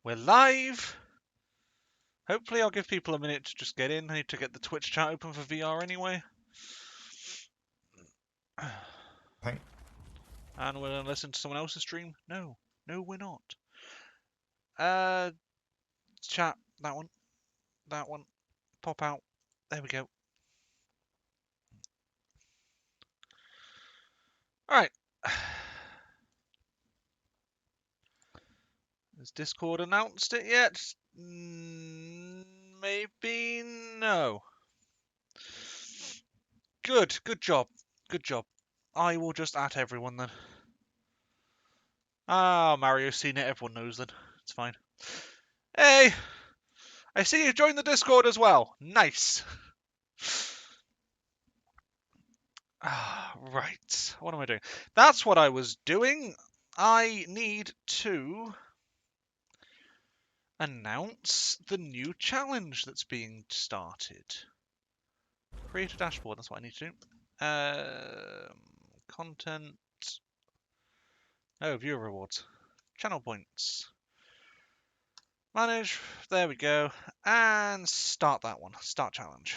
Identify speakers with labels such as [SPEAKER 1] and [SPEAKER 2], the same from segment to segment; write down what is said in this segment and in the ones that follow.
[SPEAKER 1] We're live. Hopefully I'll give people a minute to just get in. I need to get the Twitch chat open for VR anyway.
[SPEAKER 2] Thank.
[SPEAKER 1] And we're going to listen to someone else's stream. No, we're not. Chat, that one. Pop out. There we go. Alright. Has Discord announced it yet? Maybe no. Good job. I will just at everyone then. Ah, Mario's seen it, everyone knows then. It's fine. Hey! I see you joined the Discord as well. Nice. Right. What am I doing? That's what I was doing. I need to announce the new challenge that's being started. Create a dashboard. That's what I need to do. Content. Oh, viewer rewards. Channel points. Manage. There we go. And start that one. Start challenge.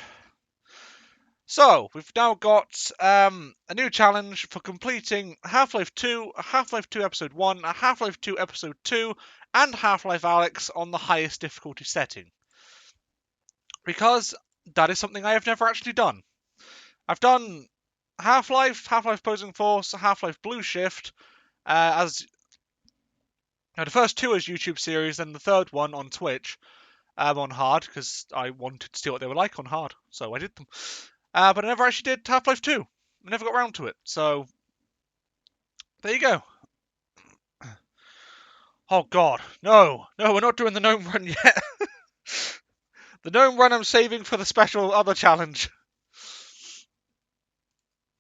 [SPEAKER 1] So, we've now got a new challenge for completing Half-Life 2, Half-Life 2 Episode 1, Half-Life 2 Episode 2, and Half-Life Alyx on the highest difficulty setting. Because that is something I have never actually done. I've done Half-Life, Half-Life Opposing Force, Half-Life Blue Shift, as the first two as YouTube series, and the third one on Twitch, on hard, because I wanted to see what they were like on hard, so I did them. But I never actually did Half-Life 2. I never got around to it, so there you go. Oh god, no, we're not doing the gnome run yet. The gnome run I'm saving for the special other challenge.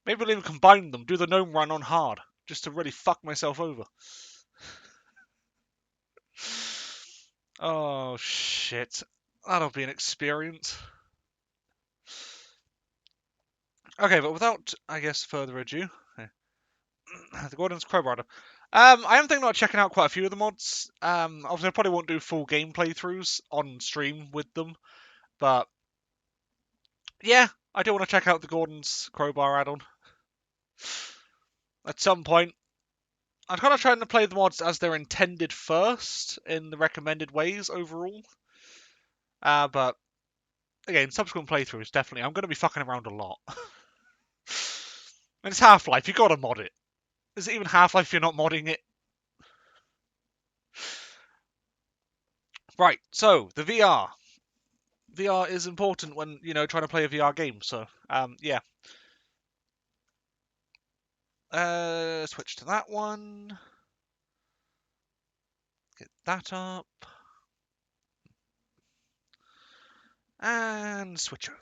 [SPEAKER 1] Maybe we'll even combine them, do the gnome run on hard, just to really fuck myself over. Oh shit, that'll be an experience. Okay, but without, I guess, further ado, the Gordon's Crowbar. I am thinking about checking out quite a few of the mods. Obviously, I probably won't do full game playthroughs on stream with them, but yeah, I do want to check out the Gordon's Crowbar add-on at some point. I'm kind of trying to play the mods as they're intended first in the recommended ways overall. But again, subsequent playthroughs definitely. I'm going to be fucking around a lot. And it's Half-Life. You got to mod it. Is it even Half-Life if you're not modding it? Right. So the VR. VR is important when trying to play a VR game. So yeah. Switch to that one. Get that up. And switch over.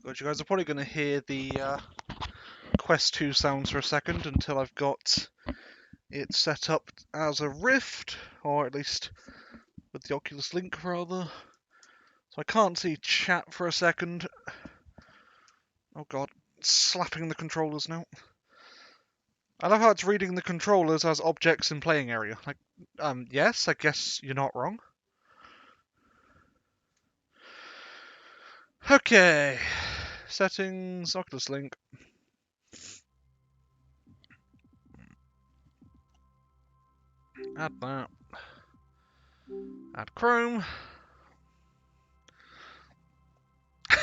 [SPEAKER 1] Good, you guys are probably going to hear the Quest 2 sounds for a second until I've got it set up as a Rift, or at least with the Oculus Link rather. So I can't see chat for a second. Oh god, slapping the controllers now. I love how it's reading the controllers as objects in playing area. Like, yes, I guess you're not wrong. Okay. Settings, Oculus Link. Add that. Add Chrome. I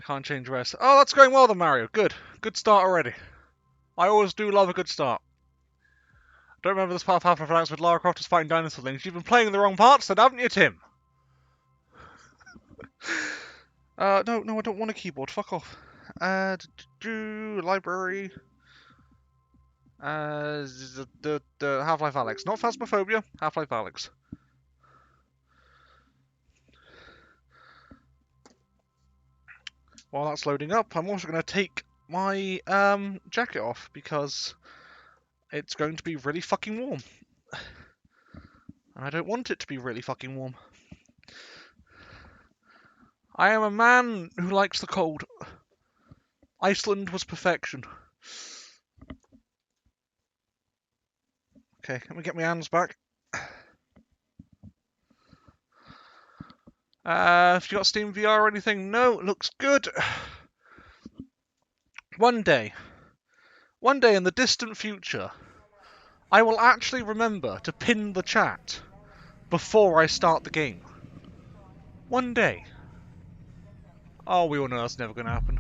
[SPEAKER 1] can't change rest. Oh, that's going well then, Mario. Good. Good start already. I always do love a good start. Don't remember this part of Half-Life Alyx with Lara Croft is fighting dinosaur things. You've been playing the wrong parts then, haven't you, Tim? No, I don't want a keyboard. Fuck off. Library. The Half-Life Alyx. Not Phasmophobia, Half-Life Alyx. While that's loading up, I'm also going to take my jacket off because it's going to be really fucking warm. And I don't want it to be really fucking warm. I am a man who likes the cold. Iceland was perfection. Okay, let me get my hands back. Have you got Steam VR or anything? No, it looks good. One day in the distant future, I will actually remember to pin the chat before I start the game. One day. Oh, we all know that's never going to happen.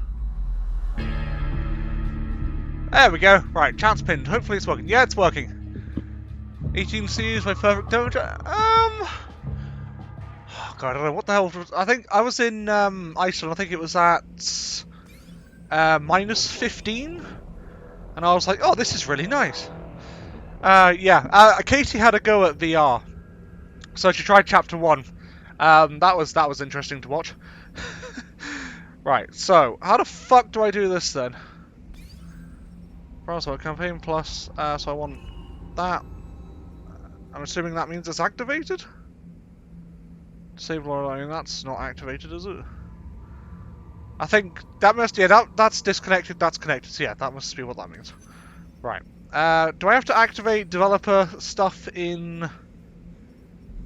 [SPEAKER 1] There we go. Right, chat's pinned. Hopefully it's working. Yeah, it's working. 18C is my perfect temperature. Oh God, I don't know what the hell. I think I was in Iceland. I think it was at minus 15, and I was like, "Oh, this is really nice." Yeah. Katie had a go at VR, so she tried Chapter 1. That was interesting to watch. Right. So, how the fuck do I do this then? Browser campaign plus. So I want that. I'm assuming that means it's activated. Disable or that's not activated, is it? I think that must, yeah, that's disconnected, that's connected, so yeah, that must be what that means. Right. Do I have to activate developer stuff in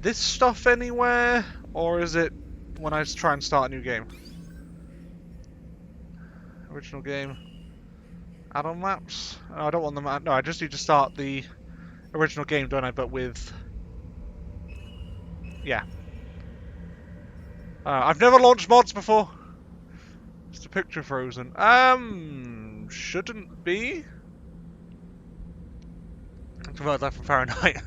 [SPEAKER 1] this stuff anywhere? Or is it when I try and start a new game? Original game. Add-on maps? Oh, I don't want them, no, I just need to start the original game, don't I, but with... Yeah. I've never launched mods before. Just a picture frozen. Shouldn't be. Convert that from Fahrenheit.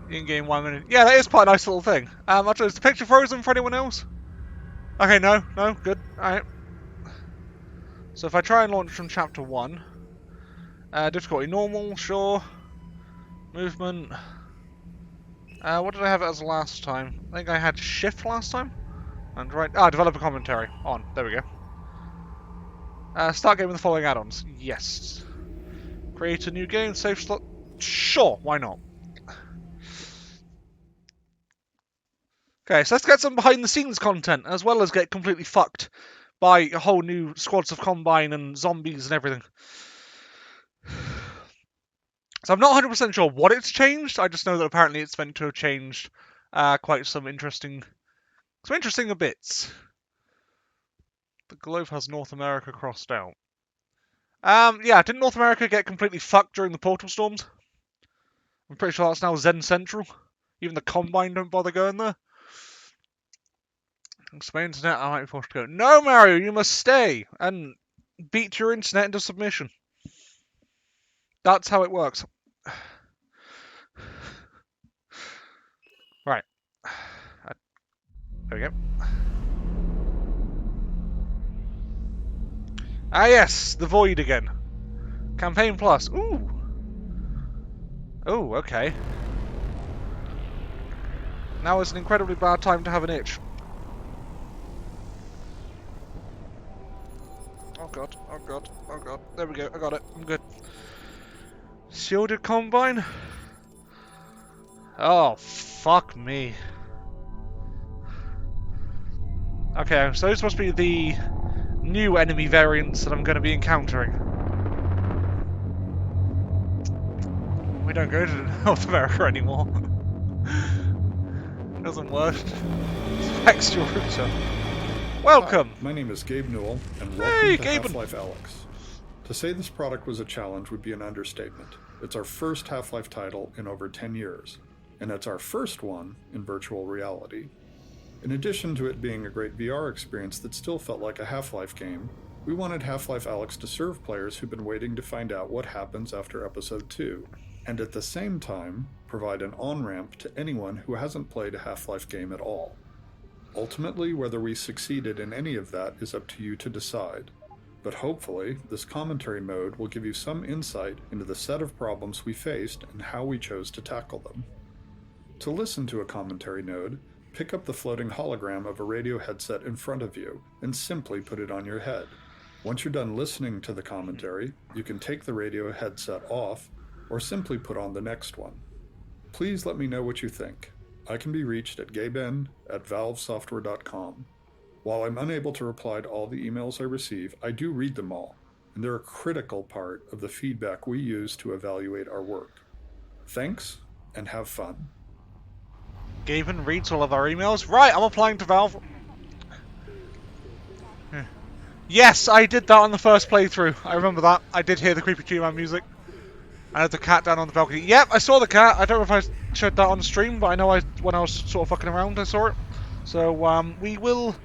[SPEAKER 1] In-game 1 minute. Yeah, that is quite a nice little thing. Actually, is the picture frozen for anyone else? Okay, no, good. Alright. So if I try and launch from Chapter 1. Difficulty normal, sure. Movement. What did I have it as last time? I think I had shift last time. And right, developer commentary on. There we go. Start game with the following add-ons. Yes. Create a new game, save slot. Sure, why not? Okay, so let's get some behind-the-scenes content, as well as get completely fucked by a whole new squads of Combine and zombies and everything. So I'm not 100% sure what it's changed. I just know that apparently it's meant to have changed quite some interesting bits. The globe has North America crossed out. Yeah, didn't North America get completely fucked during the portal storms? I'm pretty sure that's now Zen Central. Even the Combine don't bother going there. Thanks to my internet, I might be forced to go. No, Mario, you must stay and beat your internet into submission. That's how it works. Right. There we go. Ah, yes, the Void again. Campaign Plus. Ooh. Oh, okay. Now is an incredibly bad time to have an itch. Oh god, oh god, oh god. There we go, I got it. I'm good. Shielded Combine? Oh, fuck me. Okay, so those must be the new enemy variants that I'm going to be encountering. We don't go to North America anymore. Doesn't work. Extra router. Welcome!
[SPEAKER 2] Hi, my name is Gabe Newell, and welcome
[SPEAKER 1] Hey,
[SPEAKER 2] to
[SPEAKER 1] Gabe.
[SPEAKER 2] Half-Life Alyx. To say this product was a challenge would be an understatement. It's our first Half-Life title in over 10 years, and it's our first one in virtual reality. In addition to it being a great VR experience that still felt like a Half-Life game, we wanted Half-Life Alyx to serve players who've been waiting to find out what happens after Episode 2, and at the same time, provide an on-ramp to anyone who hasn't played a Half-Life game at all. Ultimately, whether we succeeded in any of that is up to you to decide. But hopefully, this commentary mode will give you some insight into the set of problems we faced and how we chose to tackle them. To listen to a commentary node, pick up the floating hologram of a radio headset in front of you and simply put it on your head. Once you're done listening to the commentary, you can take the radio headset off or simply put on the next one. Please let me know what you think. I can be reached at gaben@valvesoftware.com. While I'm unable to reply to all the emails I receive, I do read them all, and they're a critical part of the feedback we use to evaluate our work. Thanks, and have fun.
[SPEAKER 1] Gaben reads all of our emails. Right, I'm applying to Valve. Yes, I did that on the first playthrough. I remember that. I did hear the creepy G-Man music. I had the cat down on the balcony. Yep, I saw the cat. I don't know if I showed that on stream, but I know when I was sort of fucking around, I saw it. So, we will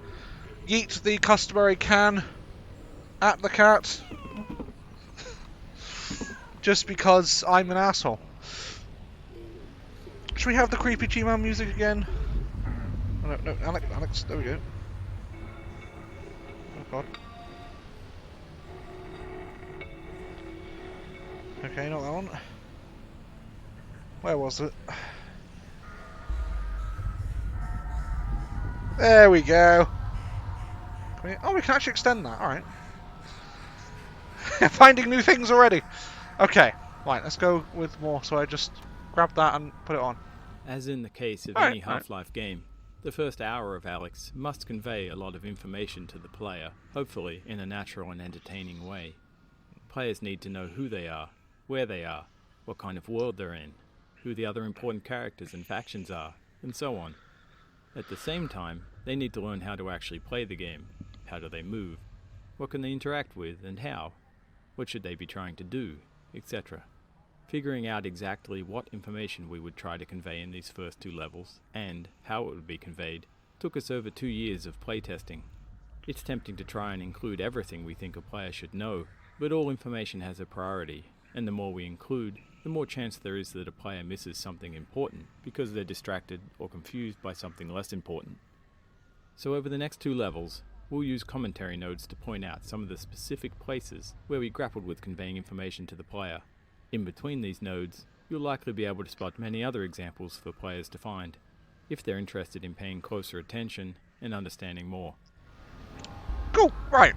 [SPEAKER 1] yeet the customary can at the cat. Just because I'm an asshole. Should we have the creepy G-Man music again? Oh, no, Alyx, there we go. Oh god. Okay, not that one. Where was it? There we go. Oh, we can actually extend that. Alright. Finding new things already. Okay. Right, let's go with more. So I just grab that and put it on.
[SPEAKER 3] As in the case of any Half-Life game, the first hour of Alyx must convey a lot of information to the player, hopefully in a natural and entertaining way. Players need to know who they are, where they are, what kind of world they're in, who the other important characters and factions are, and so on. At the same time, they need to learn how to actually play the game. How do they move? What can they interact with and how? What should they be trying to do, etc. Figuring out exactly what information we would try to convey in these first two levels, and how it would be conveyed, took us over 2 years of playtesting. It's tempting to try and include everything we think a player should know, but all information has a priority, and the more we include, the more chance there is that a player misses something important because they're distracted or confused by something less important. So over the next 2 levels, we'll use commentary nodes to point out some of the specific places where we grappled with conveying information to the player. In between these nodes, you'll likely be able to spot many other examples for players to find, if they're interested in paying closer attention and understanding more.
[SPEAKER 1] Cool, right.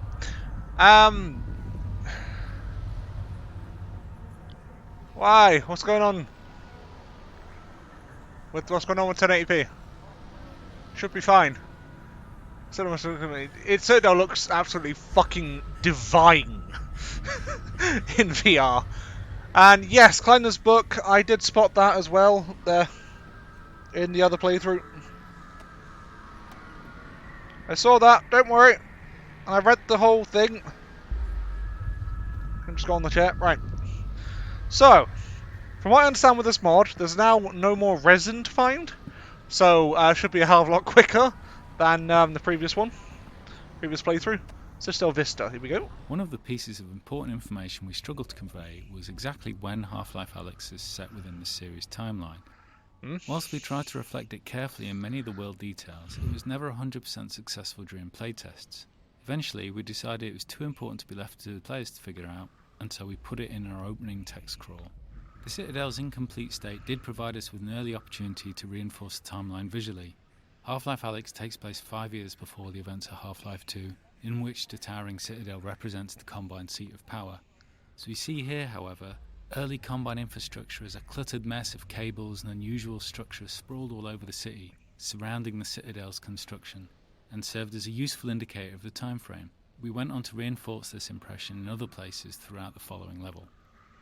[SPEAKER 1] Why? What's going on? What's going on with 1080p? Should be fine. Citadel looks absolutely fucking divine in VR. And yes, Kleiner's book, I did spot that as well there in the other playthrough. I saw that, don't worry. I read the whole thing. I'm just go on the chat, right. So, from what I understand with this mod, there's now no more resin to find. So, it should be a hell of a lot quicker than the previous playthrough. So still Vista, here we go.
[SPEAKER 4] One of the pieces of important information we struggled to convey was exactly when Half-Life Alyx is set within the series timeline. Whilst we tried to reflect it carefully in many of the world details, it was never 100% successful during playtests. Eventually, we decided it was too important to be left to the players to figure out, and so we put it in our opening text crawl. The Citadel's incomplete state did provide us with an early opportunity to reinforce the timeline visually. Half-Life Alyx takes place 5 years before the events of Half-Life 2, in which the towering Citadel represents the Combine seat of power. So we see here, however, early Combine infrastructure as a cluttered mess of cables and unusual structures sprawled all over the city, surrounding the Citadel's construction, and served as a useful indicator of the time frame. We went on to reinforce this impression in other places throughout the following level.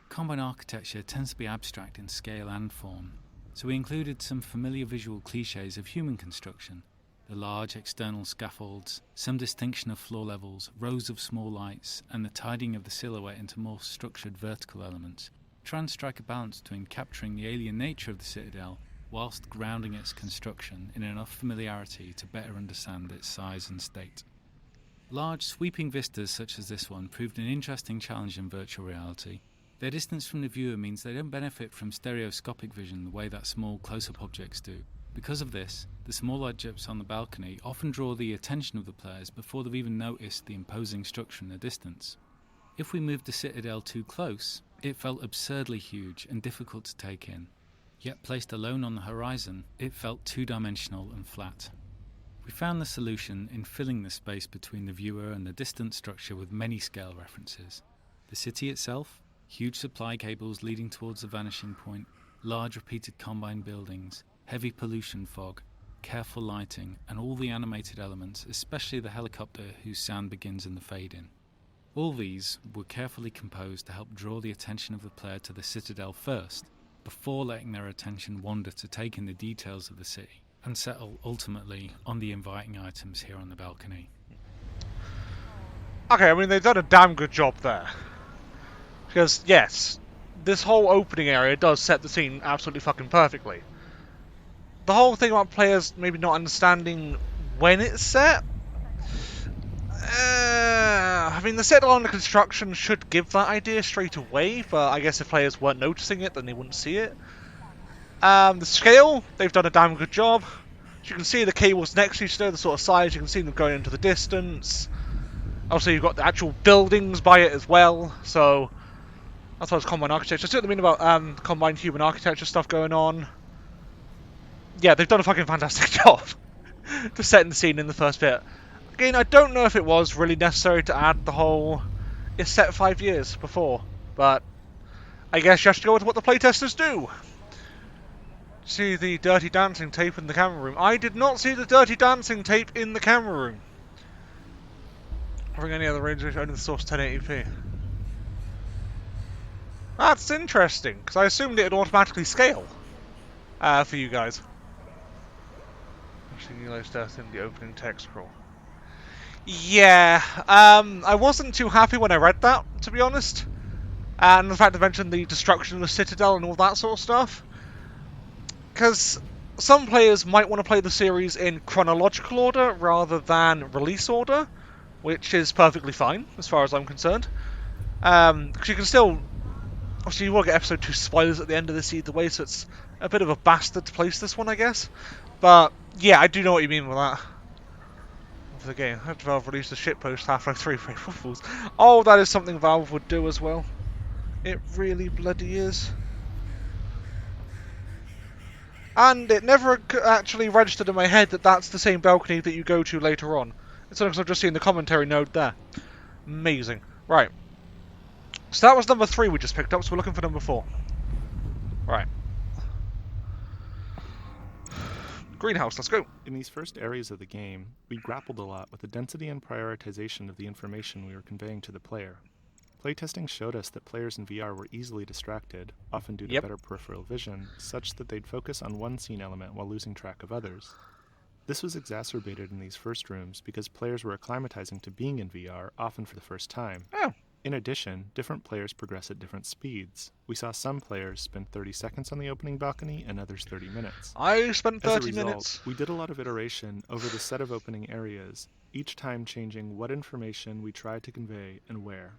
[SPEAKER 4] Combine architecture tends to be abstract in scale and form. So we included some familiar visual cliches of human construction. The large external scaffolds, some distinction of floor levels, rows of small lights, and the tidying of the silhouette into more structured vertical elements, try and strike a balance between capturing the alien nature of the Citadel whilst grounding its construction in enough familiarity to better understand its size and state. Large, sweeping vistas such as this one proved an interesting challenge in virtual reality. Their distance from the viewer means they don't benefit from stereoscopic vision the way that small close-up objects do. Because of this, the small objects on the balcony often draw the attention of the players before they've even noticed the imposing structure in the distance. If we moved the Citadel too close, it felt absurdly huge and difficult to take in. Yet placed alone on the horizon, it felt two-dimensional and flat. We found the solution in filling the space between the viewer and the distant structure with many scale references. The city itself, huge supply cables leading towards the vanishing point, large repeated combine buildings, heavy pollution fog, careful lighting, and all the animated elements, especially the helicopter whose sound begins in the fade-in. All these were carefully composed to help draw the attention of the player to the Citadel first, before letting their attention wander to take in the details of the city, and settle ultimately on the inviting items here on the balcony.
[SPEAKER 1] Okay, I mean, they've done a damn good job there. Because, yes, this whole opening area does set the scene absolutely fucking perfectly. The whole thing about players maybe not understanding when it's set, I mean, the Citadel under construction should give that idea straight away, but I guess if players weren't noticing it, then they wouldn't see it. The scale, they've done a damn good job. As you can see, the cables next to each other, the sort of size, you can see them going into the distance. Also, you've got the actual buildings by it as well, so that's why it's combined architecture. See what I mean about combined human architecture stuff going on. Yeah, they've done a fucking fantastic job to setting the scene in the first bit. Again, I don't know if it was really necessary to add the whole it's set 5 years before, but I guess you have to go with what the playtesters do. See the Dirty Dancing tape in the camera room. I did not see the Dirty Dancing tape in the camera room. Bring any other range, only the source 1080p. That's interesting, because I assumed it would automatically scale for you guys. Actually, Eli's death in the opening text scroll. Yeah, I wasn't too happy when I read that, to be honest. And the fact they mentioned the destruction of the Citadel and all that sort of stuff. Because some players might want to play the series in chronological order rather than release order, which is perfectly fine, as far as I'm concerned. Because you can still... Obviously, you will get episode 2 spoilers at the end of this either way, so it's a bit of a bastard to place this one, I guess. But, yeah, I do know what you mean with that. For the game. Had Valve release the shitpost Half-Life 3 for April Fools. Oh, that is something Valve would do as well. It really bloody is. And it never actually registered in my head that that's the same balcony that you go to later on. It's only because I've just seen the commentary note there. Amazing. Right. So that was number 3 we just picked up, so we're looking for number 4. Right. Greenhouse, let's go.
[SPEAKER 5] In these first areas of the game, we grappled a lot with the density and prioritization of the information we were conveying to the player. Playtesting showed us that players in VR were easily distracted, often due to better peripheral vision, such that they'd focus on one scene element while losing track of others. This was exacerbated in these first rooms because players were acclimatizing to being in VR, often for the first time.
[SPEAKER 1] Oh.
[SPEAKER 5] In addition, different players progress at different speeds. We saw some players spend 30 seconds on the opening balcony and others 30 minutes.
[SPEAKER 1] I spent 30
[SPEAKER 5] As a result,
[SPEAKER 1] minutes.
[SPEAKER 5] We did a lot of iteration over the set of opening areas, each time changing what information we tried to convey and where.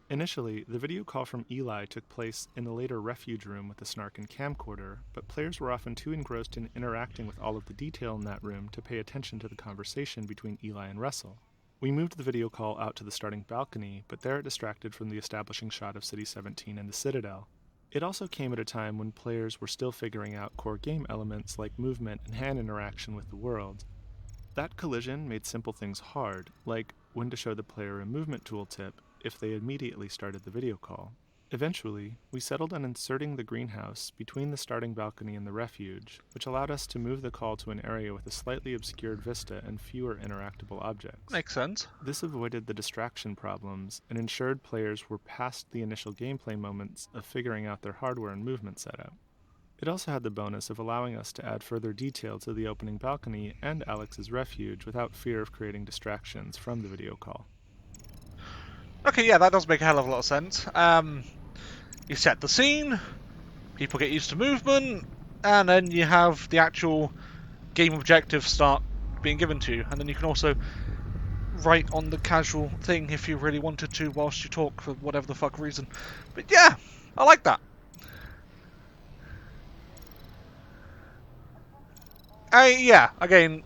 [SPEAKER 5] Initially, the video call from Eli took place in the later refuge room with the Snarkin camcorder, but players were often too engrossed in interacting with all of the detail in that room to pay attention to the conversation between Eli and Russell. We moved the video call out to the starting balcony, but there it distracted from the establishing shot of City 17 and the Citadel. It also came at a time when players were still figuring out core game elements like movement and hand interaction with the world. That collision made simple things hard, like when to show the player a movement tooltip if they immediately started the video call. Eventually, we settled on inserting the greenhouse between the starting balcony and the refuge, which allowed us to move the call to an area with a slightly obscured vista and fewer interactable objects.
[SPEAKER 1] Makes sense.
[SPEAKER 5] This avoided the distraction problems and ensured players were past the initial gameplay moments of figuring out their hardware and movement setup. It also had the bonus of allowing us to add further detail to the opening balcony and Alyx's refuge without fear of creating distractions from the video call.
[SPEAKER 1] Okay, yeah, that does make a hell of a lot of sense. You set the scene, people get used to movement, and then you have the actual game objectives start being given to you, and then you can also write on the casual thing if you really wanted to whilst you talk for whatever the fuck reason. But yeah, I like that. Yeah, again,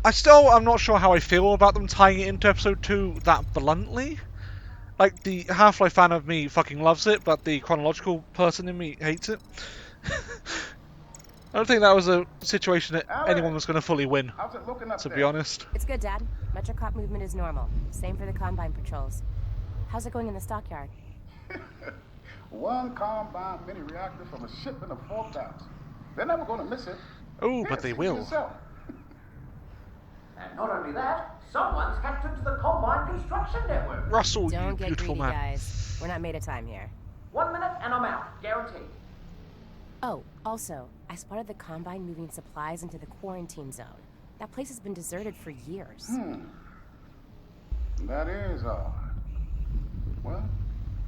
[SPEAKER 1] I'm not sure how I feel about them tying it into episode 2 that bluntly. Like, the Half-Life fan of me fucking loves it, but the chronological person in me hates it. I don't think that was a situation that anyone was going to fully win,
[SPEAKER 6] How's it looking up
[SPEAKER 1] to
[SPEAKER 6] there?
[SPEAKER 1] be honest.
[SPEAKER 7] It's good, Dad. Metrocop movement is normal. Same for the Combine patrols. How's it going in the stockyard?
[SPEAKER 6] One Combine mini reactor from a shipment of 4,000. They're never going to miss it.
[SPEAKER 1] Oh,
[SPEAKER 6] Here,
[SPEAKER 1] but they
[SPEAKER 6] see for
[SPEAKER 1] will.
[SPEAKER 6] yourself.
[SPEAKER 8] And not only that, someone's hacked into the Combine construction network.
[SPEAKER 1] Russell, you
[SPEAKER 7] Don't get
[SPEAKER 1] beautiful
[SPEAKER 7] greedy,
[SPEAKER 1] man.
[SPEAKER 7] guys. We're not made of time here.
[SPEAKER 8] 1 minute and I'm out, guaranteed.
[SPEAKER 7] Oh, also, I spotted the Combine moving supplies into the quarantine zone. That place has been deserted for years.
[SPEAKER 6] That is odd. Well,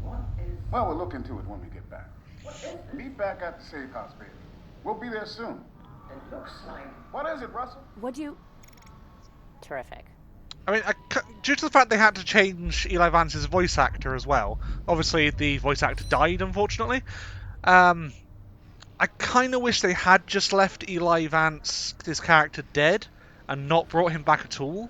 [SPEAKER 8] What is...
[SPEAKER 6] we'll look into it when we get back.
[SPEAKER 8] What is this?
[SPEAKER 6] Meet back at the safe house, baby. We'll be there soon.
[SPEAKER 8] It looks like...
[SPEAKER 6] What is it, Russell?
[SPEAKER 7] What'd you... Terrific.
[SPEAKER 1] I mean, due to the fact they had to change Eli Vance's voice actor as well, obviously the voice actor died, unfortunately. I kind of wish they had just left Eli Vance, his character, dead, and not brought him back at all.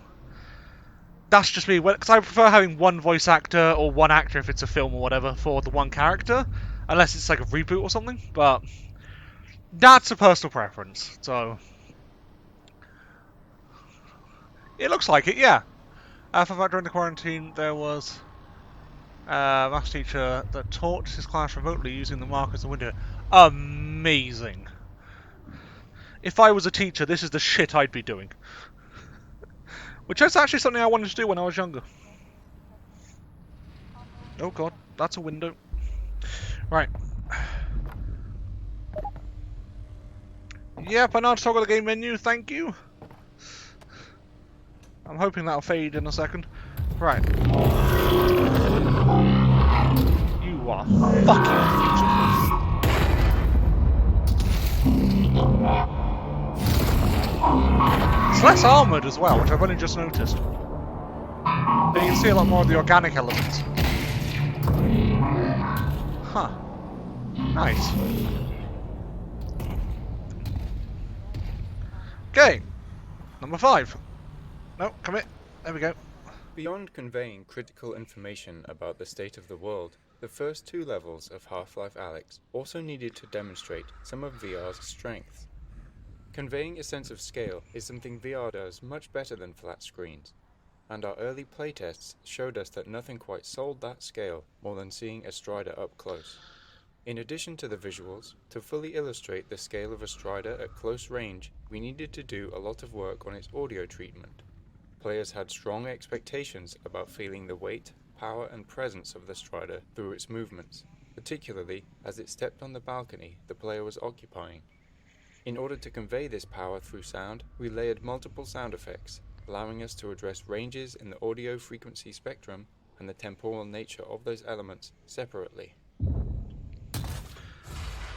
[SPEAKER 1] That's just me, because I prefer having one voice actor, or one actor if it's a film or whatever, for the one character, unless it's like a reboot or something, but that's a personal preference, so... It looks like it, yeah. For that, during the quarantine, there was a maths teacher that taught his class remotely using the markers in the window. Amazing. If I was a teacher, this is the shit I'd be doing. Which is actually something I wanted to do when I was younger. Oh god, that's a window. Right. Yep, I know how to toggle the game menu, thank you. I'm hoping that'll fade in a second. Right. You are fucking beautiful. It's less armoured as well, which I've only just noticed. But you can see a lot more of the organic elements. Huh. Nice. Okay. Number 5. No, come here. There we go.
[SPEAKER 9] Beyond conveying critical information about the state of the world, the first 2 levels of Half-Life Alyx also needed to demonstrate some of VR's strengths. Conveying a sense of scale is something VR does much better than flat screens, and our early playtests showed us that nothing quite sold that scale more than seeing a Strider up close. In addition to the visuals, to fully illustrate the scale of a Strider at close range, we needed to do a lot of work on its audio treatment. Players had strong expectations about feeling the weight, power and presence of the Strider through its movements, particularly as it stepped on the balcony the player was occupying. In order to convey this power through sound, we layered multiple sound effects, allowing us to address ranges in the audio frequency spectrum and the temporal nature of those elements separately.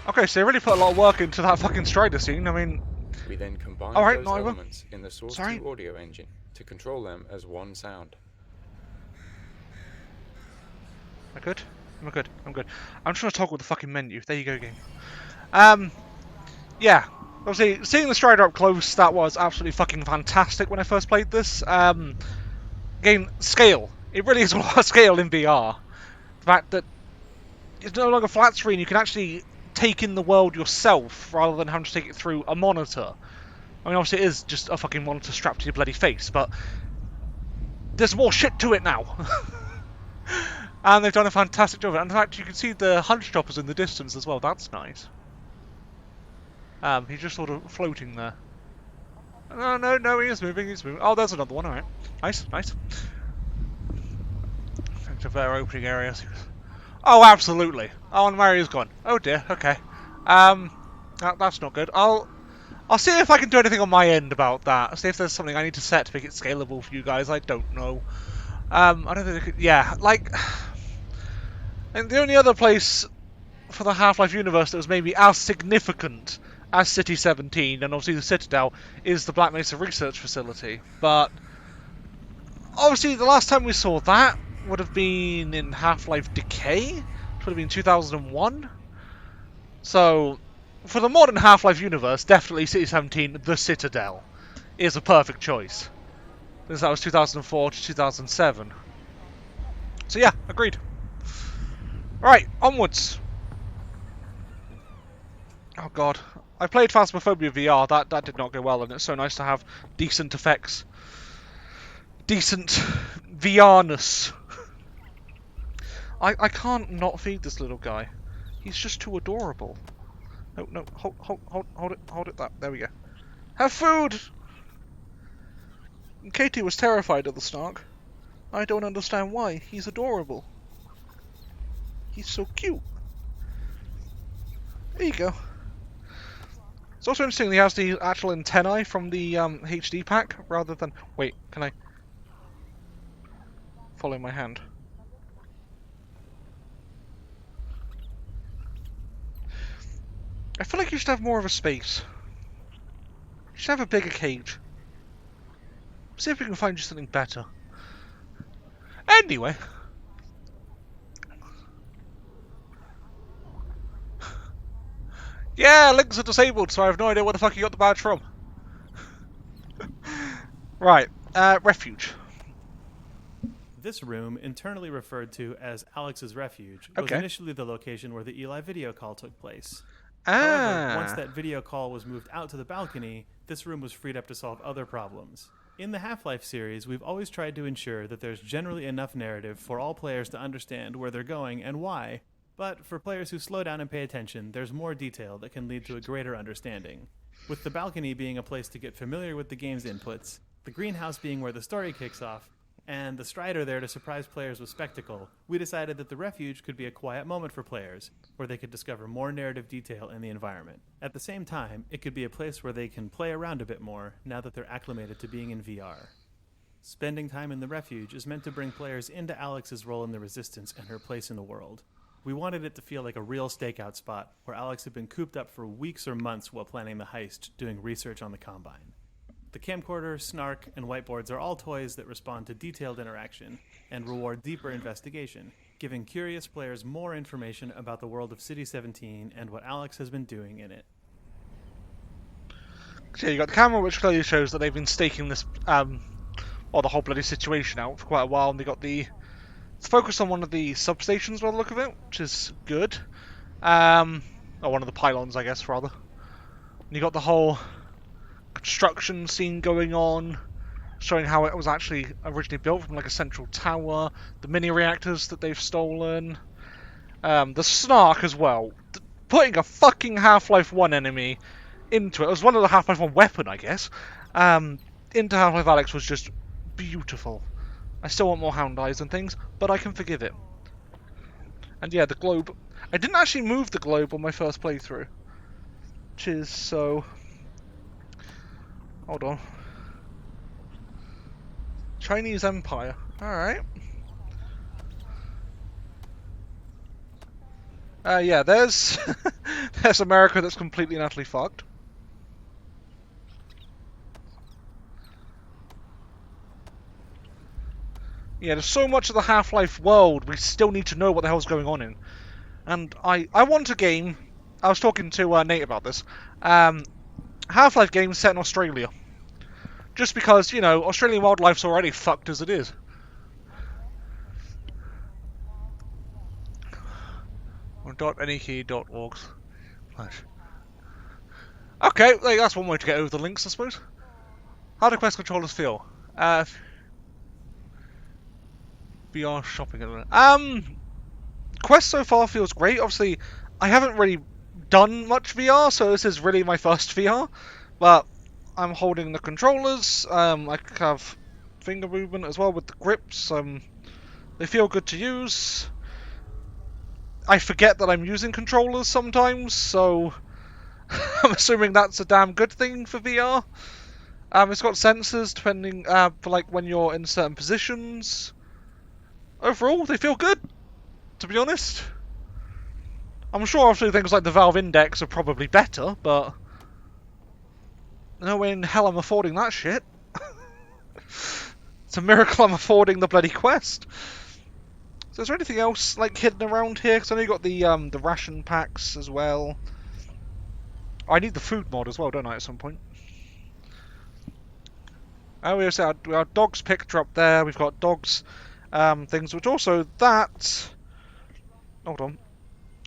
[SPEAKER 1] Okay, so they really put a lot of work into that fucking Strider scene, I mean...
[SPEAKER 9] We then combined
[SPEAKER 1] Alright,
[SPEAKER 9] those elements in the Source 2 audio engine to control them as one sound.
[SPEAKER 1] Am I good? I'm good. I'm good. I'm trying to toggle the fucking menu. There you go, game. Yeah. Obviously, seeing the Strider up close, that was absolutely fucking fantastic when I first played this. Again, scale. It really is all about scale in VR. The fact that it's no longer flat screen, you can actually take in the world yourself rather than having to take it through a monitor. I mean, obviously it is just a fucking monitor strapped to your bloody face, but there's more shit to it now. And they've done a fantastic job of it. And in fact, you can see the hunch choppers in the distance as well. That's nice. He's just sort of floating there. No, he is moving, Oh, there's another one, alright. Nice. Into better opening areas. Oh, absolutely. Oh, and Mario's gone. Oh dear, okay. That's not good. I'll see if I can do anything on my end about that. See if there's something I need to set to make it scalable for you guys. I don't know. I don't think I could. Yeah, like, and the only other place for the Half-Life universe that was maybe as significant as City 17, and obviously the Citadel, is the Black Mesa Research Facility. But obviously, the last time we saw that would have been in Half-Life Decay, which would have been 2001. So, for the modern Half-Life universe, definitely City 17, the Citadel, is a perfect choice. Since that was 2004 to 2007. So yeah, agreed. Right, onwards. Oh god. I played Phasmophobia VR, that did not go well, and it's so nice to have decent effects. Decent VR-ness. I can't not feed this little guy. He's just too adorable. No, hold it, there we go. Have food! Katie was terrified of the snark. I don't understand why. He's adorable. He's so cute. There you go. It's also interesting he has the actual antennae from the HD pack, rather than... Wait, can I... follow my hand? I feel like you should have more of a space. You should have a bigger cage. See if we can find you something better. Anyway. Yeah, links are disabled, so I have no idea where the fuck you got the badge from. Right, refuge.
[SPEAKER 10] This room, internally referred to as Alyx's Refuge, was initially the location where the Eli video call took place. However, once that video call was moved out to the balcony, this room was freed up to solve other problems. In the Half-Life series, we've always tried to ensure that there's generally enough narrative for all players to understand where they're going and why, but for players who slow down and pay attention, there's more detail that can lead to a greater understanding. With the balcony being a place to get familiar with the game's inputs, the greenhouse being where the story kicks off, and the Strider there to surprise players with spectacle, we decided that the Refuge could be a quiet moment for players, where they could discover more narrative detail in the environment. At the same time, it could be a place where they can play around a bit more, now that they're acclimated to being in VR. Spending time in the Refuge is meant to bring players into Alyx's role in the Resistance and her place in the world. We wanted it to feel like a real stakeout spot, where Alyx had been cooped up for weeks or months while planning the heist, doing research on the Combine. The camcorder, snark, and whiteboards are all toys that respond to detailed interaction and reward deeper investigation, giving curious players more information about the world of City 17 and what Alyx has been doing in it.
[SPEAKER 1] So yeah, you got the camera, which clearly shows that they've been staking this, the whole bloody situation out for quite a while, and they got the... It's focused on one of the substations by the look of it, which is good. Or one of the pylons, I guess, rather. And you got the whole construction scene going on, showing how it was actually originally built from like a central tower, the mini reactors that they've stolen, the snark as well. Putting a fucking Half-Life 1 enemy into it, was one of the Half-Life 1 weapon, I guess, into Half-Life Alyx was just beautiful. I still want more hound eyes and things, but I can forgive it. And yeah, the globe. I didn't actually move the globe on my first playthrough, which is so... Hold on. Chinese Empire. Alright. Yeah, there's... there's America that's completely and utterly fucked. Yeah, there's so much of the Half-Life world we still need to know what the hell's going on in. And I want a game... I was talking to Nate about this. Half-Life game set in Australia. Just because, you know, Australian wildlife's already fucked as it is. .nekey.org. Okay, that's one way to get over the links, I suppose. How do Quest controllers feel? VR shopping at the minute. Quest so far feels great. Obviously, I haven't really done much VR, so this is really my first VR. But I'm holding the controllers. I have finger movement as well with the grips. They feel good to use. I forget that I'm using controllers sometimes, so I'm assuming that's a damn good thing for VR. It's got sensors depending for like when you're in certain positions. Overall, they feel good, to be honest. I'm sure obviously things like the Valve Index are probably better, but no way in hell I'm affording that shit. It's a miracle I'm affording the bloody Quest. So is there anything else like hidden around here? Because I know you got the ration packs as well. I need the food mod as well, don't I, at some point? Oh, we have our dogs picture up there. We've got dogs things, which also that... Hold on.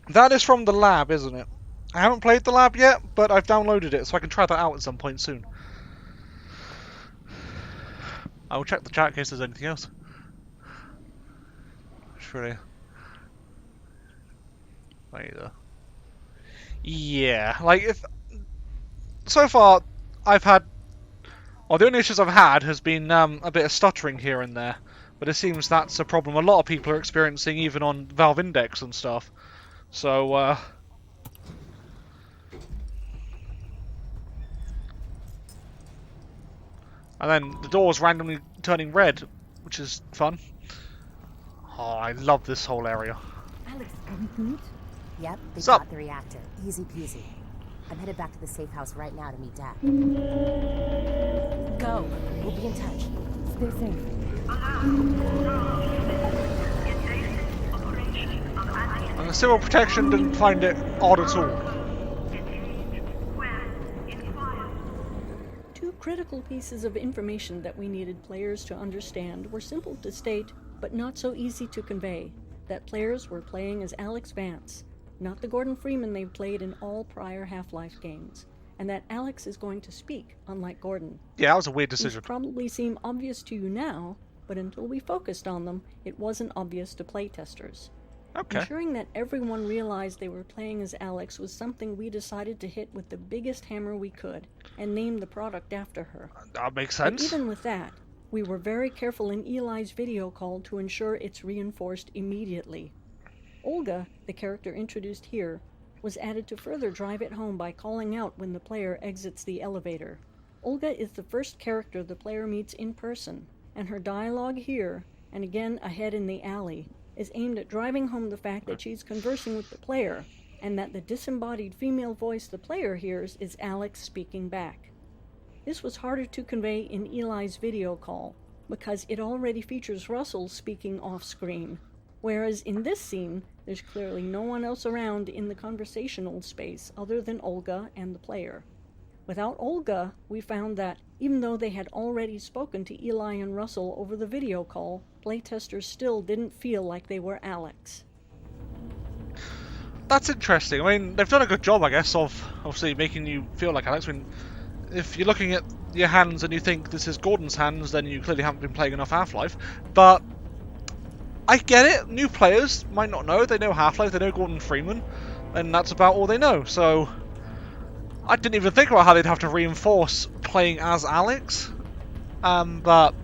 [SPEAKER 1] That is from the lab, isn't it? I haven't played the lab yet, but I've downloaded it, so I can try that out at some point soon. I will check the chat in case there's anything else. Surely. Either. Yeah, like if so far I've had, or the only issues I've had has been a bit of stuttering here and there, but it seems that's a problem a lot of people are experiencing even on Valve Index and stuff. So and then the door's randomly turning red, which is fun. Oh, I love this whole area.
[SPEAKER 7] Alyx, are we good? Yep, they
[SPEAKER 1] Sup?
[SPEAKER 7] got the reactor. Easy peasy. I'm headed back to the safe house right now to meet Dad. Go. We'll be in touch. Stay safe.
[SPEAKER 1] And the civil protection didn't find it odd at all.
[SPEAKER 11] Two critical pieces of information that we needed players to understand were simple to state, but not so easy to convey. That players were playing as Alyx Vance, not the Gordon Freeman they've played in all prior Half-Life games, and that Alyx is going to speak, unlike Gordon.
[SPEAKER 1] Yeah, that was a weird decision.
[SPEAKER 11] These probably seem obvious to you now, but until we focused on them, it wasn't obvious to playtesters.
[SPEAKER 1] Okay.
[SPEAKER 11] Ensuring that everyone realized they were playing as Alyx was something we decided to hit with the biggest hammer we could, and name the product after her.
[SPEAKER 1] That makes
[SPEAKER 11] But
[SPEAKER 1] sense.
[SPEAKER 11] even with that, we were very careful in Eli's video call to ensure it's reinforced immediately. Olga, the character introduced here, was added to further drive it home by calling out when the player exits the elevator. Olga is the first character the player meets in person, and her dialogue here, and again ahead in the alley, is aimed at driving home the fact that she's conversing with the player, and that the disembodied female voice the player hears is Alyx speaking back. This was harder to convey in Eli's video call, because it already features Russell speaking off-screen, whereas in this scene, there's clearly no one else around in the conversational space other than Olga and the player. Without Olga, we found that, even though they had already spoken to Eli and Russell over the video call, playtesters still didn't feel like they were Alyx.
[SPEAKER 1] That's interesting. I mean, they've done a good job, I guess, of obviously making you feel like Alyx. I mean, if you're looking at your hands and you think this is Gordon's hands, then you clearly haven't been playing enough Half-Life. But I get it. New players might not know. They know Half-Life, they know Gordon Freeman, and that's about all they know. So I didn't even think about how they'd have to reinforce playing as Alyx. But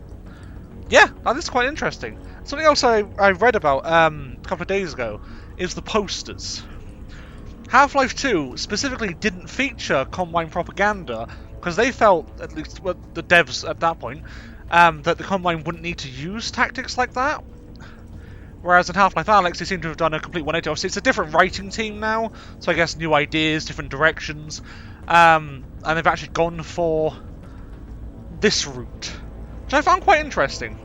[SPEAKER 1] yeah, that is quite interesting. Something else I read about a couple of days ago is the posters. Half-Life 2 specifically didn't feature Combine propaganda because they felt, at least the devs at that point, that the Combine wouldn't need to use tactics like that. Whereas in Half-Life Alyx, they seem to have done a complete 180. Obviously, it's a different writing team now, so I guess new ideas, different directions, and they've actually gone for this route, which I found quite interesting.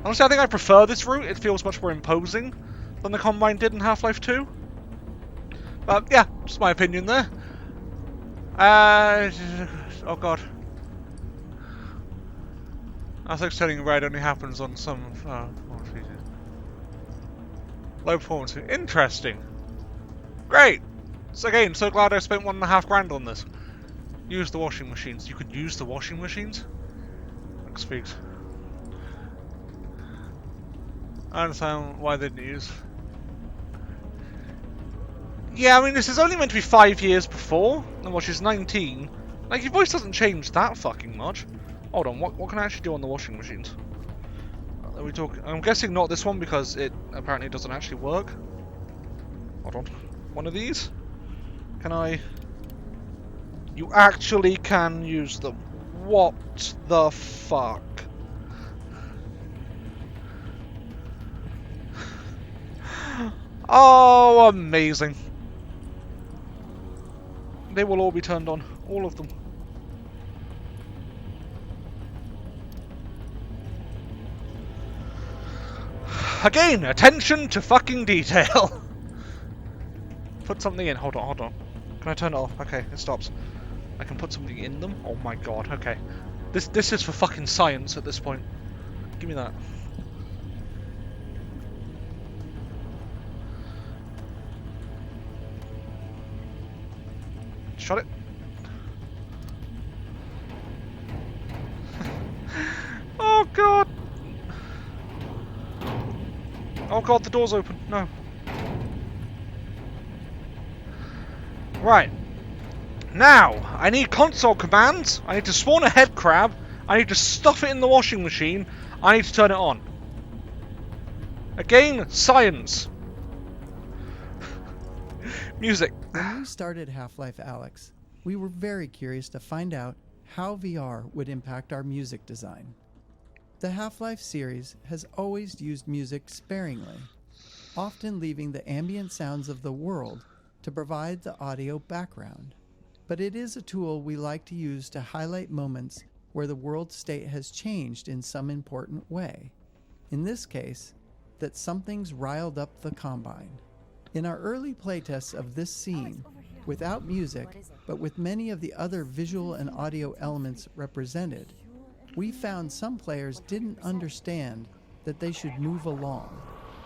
[SPEAKER 1] Honestly, I think I prefer this route. It feels much more imposing than the Combine did in Half-Life 2. But yeah, just my opinion there. Oh god. I think turning red only happens on some... low performance. Interesting. Great. So again, so glad I spent $1.5 grand on this. Use the washing machines. You could use the washing machines? That speaks. I understand why they didn't use. Yeah, I mean, this is only meant to be 5 years before, and what she's 19. Like, your voice doesn't change that fucking much. Hold on, what can I actually do on the washing machines? Are we talking? I'm guessing not this one because it apparently doesn't actually work. Hold on. One of these? Can I... You actually can use them. What the fuck? Oh, amazing. They will all be turned on. All of them. Again, attention to fucking detail. Put something in. Hold on. Can I turn it off? Okay, it stops. I can put something in them? Oh my god, okay. This is for fucking science at this point. Give me that. Shut it. Oh god! Oh god, the door's open. No. Right. Now, I need console commands. I need to spawn a head crab. I need to stuff it in the washing machine. I need to turn it on. Again, science. Music.
[SPEAKER 12] When we started Half-Life Alyx, we were very curious to find out how VR would impact our music design. The Half-Life series has always used music sparingly, often leaving the ambient sounds of the world to provide the audio background. But it is a tool we like to use to highlight moments where the world state has changed in some important way. In this case, that something's riled up the Combine. In our early playtests of this scene, without music, but with many of the other visual and audio elements represented, we found some players didn't understand that they should move along,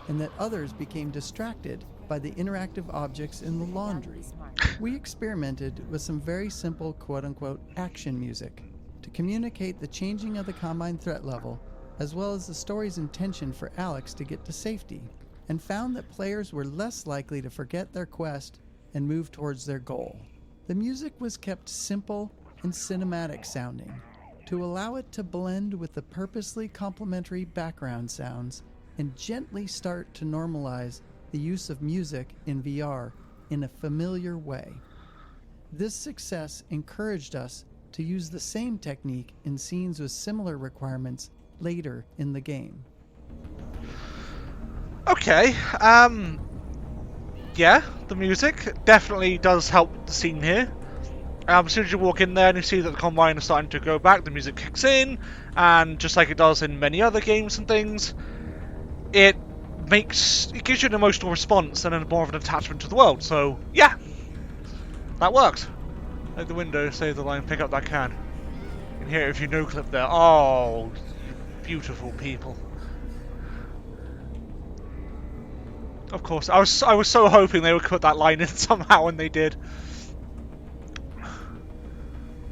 [SPEAKER 12] and that others became distracted by the interactive objects in the laundry. We experimented with some very simple quote-unquote action music to communicate the changing of the Combine threat level, as well as the story's intention for Alyx to get to safety, and found that players were less likely to forget their quest and move towards their goal. The music was kept simple and cinematic sounding to allow it to blend with the purposely complementary background sounds and gently start to normalize the use of music in VR in a familiar way. This success encouraged us to use the same technique in scenes with similar requirements later in the game.
[SPEAKER 1] Okay, yeah, the music definitely does help the scene here. As soon as you walk in there and you see that the Combine is starting to go back, the music kicks in, and just like it does in many other games and things, it gives you an emotional response and more of an attachment to the world. So yeah, that works. Like the window, save the line, pick up that can. You can hear it if you no-clip there. Oh, beautiful people. Of course, I was so hoping they would put that line in somehow, and they did.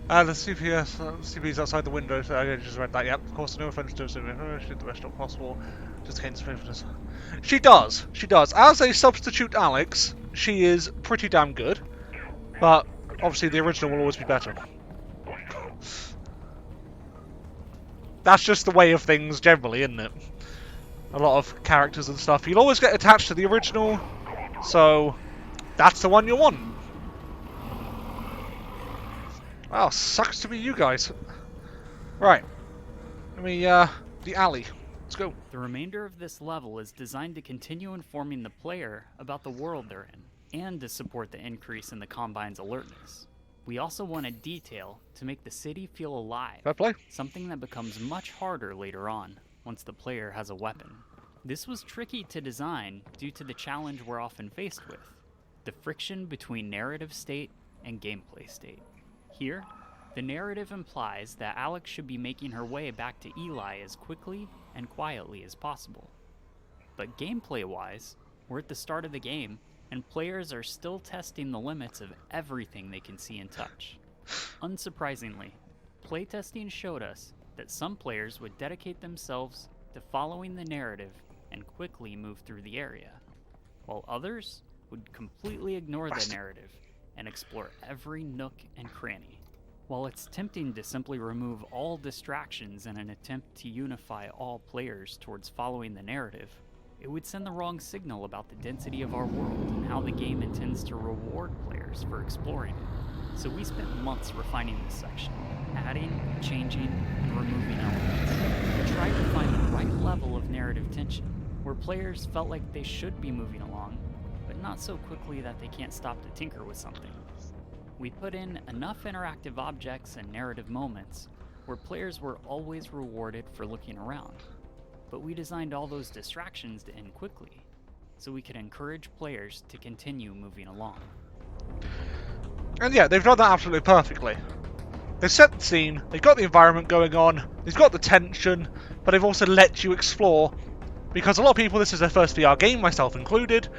[SPEAKER 1] The CP's outside the window, so I just read that. Yep, of course, no offense to us, shoot the best not possible, just against faithfulness. She does. As a substitute Alyx, she is pretty damn good, but obviously the original will always be better. That's just the way of things generally, isn't it? A lot of characters and stuff, you'll always get attached to the original, so that's the one you want. Wow, sucks to be you guys. Right. The alley. Let's go.
[SPEAKER 13] The remainder of this level is designed to continue informing the player about the world they're in, and to support the increase in the Combine's alertness. We also wanted detail to make the city feel alive.
[SPEAKER 1] Fair play.
[SPEAKER 13] Something that becomes much harder later on, once the player has a weapon. This was tricky to design due to the challenge we're often faced with, the friction between narrative state and gameplay state. Here, the narrative implies that Alyx should be making her way back to Eli as quickly and quietly as possible. But gameplay-wise, we're at the start of the game, and players are still testing the limits of everything they can see and touch. Unsurprisingly, playtesting showed us that some players would dedicate themselves to following the narrative and quickly move through the area, while others would completely ignore the narrative and explore every nook and cranny. While it's tempting to simply remove all distractions in an attempt to unify all players towards following the narrative, It would send the wrong signal about the density of our world and how the game intends to reward players for exploring it. So we spent months refining this section, adding, changing, and removing elements. We tried to find the right level of narrative tension, where players felt like they should be moving along, but not so quickly that they can't stop to tinker with something. We put in enough interactive objects and narrative moments where players were always rewarded for looking around. But we designed all those distractions to end quickly, so we could encourage players to continue moving along.
[SPEAKER 1] And yeah, they've done that absolutely perfectly. They've set the scene, they've got the environment going on, they've got the tension, but they've also let you explore, because a lot of people, this is their first VR game, myself included,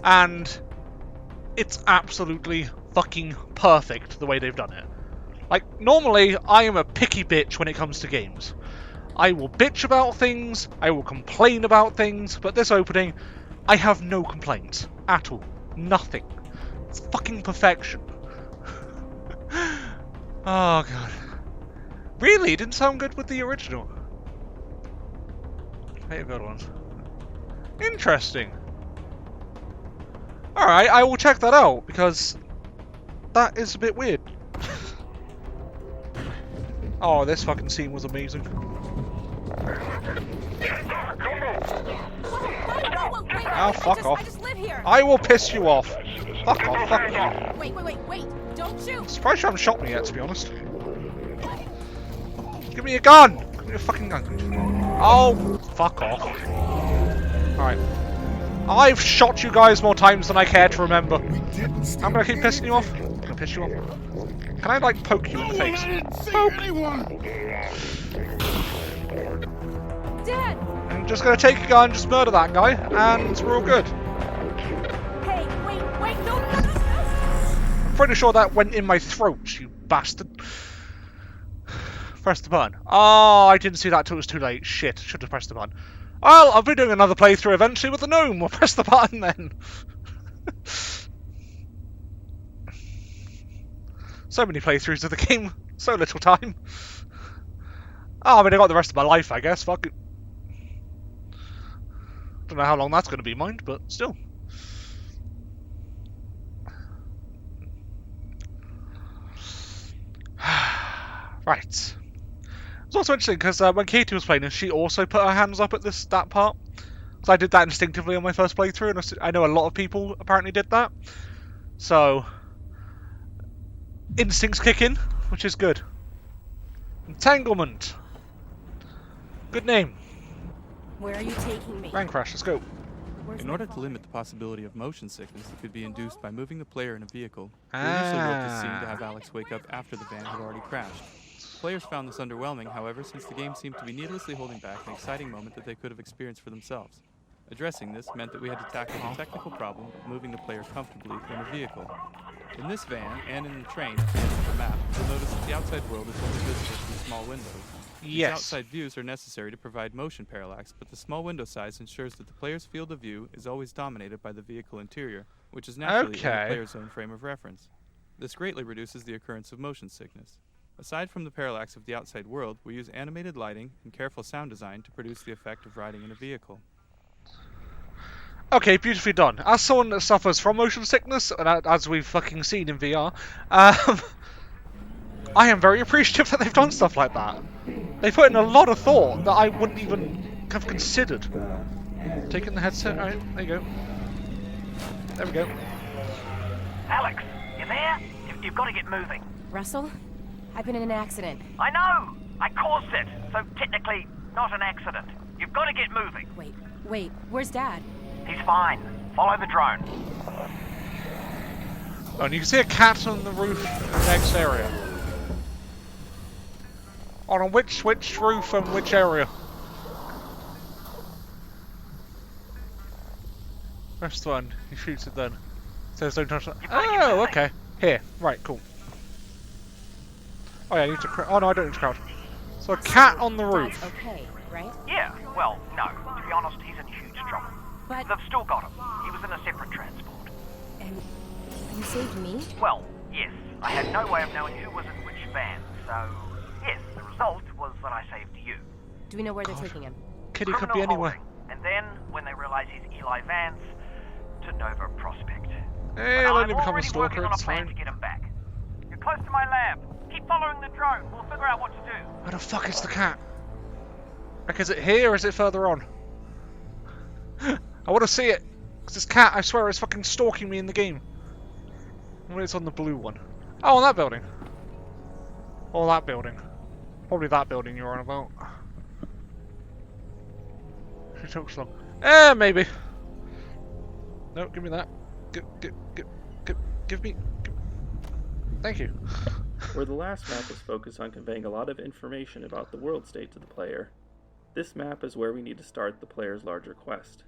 [SPEAKER 1] and it's absolutely fucking perfect the way they've done it. Like, normally, I am a picky bitch when it comes to games. I will bitch about things, I will complain about things, but this opening, I have no complaints. At all. Nothing. It's fucking perfection. Oh, God. Really? It didn't sound good with the original? Hey, good ones. Interesting. Alright, I will check that out, because that is a bit weird. Oh, this fucking scene was amazing. Oh, fuck off.
[SPEAKER 7] I just live here.
[SPEAKER 1] I will piss you off. Fuck off, fuck you.
[SPEAKER 7] Wait. Don't shoot.
[SPEAKER 1] I'm surprised you haven't shot me yet, to be honest. Give me a gun! Give me a fucking gun. Oh, fuck off. Alright. I've shot you guys more times than I care to remember. I'm gonna keep pissing you off. I'm gonna piss you off. Can I, like, poke you in the face? Poke!
[SPEAKER 7] Dad!
[SPEAKER 1] I'm just gonna take a gun, just murder that guy, and we're all good.
[SPEAKER 7] Hey, wait, no!
[SPEAKER 1] I'm pretty sure that went in my throat, you bastard. Press the button. Oh, I didn't see that till it was too late. Shit, should have pressed the button. Well, I'll be doing another playthrough eventually with the gnome. We'll press the button then. So many playthroughs of the game, so little time. Oh, I mean, I got the rest of my life, I guess. Fuck it. Don't know how long that's going to be, mind, but still. Right. It's also interesting because when Katie was playing, she also put her hands up at that part. Because I did that instinctively on my first playthrough, and I know a lot of people apparently did that. So, instincts kick in, which is good. Entanglement. Good name.
[SPEAKER 7] Where are you taking me?
[SPEAKER 1] Rank crash, let's go.
[SPEAKER 14] In order to limit the possibility of motion sickness that could be induced by moving the player in a vehicle, we initially wrote this scene to have Alyx wake up after the van had already crashed. Players found this underwhelming, however, since the game seemed to be needlessly holding back an exciting moment that they could have experienced for themselves. Addressing this meant that we had to tackle the technical problem of moving the player comfortably in a vehicle. In this van, and in the train at the end of the map, you'll notice that the outside world is only visible through small windows. These outside views are necessary to provide motion parallax, but the small window size ensures that the player's field of view is always dominated by the vehicle interior, which is naturally in the player's own frame of reference. This greatly reduces the occurrence of motion sickness. Aside from the parallax of the outside world, we use animated lighting and careful sound design to produce the effect of riding in a vehicle.
[SPEAKER 1] Okay, beautifully done. As someone that suffers from motion sickness, and as we've fucking seen in VR, I am very appreciative that they've done stuff like that. They put in a lot of thought that I wouldn't even have considered. Taking the headset, alright, there you go. There we go.
[SPEAKER 8] Alyx, you there? You've got to get moving.
[SPEAKER 7] Russell? I've been in an accident.
[SPEAKER 8] I know! I caused it, so technically not an accident. You've got to get moving.
[SPEAKER 7] Wait, where's Dad?
[SPEAKER 8] He's fine. Follow the drone.
[SPEAKER 1] Oh, and you can see a cat on the roof in the next area. On which roof and which area? Press the one. He shoots it then. Says don't touch that. Oh, okay. Here. Right, cool. Oh yeah, I need to crouch. Oh no, I don't need to crouch. So a cat on the roof.
[SPEAKER 7] That's okay, right?
[SPEAKER 8] Yeah, well, no. To be honest, he's in huge trouble.
[SPEAKER 7] But
[SPEAKER 8] they've still got him. He was in a separate transport.
[SPEAKER 7] And you saved me?
[SPEAKER 8] Well, yes. I had no way of knowing who was in which van, so yes, the result was that I saved you.
[SPEAKER 7] Do we know where they're taking him?
[SPEAKER 1] Kitty could be anywhere.
[SPEAKER 8] And then, when they realize he's Eli Vance, to Nova Prospect.
[SPEAKER 1] Hey,
[SPEAKER 8] but
[SPEAKER 1] let
[SPEAKER 8] I'm
[SPEAKER 1] me become a
[SPEAKER 8] already
[SPEAKER 1] stalker,
[SPEAKER 8] working on a
[SPEAKER 1] it's
[SPEAKER 8] plan
[SPEAKER 1] fine.
[SPEAKER 8] to get him back. You're close to my lab. Keep following the drone. We'll figure out what to do.
[SPEAKER 1] Where the fuck is the cat? Like, is it here or is it further on? I want to see it. Because this cat, I swear, is fucking stalking me in the game. When it's on the blue one. Oh, on that building. Or that building. Probably that building you're on about. She took so long. Maybe. No, give me that. Give me. Thank you.
[SPEAKER 15] Where the last map was focused on conveying a lot of information about the world state to the player, this map is where we need to start the player's larger quest.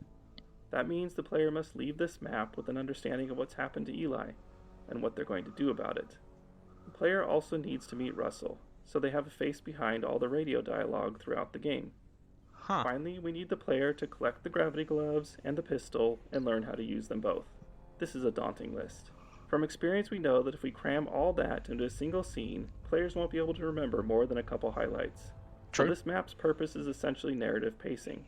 [SPEAKER 15] That means the player must leave this map with an understanding of what's happened to Eli, and what they're going to do about it. The player also needs to meet Russell, so they have a face behind all the radio dialogue throughout the game. Finally, we need the player to collect the gravity gloves and the pistol and learn how to use them both. This is a daunting list. From experience, we know that if we cram all that into a single scene, players won't be able to remember more than a couple highlights.
[SPEAKER 1] True.
[SPEAKER 15] So this map's purpose is essentially narrative pacing.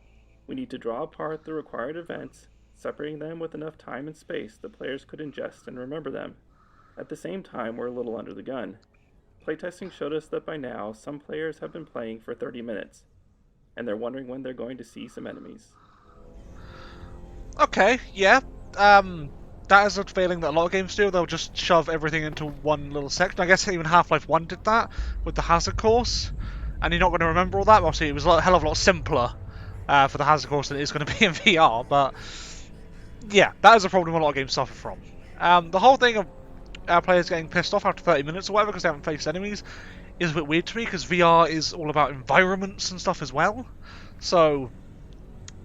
[SPEAKER 15] We need to draw apart the required events, separating them with enough time and space that players could ingest and remember them. At the same time, we're a little under the gun. Playtesting showed us that by now, some players have been playing for 30 minutes, and they're wondering when they're going to see some enemies.
[SPEAKER 1] Okay, yeah. That is a feeling that a lot of games do. They'll just shove everything into one little section. I guess even Half-Life 1 did that with the hazard course, and you're not going to remember all that. Obviously, it was a hell of a lot simpler for the hazard course than it is going to be in VR, but yeah, that is a problem a lot of games suffer from. The whole thing of players getting pissed off after 30 minutes or whatever because they haven't faced enemies is a bit weird to me, because VR is all about environments and stuff as well. So,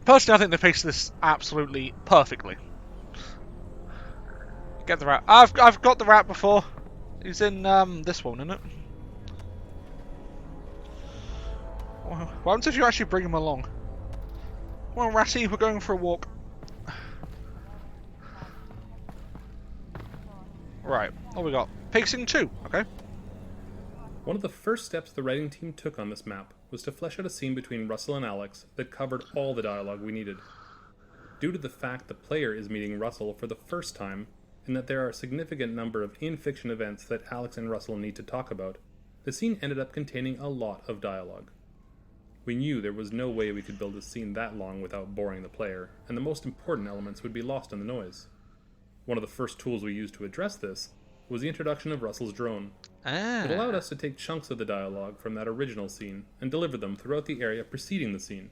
[SPEAKER 1] personally, I think they faced this absolutely perfectly. Get the rat. I've got the rat before. He's in this one, isn't it? What happens if you actually bring him along? Come on, Ratty, we're going for a walk. Right, what we got? Pacing 2, okay.
[SPEAKER 16] One of the first steps the writing team took on this map was to flesh out a scene between Russell and Alyx that covered all the dialogue we needed. Due to the fact the player is meeting Russell for the first time, and that there are a significant number of in-fiction events that Alyx and Russell need to talk about, the scene ended up containing a lot of dialogue. We knew there was no way we could build a scene that long without boring the player, and the most important elements would be lost in the noise. One of the first tools we used to address this was the introduction of Russell's drone. It allowed us to take chunks of the dialogue from that original scene and deliver them throughout the area preceding the scene.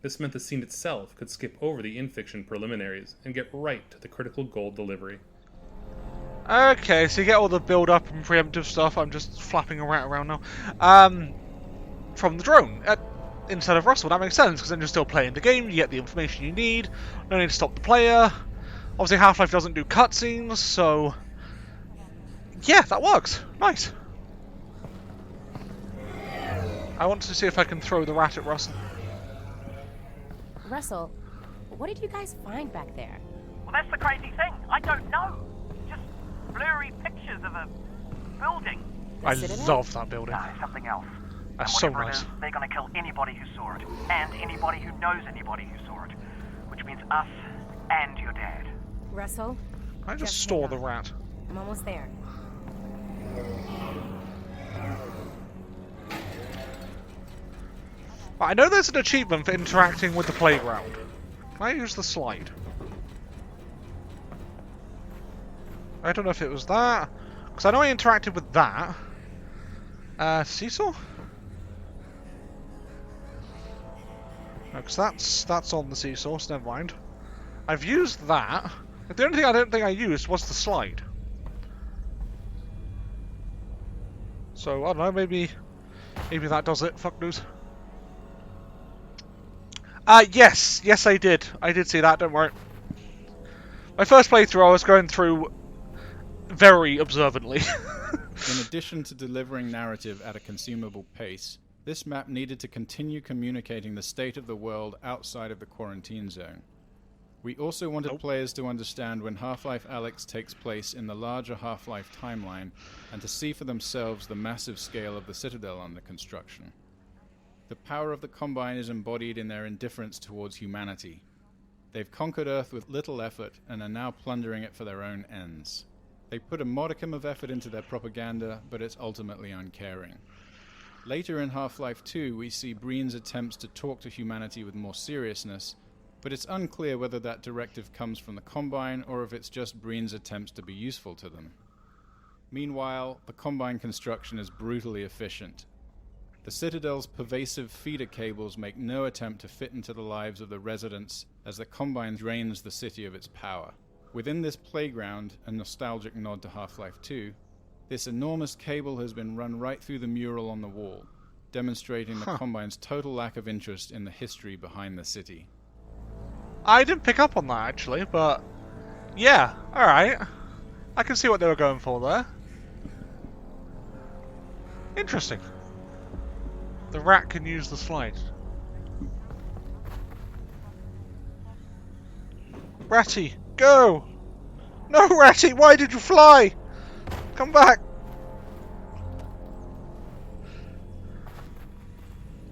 [SPEAKER 16] This meant the scene itself could skip over the in-fiction preliminaries and get right to the critical goal delivery.
[SPEAKER 1] Okay, so you get all the build-up and preemptive stuff. I'm just flapping a rat around now. From the drone instead of Russell. That makes sense, because then you're still playing the game, you get the information you need, no need to stop the player. Obviously Half-Life doesn't do cutscenes, so yeah, that works. Nice. I want to see if I can throw the rat at Russell.
[SPEAKER 7] Russell, what did you guys find back there?
[SPEAKER 8] Well, that's the crazy thing. I don't know. Just blurry pictures of a building.
[SPEAKER 1] I love that building.
[SPEAKER 8] No, something else.
[SPEAKER 1] That's so
[SPEAKER 8] whatever
[SPEAKER 1] nice.
[SPEAKER 8] it is, they're going to kill anybody who saw it, and anybody who knows anybody who saw it, which means us and your dad.
[SPEAKER 7] Russell?
[SPEAKER 1] I just store the rat.
[SPEAKER 7] I'm almost there.
[SPEAKER 1] I know there's an achievement for interacting with the playground. Can I use the slide? I don't know if it was that, because I know I interacted with that. Seesaw? No, because that's on the seesaw, so never mind. I've used that. The only thing I don't think I used was the slide. So, I don't know, maybe that does it. Fuck news. Yes I did. I did see that, don't worry. My first playthrough I was going through very observantly.
[SPEAKER 17] In addition to delivering narrative at a consumable pace, this map needed to continue communicating the state of the world outside of the quarantine zone. We also wanted players to understand when Half-Life Alyx takes place in the larger Half-Life timeline, and to see for themselves the massive scale of the Citadel under construction. The power of the Combine is embodied in their indifference towards humanity. They've conquered Earth with little effort and are now plundering it for their own ends. They put a modicum of effort into their propaganda, but it's ultimately uncaring. Later in Half-Life 2, we see Breen's attempts to talk to humanity with more seriousness, but it's unclear whether that directive comes from the Combine or if it's just Breen's attempts to be useful to them. Meanwhile, the Combine construction is brutally efficient. The Citadel's pervasive feeder cables make no attempt to fit into the lives of the residents as the Combine drains the city of its power. Within this playground, a nostalgic nod to Half-Life 2, this enormous cable has been run right through the mural on the wall, demonstrating the Combine's total lack of interest in the history behind the city.
[SPEAKER 1] I didn't pick up on that, actually, but... yeah, alright. I can see what they were going for there. Interesting. The rat can use the slide. Ratty, go! No, Ratty, why did you fly? Come back!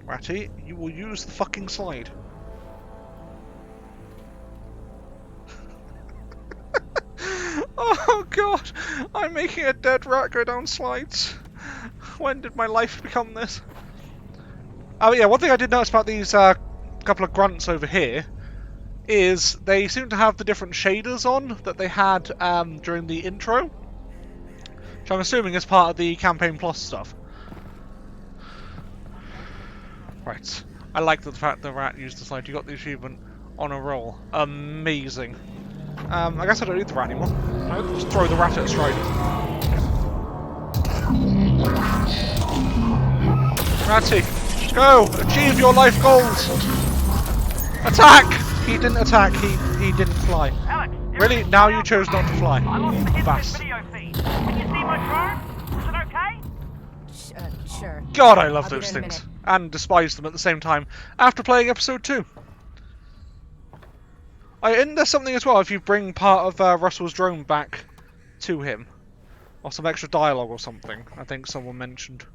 [SPEAKER 1] Ratty, you will use the fucking slide. Oh god, I'm making a dead rat go down slides. When did my life become this? Oh yeah, one thing I did notice about these couple of grunts over here is they seem to have the different shaders on that they had during the intro, which I'm assuming is part of the Campaign Plus stuff. Right, I like the fact the rat used the slide. You got the achievement on a roll. Amazing. I guess I don't need the rat anymore. I'll just throw the rat at a stride. Ratty, go! Achieve your life goals! Attack! He didn't attack, he didn't fly.
[SPEAKER 8] Alyx,
[SPEAKER 1] really? Now you chose not to fly.
[SPEAKER 8] I lost the
[SPEAKER 1] Bastard.
[SPEAKER 8] video feed. Can you see my drone? Is it okay?
[SPEAKER 7] Sure.
[SPEAKER 1] God, I love
[SPEAKER 7] I'll be
[SPEAKER 1] those
[SPEAKER 7] there in a
[SPEAKER 1] things.
[SPEAKER 7] minute.
[SPEAKER 1] And despise them at the same time. After playing episode 2. And there's something as well if you bring part of Russell's drone back to him. Or some extra dialogue or something, I think someone mentioned.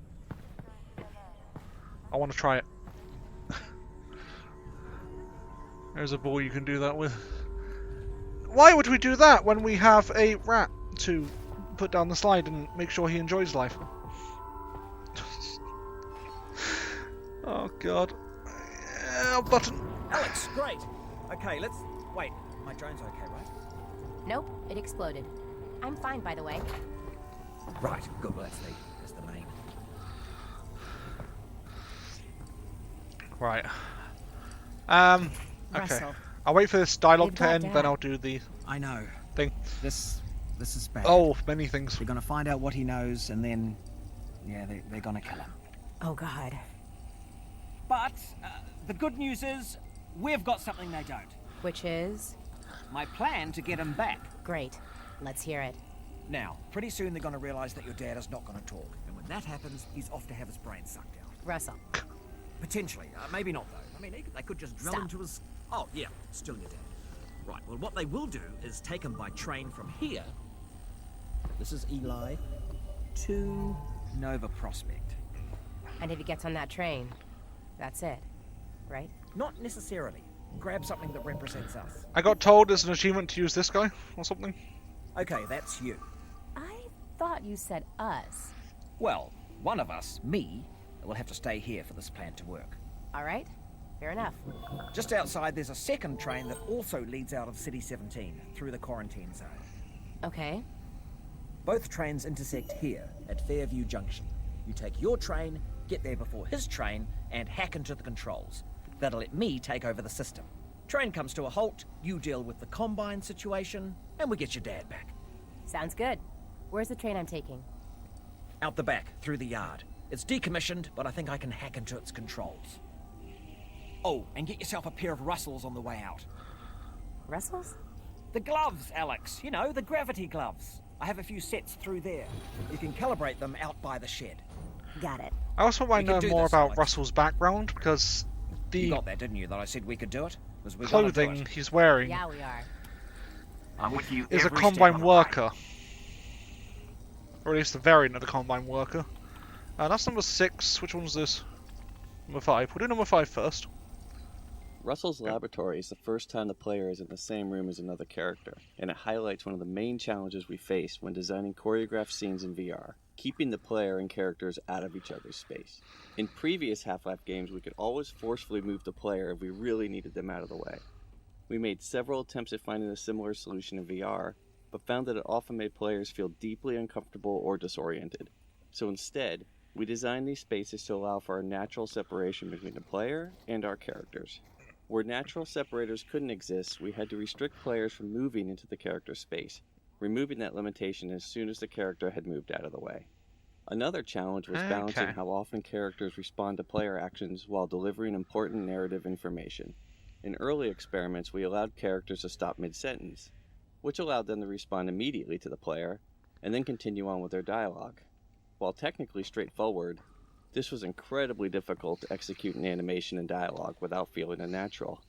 [SPEAKER 1] I want to try it. There's a ball you can do that with. Why would we do that when we have a rat to put down the slide and make sure he enjoys life? Oh god. Button.
[SPEAKER 18] Alyx, great. Okay, let's... wait, my drone's okay, right?
[SPEAKER 7] Nope, it exploded. I'm fine, by the way.
[SPEAKER 18] Right, good, well, that's the main.
[SPEAKER 1] Right. Okay.
[SPEAKER 18] Russell,
[SPEAKER 1] I'll wait for this dialogue
[SPEAKER 18] they've
[SPEAKER 1] to
[SPEAKER 18] got
[SPEAKER 1] end,
[SPEAKER 18] Dad.
[SPEAKER 1] then I'll do the
[SPEAKER 18] I know.
[SPEAKER 1] thing.
[SPEAKER 18] This is bad.
[SPEAKER 1] Oh, many things.
[SPEAKER 18] We're gonna find out what he knows, and then... yeah, they're gonna kill him.
[SPEAKER 7] Oh god.
[SPEAKER 18] But, the good news is, we've got something they don't.
[SPEAKER 7] Which is?
[SPEAKER 18] My plan to get him back.
[SPEAKER 7] Great. Let's hear it.
[SPEAKER 18] Now, pretty soon they're gonna realize that your dad is not gonna talk. And when that happens, he's off to have his brain sucked out.
[SPEAKER 7] Russell.
[SPEAKER 18] Potentially. Maybe not, though. I mean, they could just drill
[SPEAKER 7] Stop.
[SPEAKER 18] into his... oh, yeah, still your dad. Right, well, what they will do is take him by train from here. This is Eli. To Nova Prospect.
[SPEAKER 7] And if he gets on that train, that's it, right?
[SPEAKER 18] Not necessarily. Grab something that represents us.
[SPEAKER 1] I got told there's an achievement to use this guy, or something.
[SPEAKER 18] Okay, that's you.
[SPEAKER 7] I thought you said us.
[SPEAKER 18] Well, one of us, me, will have to stay here for this plan to work.
[SPEAKER 7] All right, fair enough.
[SPEAKER 18] Just outside, there's a second train that also leads out of City 17, through the quarantine zone.
[SPEAKER 7] Okay.
[SPEAKER 18] Both trains intersect here, at Fairview Junction. You take your train, get there before his train, and hack into the controls. That'll let me take over the system. Train comes to a halt, you deal with the Combine situation, and we get your dad back.
[SPEAKER 7] Sounds good. Where's the train I'm taking?
[SPEAKER 18] Out the back, through the yard. It's decommissioned, but I think I can hack into its controls. Oh, and get yourself a pair of Russells on the way out.
[SPEAKER 7] Russells?
[SPEAKER 18] The gloves, Alyx. You know, the gravity gloves. I have a few sets through there. You can calibrate them out by the shed.
[SPEAKER 7] Got it.
[SPEAKER 1] I also want
[SPEAKER 18] We
[SPEAKER 1] to
[SPEAKER 18] can
[SPEAKER 1] know
[SPEAKER 18] do
[SPEAKER 1] more
[SPEAKER 18] this,
[SPEAKER 1] about
[SPEAKER 18] Alyx.
[SPEAKER 1] Russell's background, because
[SPEAKER 18] You
[SPEAKER 1] the
[SPEAKER 18] got that, didn't you, that I said we could do it? 'Cause we're gonna do
[SPEAKER 1] clothing
[SPEAKER 18] it.
[SPEAKER 1] he's wearing
[SPEAKER 7] Yeah, we are.
[SPEAKER 8] I'm with you
[SPEAKER 1] is a
[SPEAKER 8] every step
[SPEAKER 1] Combine
[SPEAKER 8] of the
[SPEAKER 1] worker. Or at least a variant of the Combine worker. That's number 6. Which one's this? Number 5. We'll do number 5 first.
[SPEAKER 19] Russell's laboratory is the first time the player is in the same room as another character, and it highlights one of the main challenges we face when designing choreographed scenes in VR, keeping the player and characters out of each other's space. In previous Half-Life games, we could always forcefully move the player if we really needed them out of the way. We made several attempts at finding a similar solution in VR, but found that it often made players feel deeply uncomfortable or disoriented. So instead, we designed these spaces to allow for a natural separation between the player and our characters. Where natural separators couldn't exist, we had to restrict players from moving into the character's space, removing that limitation as soon as the character had moved out of the way. Another challenge was balancing how often characters respond to player actions while delivering important narrative information. In early experiments, we allowed characters to stop mid-sentence, which allowed them to respond immediately to the player, and then continue on with their dialogue. While technically straightforward, this was incredibly difficult to execute in animation and dialogue without feeling unnatural.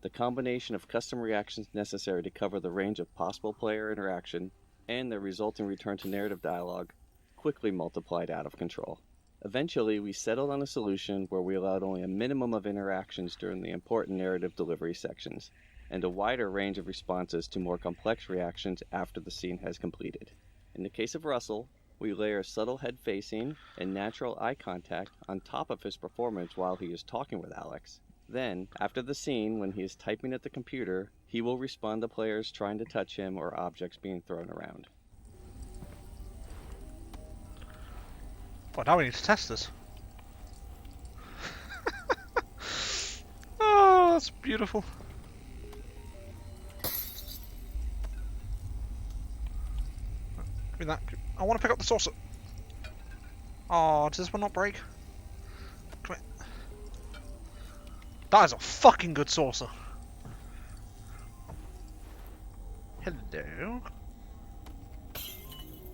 [SPEAKER 19] The combination of custom reactions necessary to cover the range of possible player interaction and the resulting return to narrative dialogue quickly multiplied out of control. Eventually, we settled on a solution where we allowed only a minimum of interactions during the important narrative delivery sections, and a wider range of responses to more complex reactions after the scene has completed. In the case of Russell, we layer subtle head facing and natural eye contact on top of his performance while he is talking with Alyx. Then, after the scene, when he is typing at the computer, he will respond to players trying to touch him or objects being thrown around.
[SPEAKER 1] Well, now we need to test this. Oh, that's beautiful. Give me that. I want to pick up the saucer. Oh, does this one not break? Come here. That is a fucking good saucer. Hello.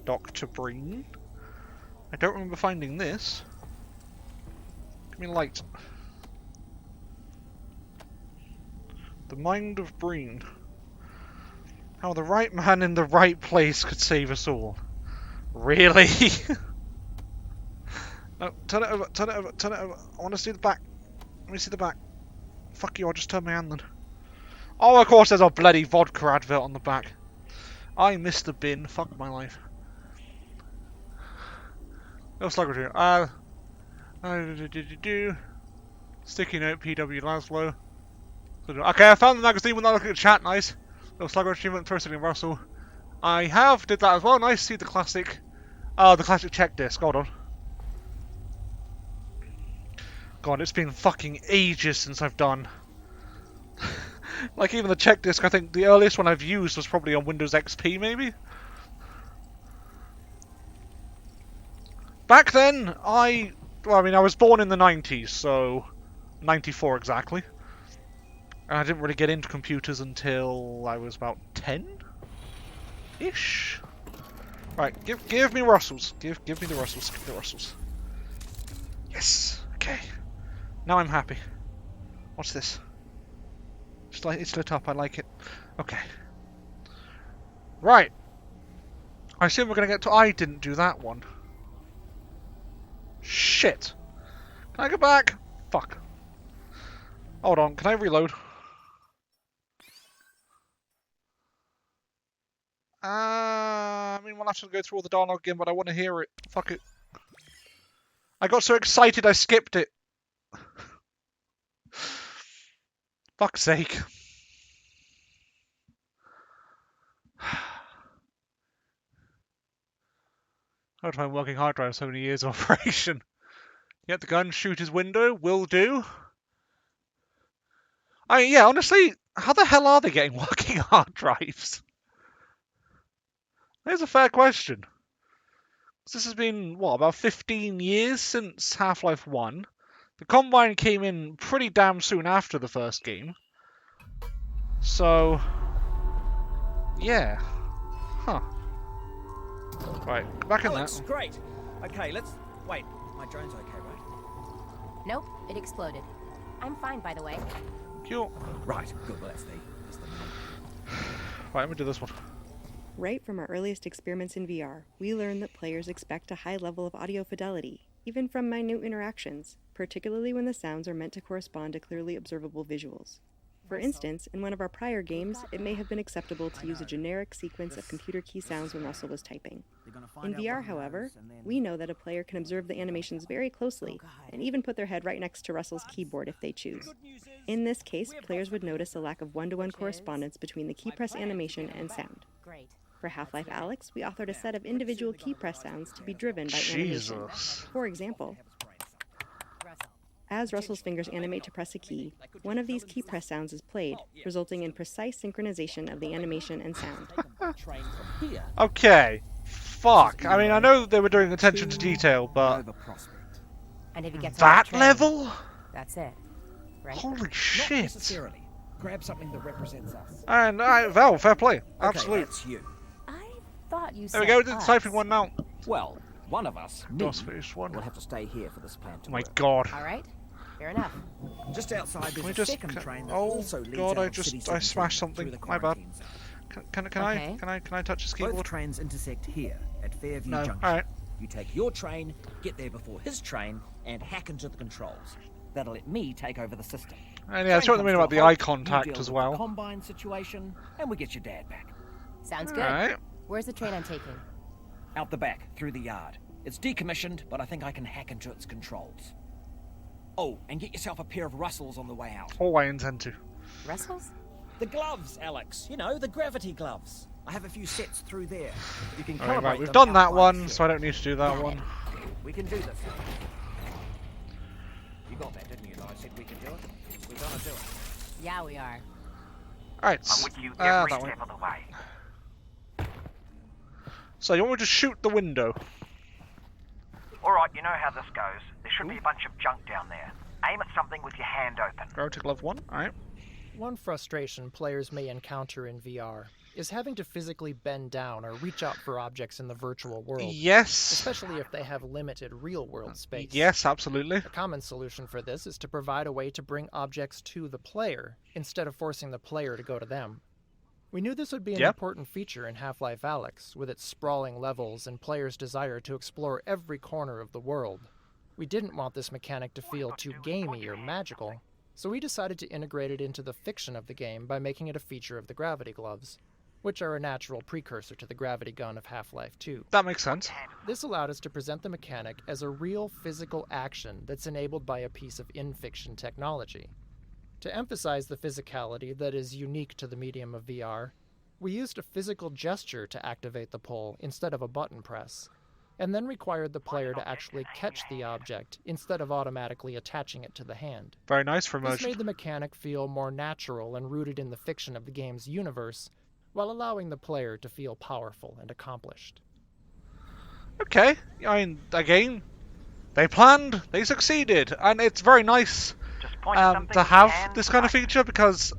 [SPEAKER 1] Dr. Breen. I don't remember finding this. Give me light. The mind of Breen. How the right man in the right place could save us all. Really? No, turn it over, turn it over, turn it over. I want to see the back. Let me see the back. Fuck you, I'll just turn my hand then. Oh, of course there's a bloody vodka advert on the back. I missed the bin. Fuck my life. No slugger here. Sticky note, PW Laszlo. Okay, I found the magazine when I look at the chat, nice. No slugger achievement, Thurston Russell. I did that as well, nice to see the classic. The classic check disc, hold on. God, it's been fucking ages since I've done. Like even the check disc, I think the earliest one I've used was probably on Windows XP, maybe? Back then, I was born in the 90s, so 94 exactly. And I didn't really get into computers until I was about 10-ish. Right, give me Russells. Give me the Russells. Give me the Russells. Yes. Okay. Now I'm happy. What's this? It's lit up. I like it. Okay. Right. I assume we're gonna get to. I didn't do that one. Shit. Can I go back? Fuck. Hold on. Can I reload? I mean, we'll have to go through all the dialogue again, but I want to hear it. Fuck it. I got so excited I skipped it. Fuck's sake. How do I find working hard drive so many years of operation? Get the gun, shoot his window, will do. I mean, yeah, honestly, how the hell are they getting working hard drives? There's a fair question. This has been, what, about 15 years since Half-Life 1. The Combine came in pretty damn soon after the first game. So, yeah. Huh. Right, back in
[SPEAKER 18] Alyx,
[SPEAKER 1] that.
[SPEAKER 18] Great. Okay, let's... Wait, my drone's okay, right?
[SPEAKER 7] Nope, it exploded. I'm fine, by the way.
[SPEAKER 1] Cool.
[SPEAKER 18] Right, good, well, that's the
[SPEAKER 1] Right, let me do this one.
[SPEAKER 20] Right from our earliest experiments in VR, we learned that players expect a high level of audio fidelity, even from minute interactions, particularly when the sounds are meant to correspond to clearly observable visuals. For instance, in one of our prior games, it may have been acceptable to use a generic sequence of computer key sounds when Russell was typing. In VR, however, we know that a player can observe the animations very closely, and even put their head right next to Russell's keyboard if they choose. In this case, players would notice a lack of one-to-one correspondence between the key press animation and sound. For Half-Life Alyx, we authored a set of individual key press sounds to be driven by animation. For example, as Russell's fingers animate to press a key, one of these key press sounds is played, resulting in precise synchronization of the animation and sound.
[SPEAKER 1] Okay. Fuck. I mean, I know they were doing attention to detail, but...
[SPEAKER 7] And if he gets
[SPEAKER 1] that level?
[SPEAKER 7] That's it. Right?
[SPEAKER 1] Holy shit.
[SPEAKER 18] Necessarily. Grab something that represents us.
[SPEAKER 1] And, Val, fair play. Absolutely.
[SPEAKER 18] Okay, that's you.
[SPEAKER 7] I thought you
[SPEAKER 1] there
[SPEAKER 7] said
[SPEAKER 1] we go, the typing one now.
[SPEAKER 18] Well, one of us, me,
[SPEAKER 1] one.
[SPEAKER 18] will have to stay here for this plan to
[SPEAKER 1] Oh my
[SPEAKER 18] work.
[SPEAKER 1] god.
[SPEAKER 7] Alright, fair enough.
[SPEAKER 18] Just outside there's a second train that
[SPEAKER 1] oh
[SPEAKER 18] also leads
[SPEAKER 1] god,
[SPEAKER 18] out of City
[SPEAKER 1] I smashed something. My bad. Can
[SPEAKER 7] Okay.
[SPEAKER 1] I touch this keyboard?
[SPEAKER 18] Both trains intersect here at Fairview
[SPEAKER 1] No.
[SPEAKER 18] Junction.
[SPEAKER 1] Alright.
[SPEAKER 18] You take your train, get there before his train, and hack into the controls. That'll let me take over the system.
[SPEAKER 1] And yeah, that's what I mean about the eye contact as well.
[SPEAKER 18] Combine situation, and we get your dad back.
[SPEAKER 7] Sounds good.
[SPEAKER 1] Alright.
[SPEAKER 7] Where's the train I'm taking?
[SPEAKER 18] Out the back, through the yard. It's decommissioned, but I think I can hack into its controls. Oh, and get yourself a pair of Russells on the way out.
[SPEAKER 1] Oh, I intend to.
[SPEAKER 7] Russells?
[SPEAKER 18] The gloves, Alyx. You know, the gravity gloves. I have a few sets through there. You can
[SPEAKER 1] Alright,
[SPEAKER 18] calibrate
[SPEAKER 1] right, we've
[SPEAKER 18] them
[SPEAKER 1] done
[SPEAKER 18] out
[SPEAKER 1] that
[SPEAKER 18] by
[SPEAKER 1] one,
[SPEAKER 18] the
[SPEAKER 1] so I don't need to do that one.
[SPEAKER 18] We can do this. You got that, didn't you? I said we can do it. We're gonna do it.
[SPEAKER 7] Yeah, we are.
[SPEAKER 1] Alright,
[SPEAKER 8] I'm with you every
[SPEAKER 1] that way.
[SPEAKER 8] step of the way.
[SPEAKER 1] So you want me to shoot the window?
[SPEAKER 8] Alright, you know how this goes. There should be a bunch of junk down there. Aim at something with your hand open.
[SPEAKER 1] Gravity glove 1, alright.
[SPEAKER 21] One frustration players may encounter in VR is having to physically bend down or reach out for objects in the virtual world.
[SPEAKER 1] Yes.
[SPEAKER 21] Especially if they have limited real-world space.
[SPEAKER 1] Yes, absolutely.
[SPEAKER 21] A common solution for this is to provide a way to bring objects to the player, instead of forcing the player to go to them. We knew this would be an important feature in Half-Life Alyx, with its sprawling levels and players' desire to explore every corner of the world. We didn't want this mechanic to feel too gamey or magical, so we decided to integrate it into the fiction of the game by making it a feature of the gravity gloves, which are a natural precursor to the gravity gun of Half-Life 2.
[SPEAKER 1] That makes sense.
[SPEAKER 21] This allowed us to present the mechanic as a real physical action that's enabled by a piece of in-fiction technology. To emphasize the physicality that is unique to the medium of VR, we used a physical gesture to activate the pull instead of a button press, and then required the player to actually catch the object instead of automatically attaching it to the hand.
[SPEAKER 1] Very nice for
[SPEAKER 21] This
[SPEAKER 1] immersion.
[SPEAKER 21] made the mechanic feel more natural and rooted in the fiction of the game's universe, while allowing the player to feel powerful and accomplished.
[SPEAKER 1] Okay, I mean, again, they planned, they succeeded, and it's very nice to have this kind of feature because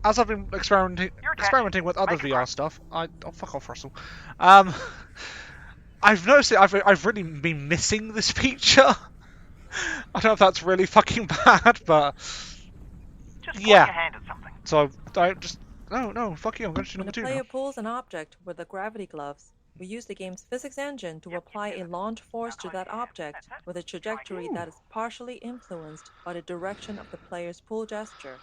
[SPEAKER 1] as I've been experimenting with other VR stuff, oh fuck off, Russell. I've noticed that I've really been missing this feature. I don't know if that's really fucking bad, but
[SPEAKER 8] Just
[SPEAKER 1] yeah.
[SPEAKER 8] your hand at something.
[SPEAKER 1] So I just no, fuck you. I'm going to shoot
[SPEAKER 22] When
[SPEAKER 1] number
[SPEAKER 22] the
[SPEAKER 1] 2
[SPEAKER 22] player
[SPEAKER 1] now.
[SPEAKER 22] pulls an object with the gravity gloves, we use the game's physics engine to apply a launch force to that object with a trajectory that is partially influenced by the direction of the player's pull gesture.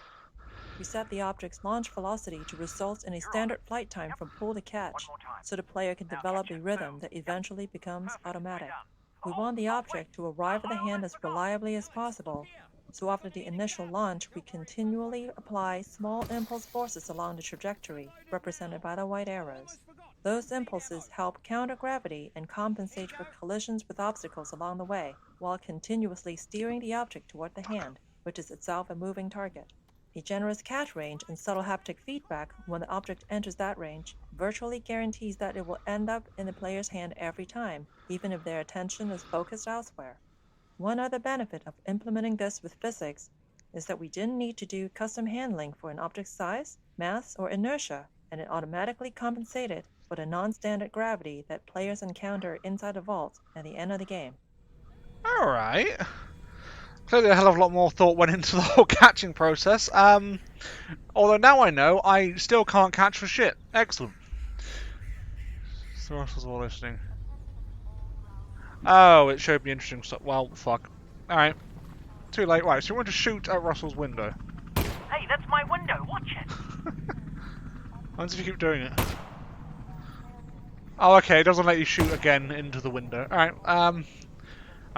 [SPEAKER 22] We set the object's launch velocity to result in a standard flight time from pull to catch, so the player can develop a rhythm that eventually becomes automatic. We want the object to arrive at the hand as reliably as possible, so after the initial launch, we continually apply small impulse forces along the trajectory, represented by the white arrows. Those impulses help counter gravity and compensate for collisions with obstacles along the way, while continuously steering the object toward the hand, which is itself a moving target. A generous catch range and subtle haptic feedback when the object enters that range virtually guarantees that it will end up in the player's hand every time, even if their attention is focused elsewhere. One other benefit of implementing this with physics is that we didn't need to do custom handling for an object's size, mass, or inertia, and it automatically compensated for the non-standard gravity that players encounter inside the vault at the end of the game.
[SPEAKER 1] Alright. Clearly a hell of a lot more thought went into the whole catching process. Although now I know, I still can't catch for shit. Excellent. So Russell's all listening. Oh, it showed me interesting stuff. Well, fuck. Alright. Too late. Right, so you want to shoot at Russell's window.
[SPEAKER 8] Hey, that's my window. Watch it.
[SPEAKER 1] What if you keep doing it? Oh, okay. It doesn't let you shoot again into the window. Alright, I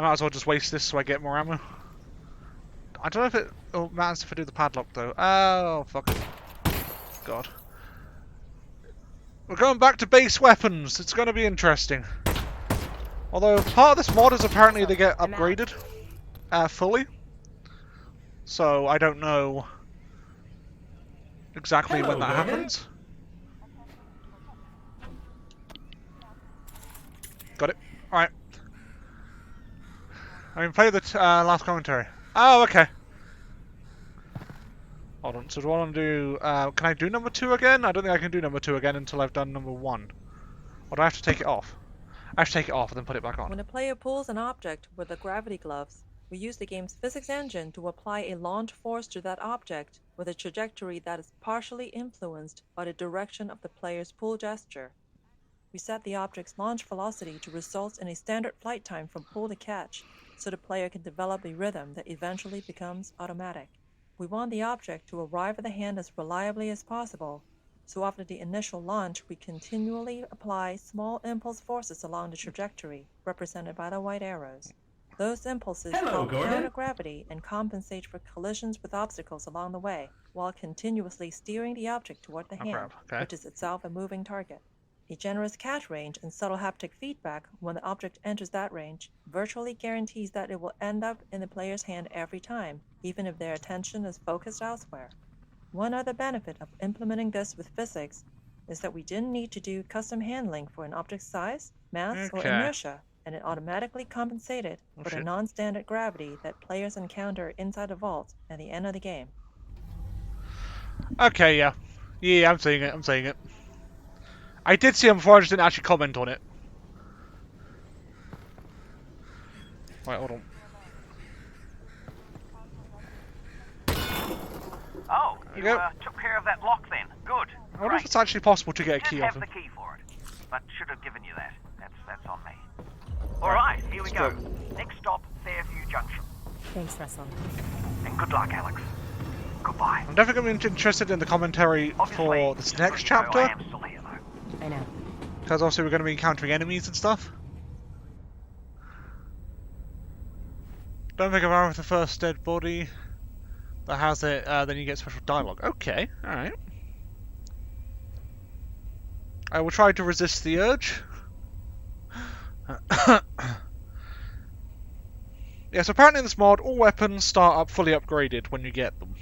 [SPEAKER 1] might as well just waste this so I get more ammo. I don't know if it matters if I do the padlock, though. Oh, fuck it. God. We're going back to base weapons. It's going to be interesting. Although, part of this mod is apparently they get upgraded fully. So, I don't know exactly when that happens. Got it. Alright. I mean, play the last commentary. Oh, okay. Hold on, so do I want to do... can I do number 2 again? I don't think I can do number 2 again until I've done number 1. Or do I have to take it off? I have to take it off and then put it back on.
[SPEAKER 22] When a player pulls an object with the gravity gloves, we use the game's physics engine to apply a launch force to that object with a trajectory that is partially influenced by the direction of the player's pull gesture. We set the object's launch velocity to result in a standard flight time from pull to catch, so the player can develop a rhythm that eventually becomes automatic. We want the object to arrive at the hand as reliably as possible, so after the initial launch, we continually apply small impulse forces along the trajectory, represented by the white arrows. Those impulses help counter gravity and compensate for collisions with obstacles along the way, while continuously steering the object toward the hand, which is itself a moving target. A generous catch range and subtle haptic feedback when the object enters that range virtually guarantees that it will end up in the player's hand every time, even if their attention is focused elsewhere. One other benefit of implementing this with physics is that we didn't need to do custom handling for an object's size, mass, or inertia, and it automatically compensated for the non-standard gravity that players encounter inside the vault at the end of the game.
[SPEAKER 1] Okay, yeah. Yeah, I'm seeing it. I did see him before, I just didn't actually comment on it. Right, hold on.
[SPEAKER 8] Oh, you took care of that lock then. Good.
[SPEAKER 1] I wonder if it's actually possible to get a key off him.
[SPEAKER 8] Have the key for it, but should have given you that. That's on me. All right, here we go. Next stop, Fairview Junction.
[SPEAKER 7] Thanks, Russell.
[SPEAKER 8] And good luck, Alyx. Goodbye.
[SPEAKER 1] I'm definitely going to be interested in the commentary for this next chapter.
[SPEAKER 8] I am still here, though.
[SPEAKER 7] I know.
[SPEAKER 1] Because also we're going to be encountering enemies and stuff. Don't think around with the first dead body that has it, then you get special dialogue. Okay, alright. I will try to resist the urge. Yes, apparently in this mod, all weapons start up fully upgraded when you get them.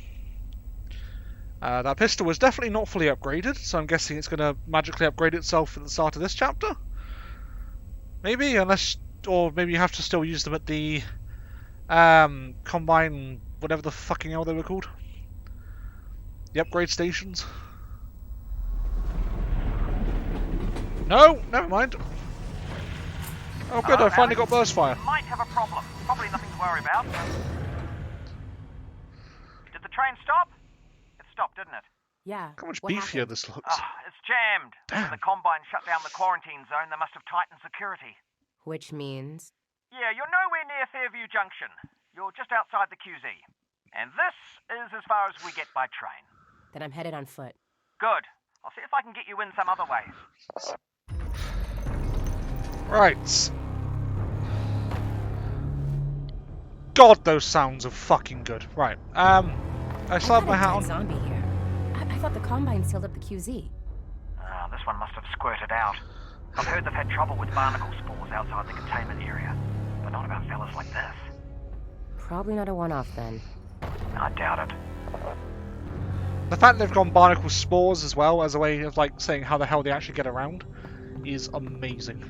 [SPEAKER 1] That pistol was definitely not fully upgraded, so I'm guessing it's going to magically upgrade itself at the start of this chapter. Maybe, unless... Or maybe you have to still use them at the... Combine... Whatever the fucking hell they were called. The upgrade stations. No! Never mind. Oh good, I finally got burst fire.
[SPEAKER 8] Might have a problem. Probably nothing to worry about. Did the train stop? It stopped, didn't it?
[SPEAKER 7] Yeah.
[SPEAKER 1] How much beefier this looks.
[SPEAKER 8] It's jammed.
[SPEAKER 1] Damn.
[SPEAKER 8] When the Combine shut down the quarantine zone, they must have tightened security.
[SPEAKER 7] Which means?
[SPEAKER 8] Yeah, you're nowhere near Fairview Junction. You're just outside the QZ. And this is as far as we get by train.
[SPEAKER 7] Then I'm headed on foot.
[SPEAKER 8] Good. I'll see if I can get you in some other way.
[SPEAKER 1] Right. God, those sounds are fucking good. Right. I still have my hat on.
[SPEAKER 7] Zombie here. I thought the Combine sealed up the QZ.
[SPEAKER 8] This one must have squirted out. I've heard they've had trouble with barnacle spores outside the containment area, but not about fellas like this.
[SPEAKER 7] Probably not a one-off then.
[SPEAKER 8] I doubt it.
[SPEAKER 1] The fact they've gone barnacle spores as well as a way of like saying how the hell they actually get around is amazing.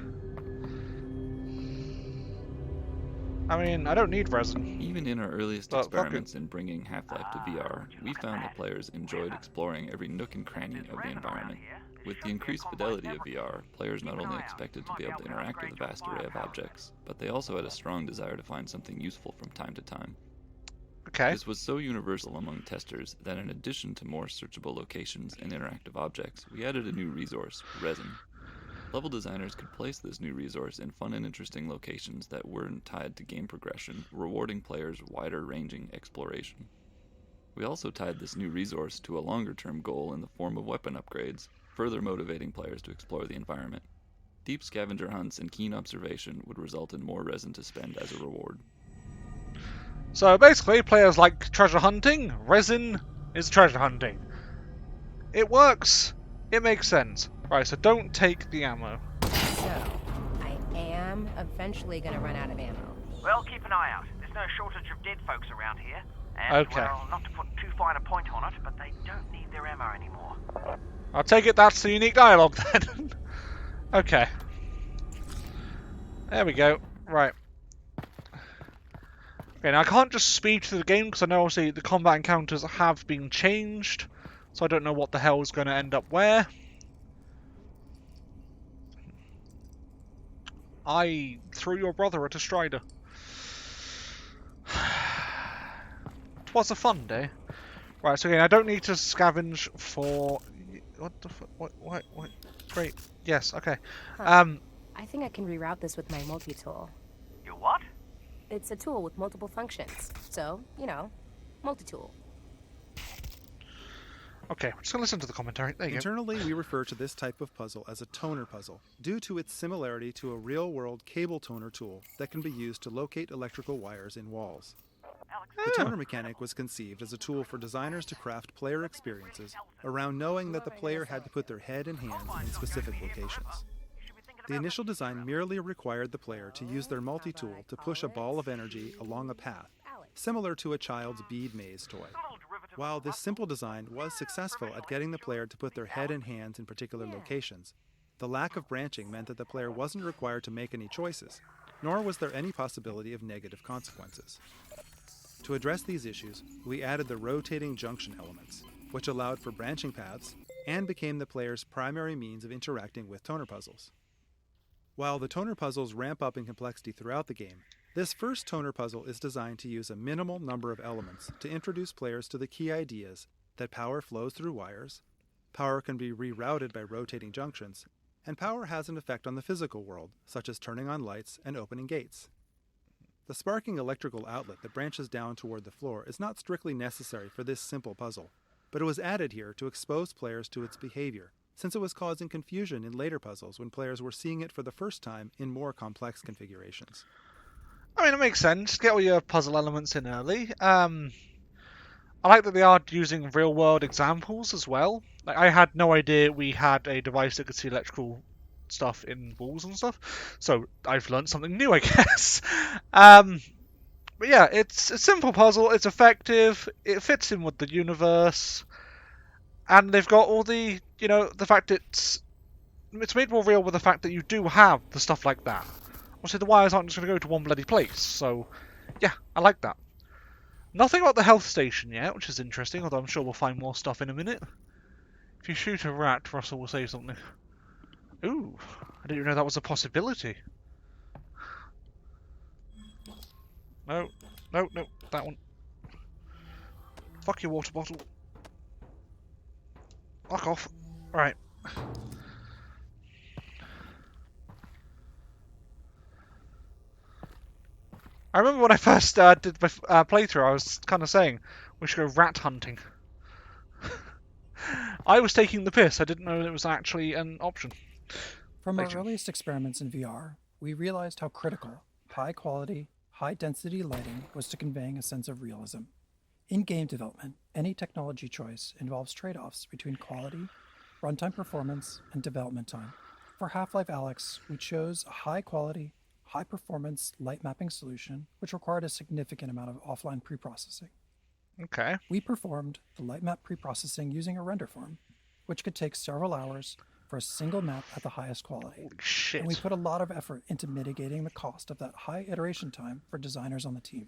[SPEAKER 1] I mean, I don't need resin.
[SPEAKER 2] Even in our earliest experiments in bringing Half-Life to VR, we found that players enjoyed exploring every nook and cranny of the environment. With the increased fidelity of VR, players not only expected to be able to interact with a vast array of objects, but they also had a strong desire to find something useful from time to time.
[SPEAKER 1] Okay.
[SPEAKER 2] This was so universal among testers that in addition to more searchable locations and interactive objects, we added a new resource, resin. Level designers could place this new resource in fun and interesting locations that weren't tied to game progression, rewarding players wider-ranging exploration. We also tied this new resource to a longer-term goal in the form of weapon upgrades, further motivating players to explore the environment. Deep scavenger hunts and keen observation would result in more resin to spend as a reward.
[SPEAKER 1] So basically, players like treasure hunting, resin is treasure hunting. It works. It makes sense. Right, so don't take the ammo.
[SPEAKER 7] So, I am eventually going to run out of ammo.
[SPEAKER 8] Well, keep an eye out. There's no shortage of dead folks around here. And,
[SPEAKER 1] Okay.
[SPEAKER 8] well, not to put too fine a point on it, but they don't need their ammo anymore.
[SPEAKER 1] I'll take it that's the unique dialogue then. Okay. There we go. Right. Okay, now I can't just speed through the game because I know obviously the combat encounters have been changed. So I don't know what the hell is going to end up where. I threw your brother at a strider. Twas a fun day. Right, so again, I don't need to scavenge for... What the fuck? What? Great. Yes, okay.
[SPEAKER 7] Huh. I think I can reroute this with my multi-tool.
[SPEAKER 8] Your what?
[SPEAKER 7] It's a tool with multiple functions. So, you know, multi-tool.
[SPEAKER 1] Okay, we're just going to listen to the commentary. There you
[SPEAKER 5] Internally, we refer to this type of puzzle as a toner puzzle, due to its similarity to a real-world cable toner tool that can be used to locate electrical wires in walls. The toner mechanic was conceived as a tool for designers to craft player experiences around knowing that the player had to put their head and hands in specific locations. The initial design merely required the player to use their multi-tool to push a ball of energy along a path, similar to a child's bead maze toy. While this simple design was successful at getting the player to put their head and hands in particular locations, the lack of branching meant that the player wasn't required to make any choices, nor was there any possibility of negative consequences. To address these issues, we added the rotating junction elements, which allowed for branching paths and became the player's primary means of interacting with toner puzzles. While the toner puzzles ramp up in complexity throughout the game, this first toner puzzle is designed to use a minimal number of elements to introduce players to the key ideas that power flows through wires, power can be rerouted by rotating junctions, and power has an effect on the physical world, such as turning on lights and opening gates. The sparking electrical outlet that branches down toward the floor is not strictly necessary for this simple puzzle, but it was added here to expose players to its behavior, since it was causing confusion in later puzzles when players were seeing it for the first time in more complex configurations.
[SPEAKER 1] I mean, it makes sense. Get all your puzzle elements in early. I like that they are using real-world examples as well. Like, I had no idea we had a device that could see electrical stuff in walls and stuff, so I've learned something new, I guess. But yeah, it's a simple puzzle. It's effective. It fits in with the universe, and they've got all the, you know, the fact it's made more real with the fact that you do have the stuff like that. Obviously, the wires aren't just going to go to one bloody place, so yeah, I like that. Nothing about the health station yet, which is interesting, although I'm sure we'll find more stuff in a minute. If you shoot a rat, Russell will say something. Ooh, I didn't even know that was a possibility. No, that one. Fuck your water bottle. Fuck off. Right. I remember when I first did my playthrough, I was kind of saying we should go rat hunting. I was taking the piss. I didn't know it was actually an option.
[SPEAKER 3] From our earliest experiments in VR, we realized how critical high-quality, high-density lighting was to conveying a sense of realism. In game development, any technology choice involves trade-offs between quality, runtime performance, and development time. For Half-Life Alyx, we chose a high-quality, high-performance light mapping solution, which required a significant amount of offline preprocessing.
[SPEAKER 1] Okay.
[SPEAKER 3] We performed the light map preprocessing using a render farm, which could take several hours for a single map at the highest quality.
[SPEAKER 1] Holy shit.
[SPEAKER 3] And we put a lot of effort into mitigating the cost of that high iteration time for designers on the team.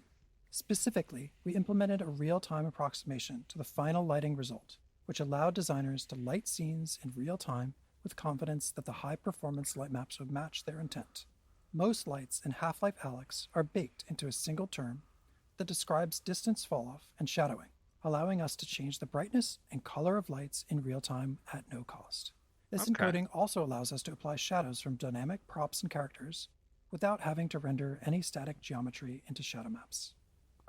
[SPEAKER 3] Specifically, we implemented a real-time approximation to the final lighting result, which allowed designers to light scenes in real time with confidence that the high-performance light maps would match their intent. Most lights in Half-Life Alyx are baked into a single term that describes distance falloff and shadowing, allowing us to change the brightness and color of lights in real time at no cost. This encoding also allows us to apply shadows from dynamic props and characters without having to render any static geometry into shadow maps.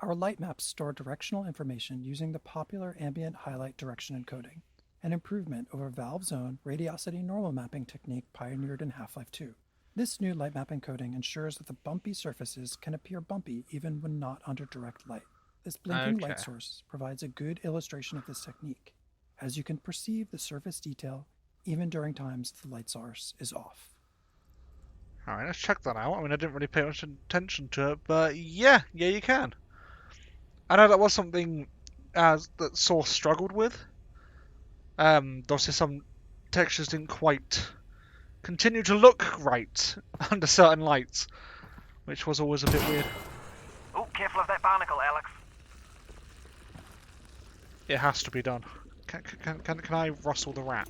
[SPEAKER 3] Our light maps store directional information using the popular ambient highlight direction encoding, an improvement over Valve's own radiosity normal mapping technique pioneered in Half-Life 2. This new light map encoding ensures that the bumpy surfaces can appear bumpy even when not under direct light. This blinking light source provides a good illustration of this technique, as you can perceive the surface detail even during times the light source is off.
[SPEAKER 1] Alright, let's check that out. I mean, I didn't really pay much attention to it, but yeah, you can. I know that was something that Source struggled with. Obviously some textures didn't quite continue to look right under certain lights, which was always a bit weird.
[SPEAKER 8] Oh, careful of that barnacle, Alyx.
[SPEAKER 1] It has to be done. Can I rustle the rat?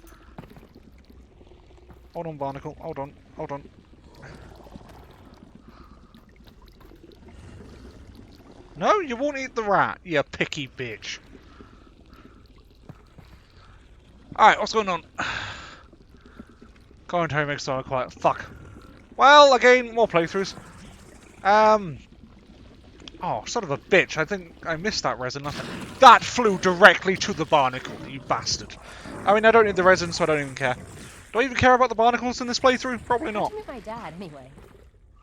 [SPEAKER 1] Hold on, barnacle. Hold on. No, you won't eat the rat, you picky bitch. Alright, what's going on? Commentary makes it quiet. Fuck. Well, again, more playthroughs. Oh, son of a bitch. I think I missed that resin. That flew directly to the barnacle, you bastard. I mean, I don't need the resin, so I don't even care. Do I even care about the barnacles in this playthrough? Probably not.
[SPEAKER 7] How'd you meet my dad, anyway?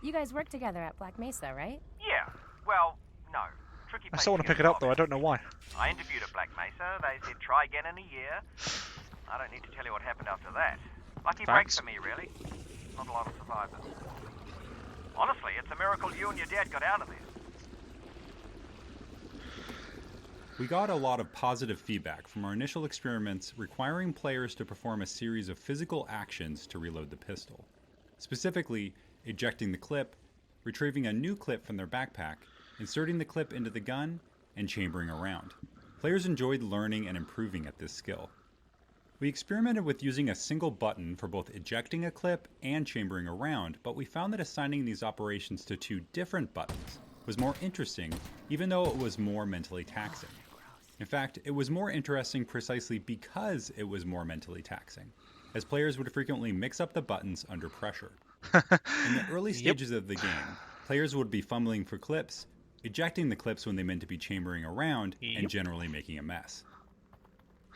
[SPEAKER 7] You guys work together at Black Mesa, right?
[SPEAKER 8] Yeah, well, no. Tricky
[SPEAKER 1] I still want to pick it up, though. I don't know why.
[SPEAKER 8] I interviewed at Black Mesa. They said try again in a year. I don't need to tell you what happened after that. Lucky break for me, really. Not a lot of survivors. Honestly, it's a miracle you and your dad got out of there.
[SPEAKER 4] We got a lot of positive feedback from our initial experiments requiring players to perform a series of physical actions to reload the pistol. Specifically, ejecting the clip, retrieving a new clip from their backpack, inserting the clip into the gun, and chambering around. Players enjoyed learning and improving at this skill. We experimented with using a single button for both ejecting a clip and chambering around, but we found that assigning these operations to two different buttons was more interesting, even though it was more mentally taxing. In fact, it was more interesting precisely because it was more mentally taxing, as players would frequently mix up the buttons under pressure. In the early stages of the game, players would be fumbling for clips, ejecting the clips when they meant to be chambering around, and generally making a mess.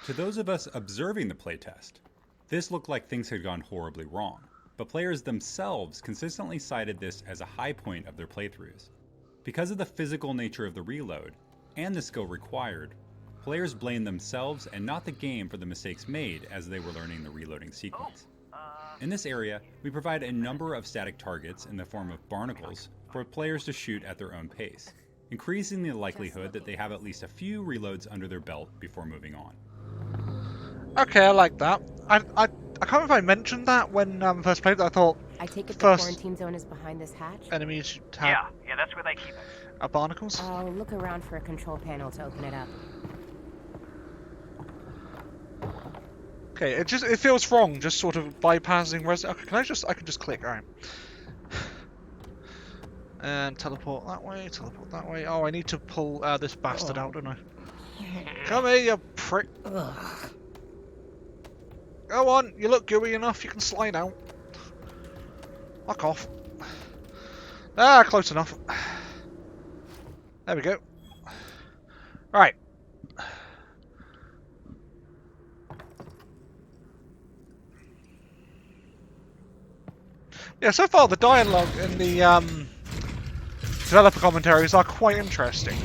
[SPEAKER 4] To those of us observing the playtest, this looked like things had gone horribly wrong, but players themselves consistently cited this as a high point of their playthroughs. Because of the physical nature of the reload, and the skill required, players blamed themselves and not the game for the mistakes made as they were learning the reloading sequence. In this area, we provide a number of static targets in the form of barnacles for players to shoot at their own pace, increasing the likelihood that they have at least a few reloads under their belt before moving on.
[SPEAKER 1] Okay, I like that. I can't remember if I mentioned that when first played it. I thought
[SPEAKER 7] I take it the
[SPEAKER 1] first
[SPEAKER 7] quarantine zone is behind this hatch?
[SPEAKER 1] enemies should have
[SPEAKER 8] Yeah, that's where they keep it.
[SPEAKER 1] Barnacles.
[SPEAKER 7] I'll look around for a control panel to open it up.
[SPEAKER 1] Okay, it feels wrong, just sort of bypassing resin. Okay, I can just click, alright. And teleport that way, teleport that way. Oh, I need to pull this bastard out, don't I? Come here, you prick. Go on, you look gooey enough, you can slide out. Fuck off. Ah, close enough. There we go. Right. Yeah, so far the dialogue in the developer commentaries are quite interesting.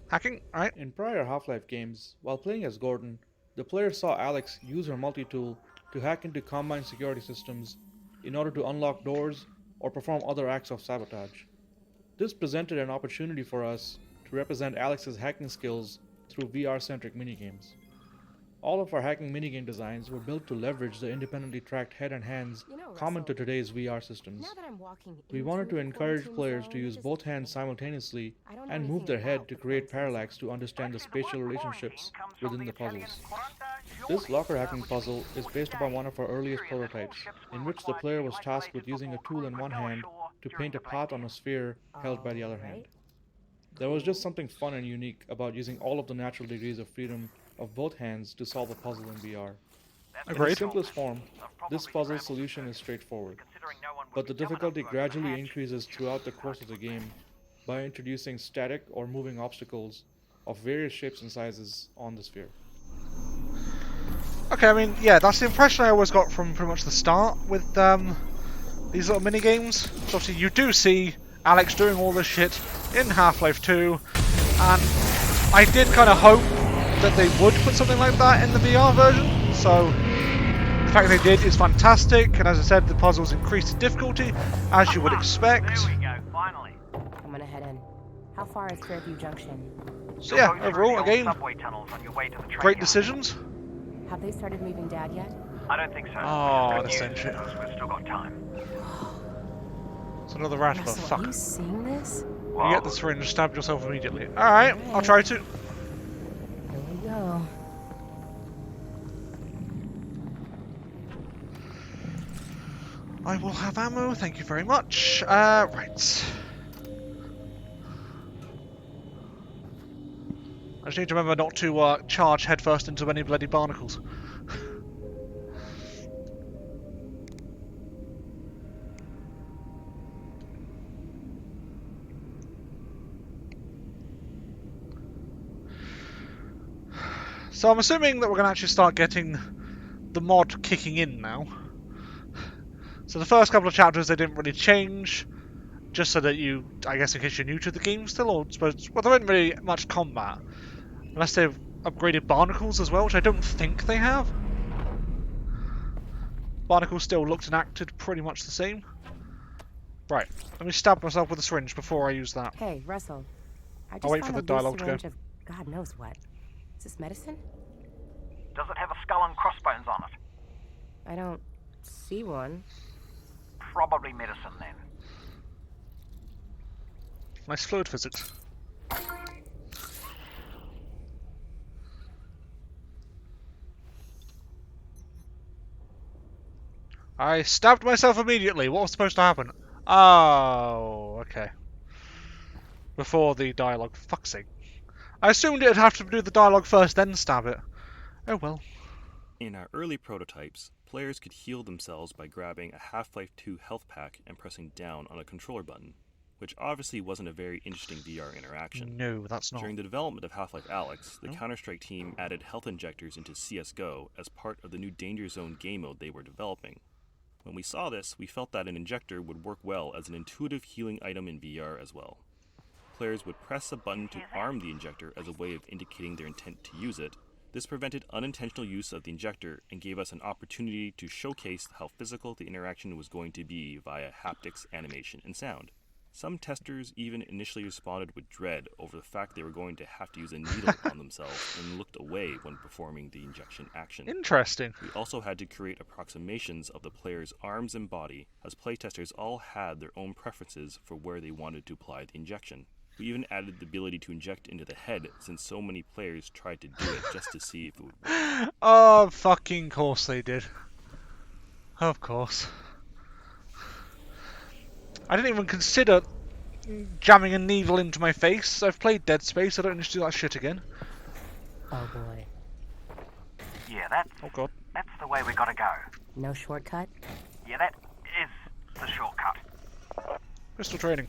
[SPEAKER 1] Hacking, right?
[SPEAKER 6] In prior Half-Life games, while playing as Gordon, the player saw Alyx use her multi-tool to hack into Combine security systems in order to unlock doors or perform other acts of sabotage. This presented an opportunity for us to represent Alyx's hacking skills through VR-centric minigames. All of our hacking minigame designs were built to leverage the independently tracked head and hands common to today's VR systems. We wanted to encourage players to use both hands simultaneously and move their head to create parallax to understand the spatial relationships within the puzzles. This locker hacking puzzle is based upon one of our earliest prototypes, in which the player was tasked with using a tool in one hand to paint a path on a sphere held by the other hand. There was just something fun and unique about using all of the natural degrees of freedom of both hands to solve a puzzle in VR. In
[SPEAKER 1] Agreed.
[SPEAKER 6] its simplest form, this puzzle solution is straightforward, but the difficulty gradually increases throughout the course of the game by introducing static or moving obstacles of various shapes and sizes on the sphere.
[SPEAKER 1] Okay, I mean, yeah, that's the impression I always got from pretty much the start with these little mini games. So obviously, you do see Alyx doing all this shit in Half-Life 2, and I did kind of hope that they would put something like that in the VR version. So the fact they did is fantastic, and as I said, the puzzles increased in difficulty, as you would expect.
[SPEAKER 8] There we go, finally.
[SPEAKER 7] I'm gonna head in. How far is Fairview Junction?
[SPEAKER 1] So yeah, overall, again,
[SPEAKER 8] Subway tunnels on your way to the train
[SPEAKER 1] great
[SPEAKER 8] yard.
[SPEAKER 1] decisions.
[SPEAKER 7] Have they started moving Dad yet?
[SPEAKER 8] I don't think so.
[SPEAKER 1] Oh,
[SPEAKER 8] Good
[SPEAKER 1] the
[SPEAKER 8] news,
[SPEAKER 1] same shit.
[SPEAKER 8] because we've still got time.
[SPEAKER 1] It's another rattler,
[SPEAKER 7] Russell,
[SPEAKER 1] fuck.
[SPEAKER 7] are you seeing this?
[SPEAKER 1] You get the syringe, stab yourself immediately. Alright, I'll try to.
[SPEAKER 7] Here we go.
[SPEAKER 1] I will have ammo, thank you very much. Right. I just need to remember not to charge headfirst into any bloody barnacles. So I'm assuming that we're going to actually start getting the mod kicking in now. So the first couple of chapters they didn't really change, just so that you, I guess in case you're new to the game still, or suppose, well there isn't really much combat. Unless they've upgraded barnacles as well, which I don't think they have. Barnacles still looked and acted pretty much the same. Right, let me stab myself with a syringe before I use that.
[SPEAKER 7] Hey, Russell. I just
[SPEAKER 1] I'll wait
[SPEAKER 7] found
[SPEAKER 1] for
[SPEAKER 7] a
[SPEAKER 1] the
[SPEAKER 7] loose
[SPEAKER 1] dialogue to go.
[SPEAKER 7] syringe of God knows what. Is this medicine?
[SPEAKER 8] Does it have a skull and crossbones on it?
[SPEAKER 7] I don't see one.
[SPEAKER 8] Probably medicine then.
[SPEAKER 1] Nice fluid physics. I stabbed myself immediately. What was supposed to happen? Oh, okay. Before the dialogue. Fuck's sake. I assumed it'd have to do the dialogue first, then stab it. Oh well.
[SPEAKER 9] In our early prototypes, players could heal themselves by grabbing a Half-Life 2 health pack and pressing down on a controller button, which obviously wasn't a very interesting VR interaction.
[SPEAKER 1] No, that's not.
[SPEAKER 9] During the development of Half-Life Alyx, the Counter-Strike team added health injectors into CSGO as part of the new Danger Zone game mode they were developing. When we saw this, we felt that an injector would work well as an intuitive healing item in VR as well. Players would press a button to arm the injector as a way of indicating their intent to use it. This prevented unintentional use of the injector and gave us an opportunity to showcase how physical the interaction was going to be via haptics, animation, and sound. Some testers even initially responded with dread over the fact they were going to have to use a needle on themselves and looked away when performing the injection action.
[SPEAKER 1] Interesting.
[SPEAKER 9] We also had to create approximations of the player's arms and body, as playtesters all had their own preferences for where they wanted to apply the injection. We even added the ability to inject into the head, since so many players tried to do it just to see if it would work.
[SPEAKER 1] Oh, fucking course they did. Of course. I didn't even consider jamming a needle into my face. I've played Dead Space, I don't need to do that shit again.
[SPEAKER 7] Oh boy.
[SPEAKER 8] Yeah, that's...
[SPEAKER 1] Oh god.
[SPEAKER 8] That's the way we gotta go.
[SPEAKER 7] No shortcut?
[SPEAKER 8] Yeah, that is the shortcut.
[SPEAKER 1] Pistol training.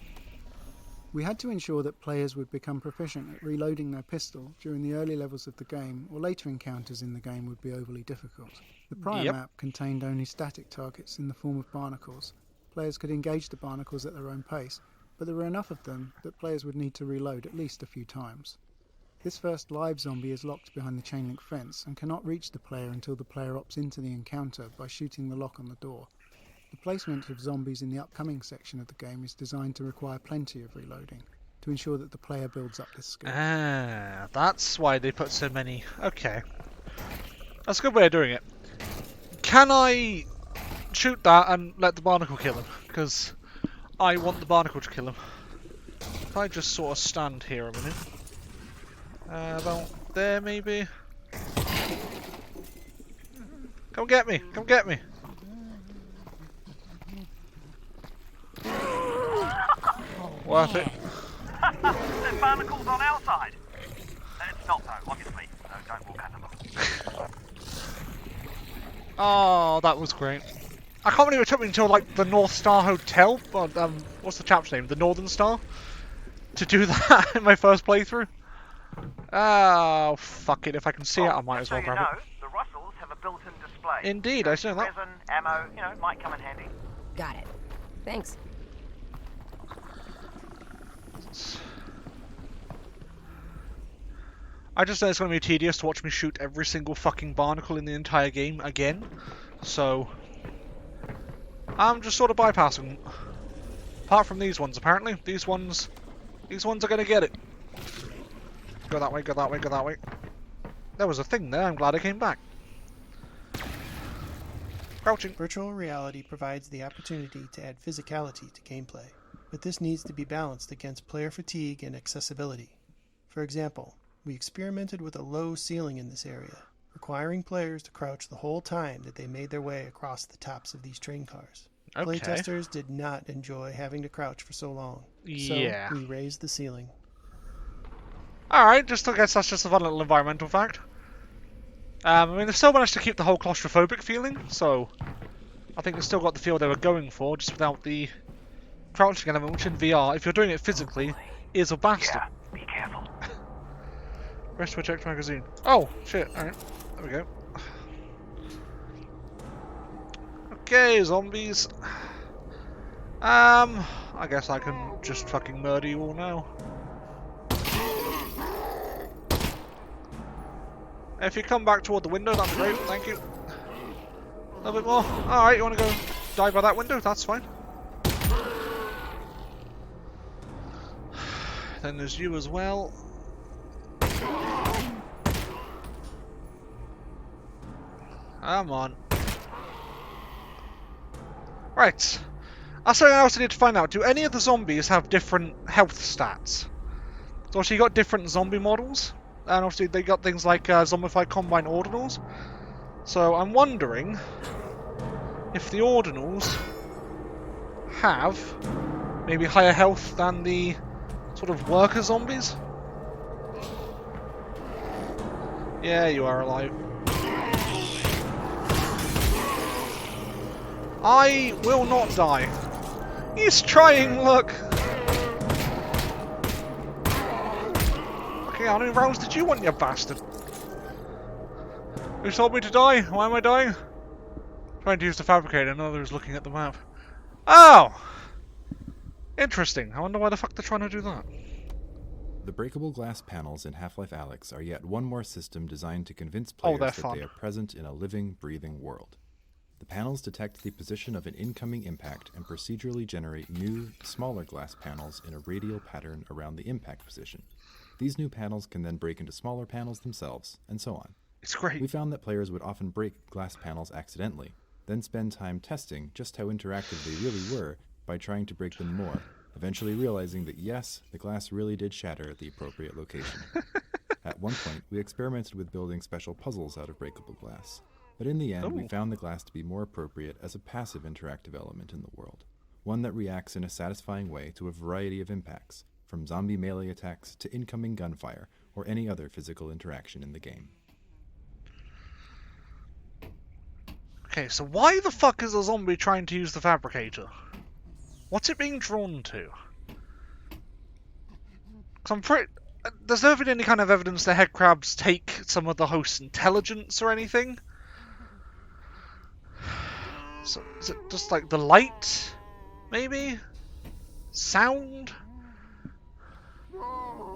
[SPEAKER 10] We had to ensure that players would become proficient at reloading their pistol during the early levels of the game, or later encounters in the game would be overly difficult. The prior map contained only static targets in the form of barnacles. Players could engage the barnacles at their own pace, but there were enough of them that players would need to reload at least a few times. This first live zombie is locked behind the chain link fence and cannot reach the player until the player opts into the encounter by shooting the lock on the door. The placement of zombies in the upcoming section of the game is designed to require plenty of reloading, to ensure that the player builds up this skill.
[SPEAKER 1] Ah, that's why they put so many. Okay. That's a good way of doing it. Can I shoot that and let the barnacle kill him? Because I want the barnacle to kill him. If I just sort of stand here a minute. About there maybe? Come get me! Come get me! Worth it.
[SPEAKER 8] The barnacle's on our side. It's not though, obviously. don't walk under them.
[SPEAKER 1] Oh, that was great. I can't believe it took me until like the North Star Hotel, or what's the chap's name? The Northern Star? To do that in my first playthrough. Oh, fuck it. If I can see it, I might as well grab it.
[SPEAKER 8] The Russells have a built-in display.
[SPEAKER 1] Indeed, I see that.
[SPEAKER 8] Resin, ammo, might come in handy.
[SPEAKER 7] Got it. Thanks.
[SPEAKER 1] I just know it's going to be tedious to watch me shoot every single fucking barnacle in the entire game again. So, I'm just sort of bypassing them. Apart from these ones, apparently. These ones are going to get it. Go that way, go that way, go that way. There was a thing there, I'm glad I came back. Crouching.
[SPEAKER 11] Virtual reality provides the opportunity to add physicality to gameplay, but this needs to be balanced against player fatigue and accessibility. For example, we experimented with a low ceiling in this area, requiring players to crouch the whole time that they made their way across the tops of these train cars.
[SPEAKER 1] Okay.
[SPEAKER 11] Playtesters did not enjoy having to crouch for so long,
[SPEAKER 1] Yeah.
[SPEAKER 11] so we raised the ceiling.
[SPEAKER 1] Alright, I guess that's just a fun little environmental fact. I mean, they've still managed to keep the whole claustrophobic feeling, so I think they've still got the feel they were going for, just without the crouching element, which in VR, if you're doing it physically, is a bastard.
[SPEAKER 8] Yeah, be careful.
[SPEAKER 1] Rest Project magazine. Oh, shit, alright. There we go. Okay, zombies. I guess I can just fucking murder you all now. If you come back toward the window, that'd be great, thank you. A little bit more. Alright, you want to go die by that window? That's fine. Then there's you as well. Come on. Right. That's something else I need to find out. Do any of the zombies have different health stats? So obviously you got different zombie models. And obviously they got things like zombified combine ordinals. So I'm wondering if the ordinals have maybe higher health than the sort of worker zombies. Yeah, you are alive. I will not die. He's trying, look. Okay, how many rounds did you want, you bastard? Who told me to die? Why am I dying? Trying to use the fabricator, another is looking at the map. Oh! Interesting. I wonder why the fuck they're trying to do that.
[SPEAKER 12] The breakable glass panels in Half-Life Alyx are yet one more system designed to convince players that they are present in a living, breathing world. The panels detect the position of an incoming impact and procedurally generate new, smaller glass panels in a radial pattern around the impact position. These new panels can then break into smaller panels themselves, and so on.
[SPEAKER 1] It's great.
[SPEAKER 12] We found that players would often break glass panels accidentally, then spend time testing just how interactive they really were by trying to break them more, eventually realizing that yes, the glass really did shatter at the appropriate location. At one point, we experimented with building special puzzles out of breakable glass, but in the end, we found the glass to be more appropriate as a passive interactive element in the world, one that reacts in a satisfying way to a variety of impacts, from zombie melee attacks to incoming gunfire or any other physical interaction in the game.
[SPEAKER 1] Okay, so why the fuck is a zombie trying to use the fabricator? What's it being drawn to? Because I'm pretty... There's never been any kind of evidence the headcrabs take some of the host's intelligence or anything. So, is it just like the light? Maybe? Sound?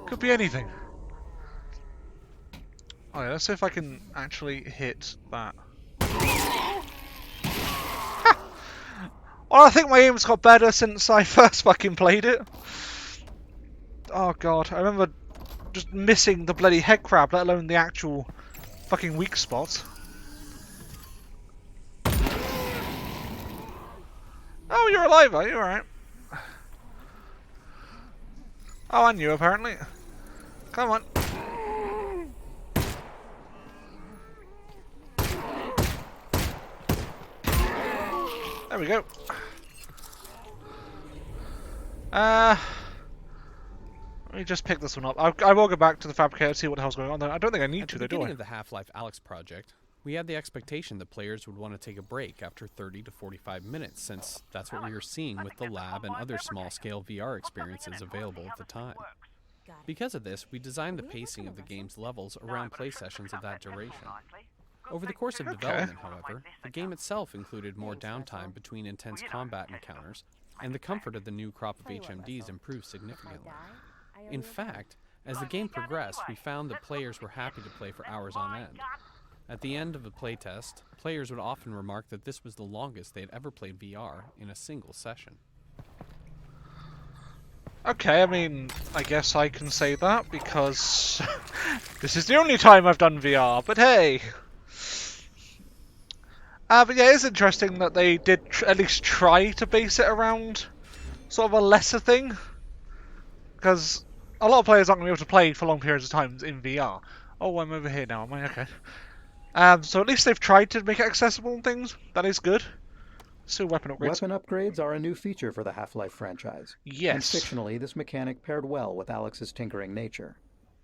[SPEAKER 1] Could be anything. Alright, let's see if I can actually hit that. Well, I think my aim's got better since I first fucking played it. Oh god, I remember just missing the bloody head crab, let alone the actual fucking weak spot. Oh, you're alive, are you? Alright. Oh, and you apparently. Come on. There we go. Let me just pick this one up. I will go back to the fabricator to see what the hell's going on there. I don't think I need
[SPEAKER 13] At
[SPEAKER 1] to,
[SPEAKER 13] the
[SPEAKER 1] though, do I?
[SPEAKER 13] beginning of the Half-Life Alyx project, we had the expectation that players would want to take a break after 30 to 45 minutes, since that's what we were seeing with the lab and other small-scale VR experiences available at the time. Because of this, we designed the pacing of the game's levels around play sessions of that duration. Over the course of development, however, the game itself included more downtime between intense combat encounters, and the comfort of the new crop of HMDs improved significantly. In fact, as the game progressed, we found that players were happy to play for hours on end. At the end of a playtest, players would often remark that this was the longest they had ever played VR in a single session.
[SPEAKER 1] Okay, I mean, I guess I can say that because this is the only time I've done VR, but hey! But yeah, it's interesting that they did at least try to base it around sort of a lesser thing, because a lot of players aren't going to be able to play for long periods of time in VR. Oh, I'm over here now, am I? Okay. So at least they've tried to make it accessible and things. That is good. Still weapon upgrades.
[SPEAKER 14] Weapon upgrades are a new feature for the Half-Life franchise.
[SPEAKER 1] Yes.
[SPEAKER 14] And fictionally, this mechanic paired well with Alyx's tinkering nature.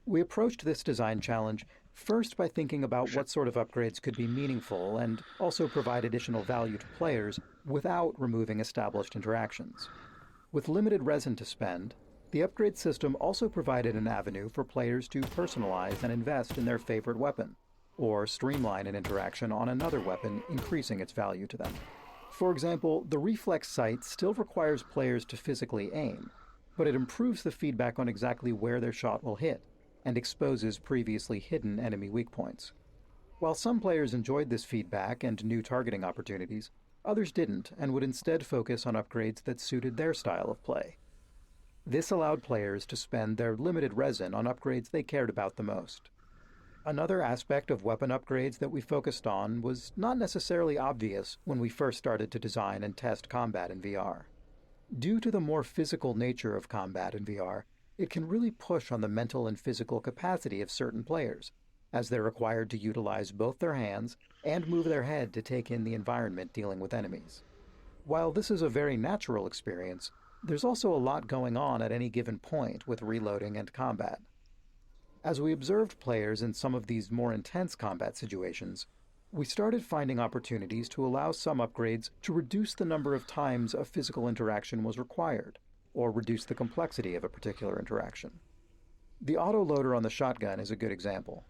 [SPEAKER 14] We approached this design challenge first by thinking about what sort of upgrades could be meaningful and also provide additional value to players without removing established interactions. With limited resin to spend, the upgrade system also provided an avenue for players to personalize and invest in their favorite weapon, or streamline an interaction on another weapon, increasing its value to them. For example, the reflex sight still requires players to physically aim, but it improves the feedback on exactly where their shot will hit, and exposes previously hidden enemy weak points. While some players enjoyed this feedback and new targeting opportunities, others didn't and would instead focus on upgrades that suited their style of play. This allowed players to spend their limited resin on upgrades they cared about the most. Another aspect of weapon upgrades that we focused on was not necessarily obvious when we first started to design and test combat in VR. Due to the more physical nature of combat in VR, it can really push on the mental and physical capacity of certain players, as they're required to utilize both their hands and move their head to take in the environment dealing with enemies. While this is a very natural experience, there's also a lot going on at any given point with reloading and combat. As we observed players in some of these more intense combat situations, we started finding opportunities to allow some upgrades to reduce the number of times a physical interaction was required, or reduce the complexity of a particular interaction. The autoloader on the shotgun is a good example.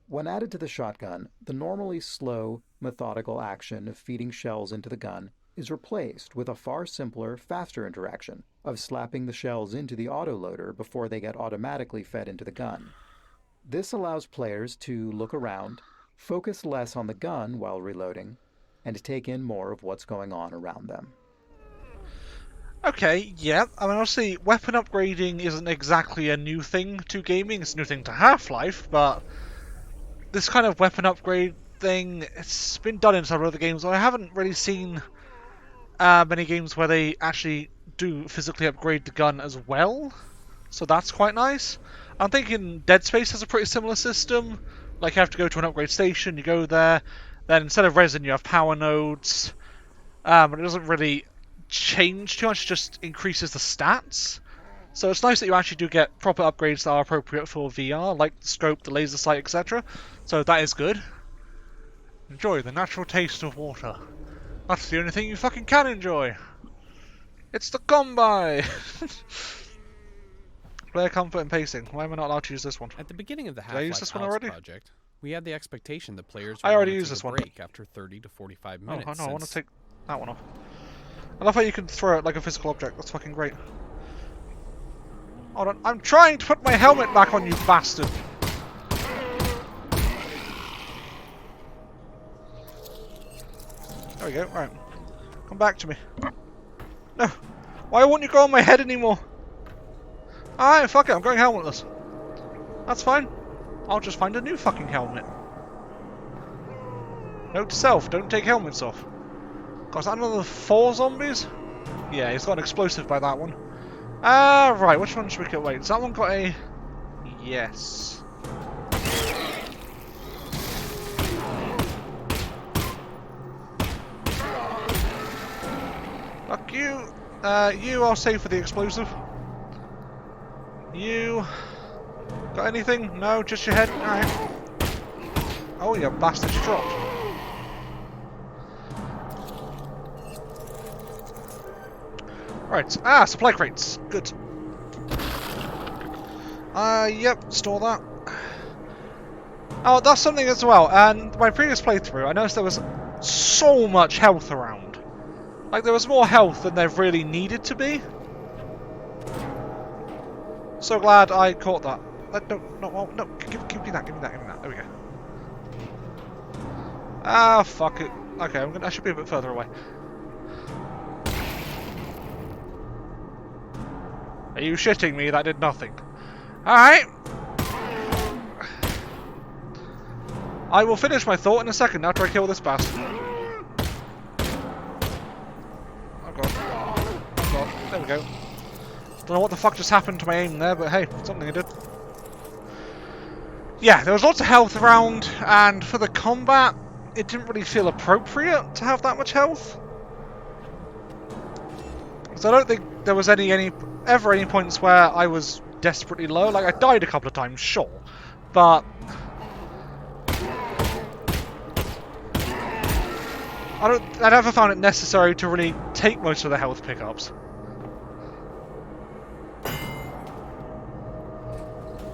[SPEAKER 14] When added to the shotgun, the normally slow, methodical action of feeding shells into the gun is replaced with a far simpler, faster interaction of slapping the shells into the autoloader before they get automatically fed into the gun. This allows players to look around, focus less on the gun while reloading, and take in more of what's going on around them.
[SPEAKER 1] Okay, yeah. I mean, obviously, weapon upgrading isn't exactly a new thing to gaming. It's a new thing to Half-Life, but this kind of weapon upgrade thing, it's been done in several other games. I haven't really seen many games where they actually do physically upgrade the gun as well, so that's quite nice. I'm thinking Dead Space has a pretty similar system. Like, you have to go to an upgrade station, you go there, then instead of resin, you have power nodes, and it doesn't really change too much, it just increases the stats. So it's nice that you actually do get proper upgrades that are appropriate for VR, like the scope, the laser sight, etc. So that is good. Enjoy the natural taste of water. That's the only thing you fucking can enjoy. It's the combi! Player comfort and pacing. Why am I not allowed to use this one?
[SPEAKER 13] At the beginning of the
[SPEAKER 1] Did I use
[SPEAKER 13] Half-Life
[SPEAKER 1] this one
[SPEAKER 13] Alyx
[SPEAKER 1] already?
[SPEAKER 13] project, we had the expectation that players
[SPEAKER 1] I
[SPEAKER 13] would
[SPEAKER 1] already
[SPEAKER 13] want to
[SPEAKER 1] used
[SPEAKER 13] take
[SPEAKER 1] this
[SPEAKER 13] a
[SPEAKER 1] one.
[SPEAKER 13] break after 30 to 45 minutes.
[SPEAKER 1] Oh, no, I want to
[SPEAKER 13] since
[SPEAKER 1] take that one off. I love how you can throw it like a physical object. That's fucking great. Hold on. I'm trying to put my helmet back on, you bastard! There we go. Right. Come back to me. No. Why won't you go on my head anymore? Alright, fuck it. I'm going helmetless. That's fine. I'll just find a new fucking helmet. Note to self, don't take helmets off. God, is that another 4 zombies? Yeah, he's got an explosive by that one. Right, which one should we get? Wait, has that one got a... Yes. Fuck you. You are safe for the explosive. You got anything? No, just your head? Alright. Oh, you bastard, you dropped. Right. Ah, supply crates. Good. Yep, store that. Oh, that's something as well. And my previous playthrough, I noticed there was so much health around. Like, there was more health than there really needed to be. So glad I caught that. No, give me that, give me that. There we go. Ah, fuck it. Okay, I should be a bit further away. Are you shitting me? That did nothing. Alright. I will finish my thought in a second after I kill this bastard. Oh god. Oh god. There we go. Don't know what the fuck just happened to my aim there, but hey, something I did. Yeah, there was lots of health around, and for the combat, it didn't really feel appropriate to have that much health. So I don't think there was ever any points where I was desperately low. Like, I died a couple of times, sure, but I never found it necessary to really take most of the health pickups.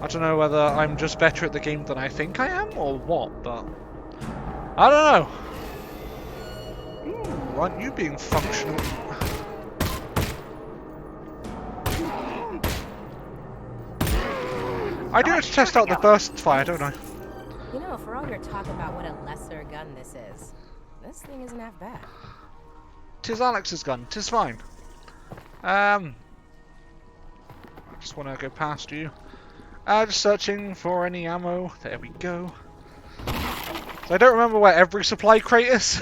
[SPEAKER 1] I don't know whether I'm just better at the game than I think I am, or what, but I don't know. Ooh, aren't you being functional? I do have to test out the burst fire, don't I?
[SPEAKER 7] You know, for all your talk about what a lesser gun this thing isn't half bad.
[SPEAKER 1] 'Tis Alyx's gun, 'tis fine. I just want to go past you. Just searching for any ammo. There we go. So I don't remember where every supply crate is,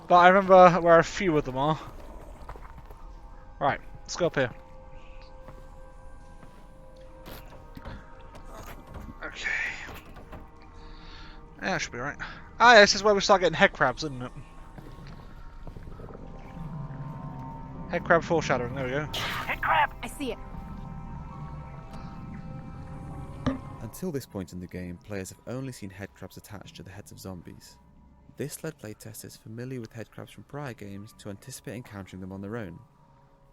[SPEAKER 1] but I remember where a few of them are. Right, let's go up here. Okay. Yeah, that should be right. Ah, yeah, this is where we start getting head crabs, isn't it? Head crab foreshadowing, there we go.
[SPEAKER 8] Head crab!
[SPEAKER 7] I see it.
[SPEAKER 15] Until this point in the game, players have only seen headcrabs attached to the heads of zombies. This led playtesters familiar with headcrabs from prior games to anticipate encountering them on their own.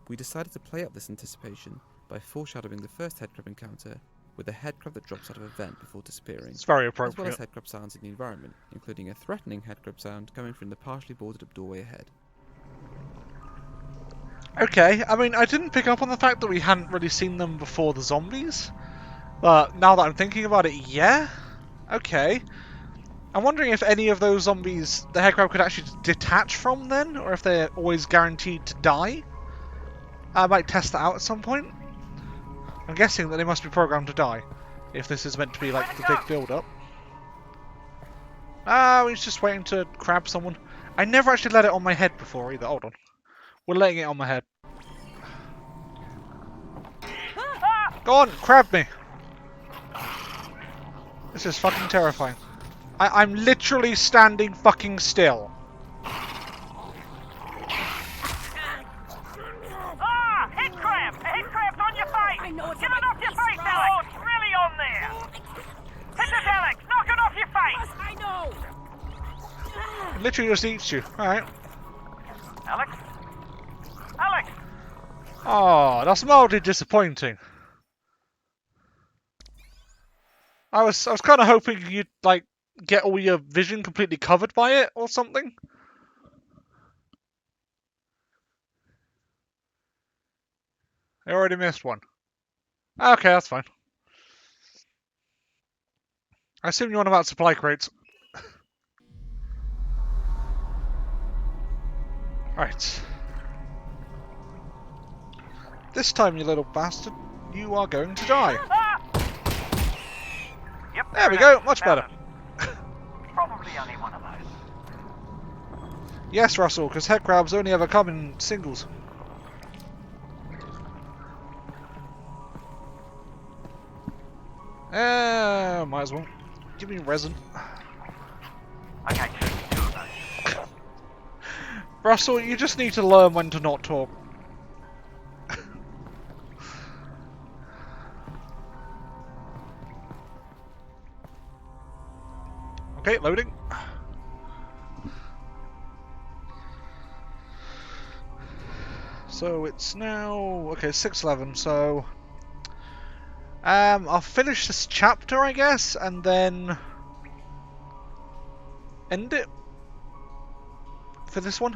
[SPEAKER 15] We decided to play up this anticipation by foreshadowing the first headcrab encounter with a headcrab that drops out of a vent before disappearing.
[SPEAKER 1] It's very appropriate.
[SPEAKER 15] As well as headcrab sounds in the environment, including a threatening headcrab sound coming from the partially boarded up doorway ahead.
[SPEAKER 1] Okay, I mean, I didn't pick up on the fact that we hadn't really seen them before the zombies. But now that I'm thinking about it, yeah? Okay. I'm wondering if any of those zombies the headcrab could actually detach from then, or if they're always guaranteed to die. I might test that out at some point. I'm guessing that they must be programmed to die, if this is meant to be like the big build-up. Ah, we're just waiting to crab someone. I never actually let it on my head before either. Hold on. We're letting it on my head. Go on, crab me! This is fucking terrifying. I'm literally standing fucking still.
[SPEAKER 8] Ah! Head crab! A head crab's on your face! I know it's Get it off your face, Alyx! Oh, it's really on there! Hit it, Alyx! Knock it off your face!
[SPEAKER 7] I know!
[SPEAKER 1] It literally just eats you. Alright.
[SPEAKER 8] Alyx? Alyx!
[SPEAKER 1] Oh, that's mildly disappointing. I was kind of hoping you'd, like, get all your vision completely covered by it or something. I already missed one. Okay, that's fine. I assume you're on about supply crates. Right. This time, you little bastard, you are going to die.
[SPEAKER 8] Yep,
[SPEAKER 1] There we go, much better.
[SPEAKER 8] Probably only one of those.
[SPEAKER 1] Yes, Russell, because head crabs only ever come in singles. Might as well. Give me resin.
[SPEAKER 8] Okay, two of those.
[SPEAKER 1] Russell, you just need to learn when to not talk. Okay, loading. So it's now okay, 6:11. So I'll finish this chapter, I guess, and then end it for this one.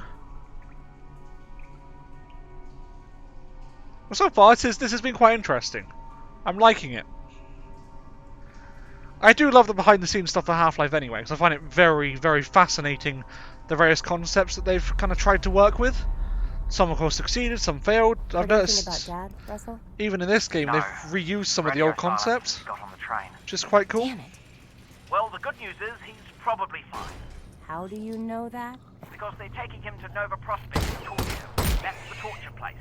[SPEAKER 1] Well, so far, this has been quite interesting. I'm liking it. I do love the behind-the-scenes stuff for Half-Life anyway, because I find it very, very fascinating, the various concepts that they've kind of tried to work with. Some, of course, succeeded, some failed. I've noticed,
[SPEAKER 7] about Dad, Russell?
[SPEAKER 1] even in this game, they've reused some of the old concepts, which is quite cool.
[SPEAKER 7] Damn it.
[SPEAKER 8] Well, the good news is he's probably fine.
[SPEAKER 7] How do you know that?
[SPEAKER 8] Because they're taking him to Nova Prospect to torture him. That's the torture place.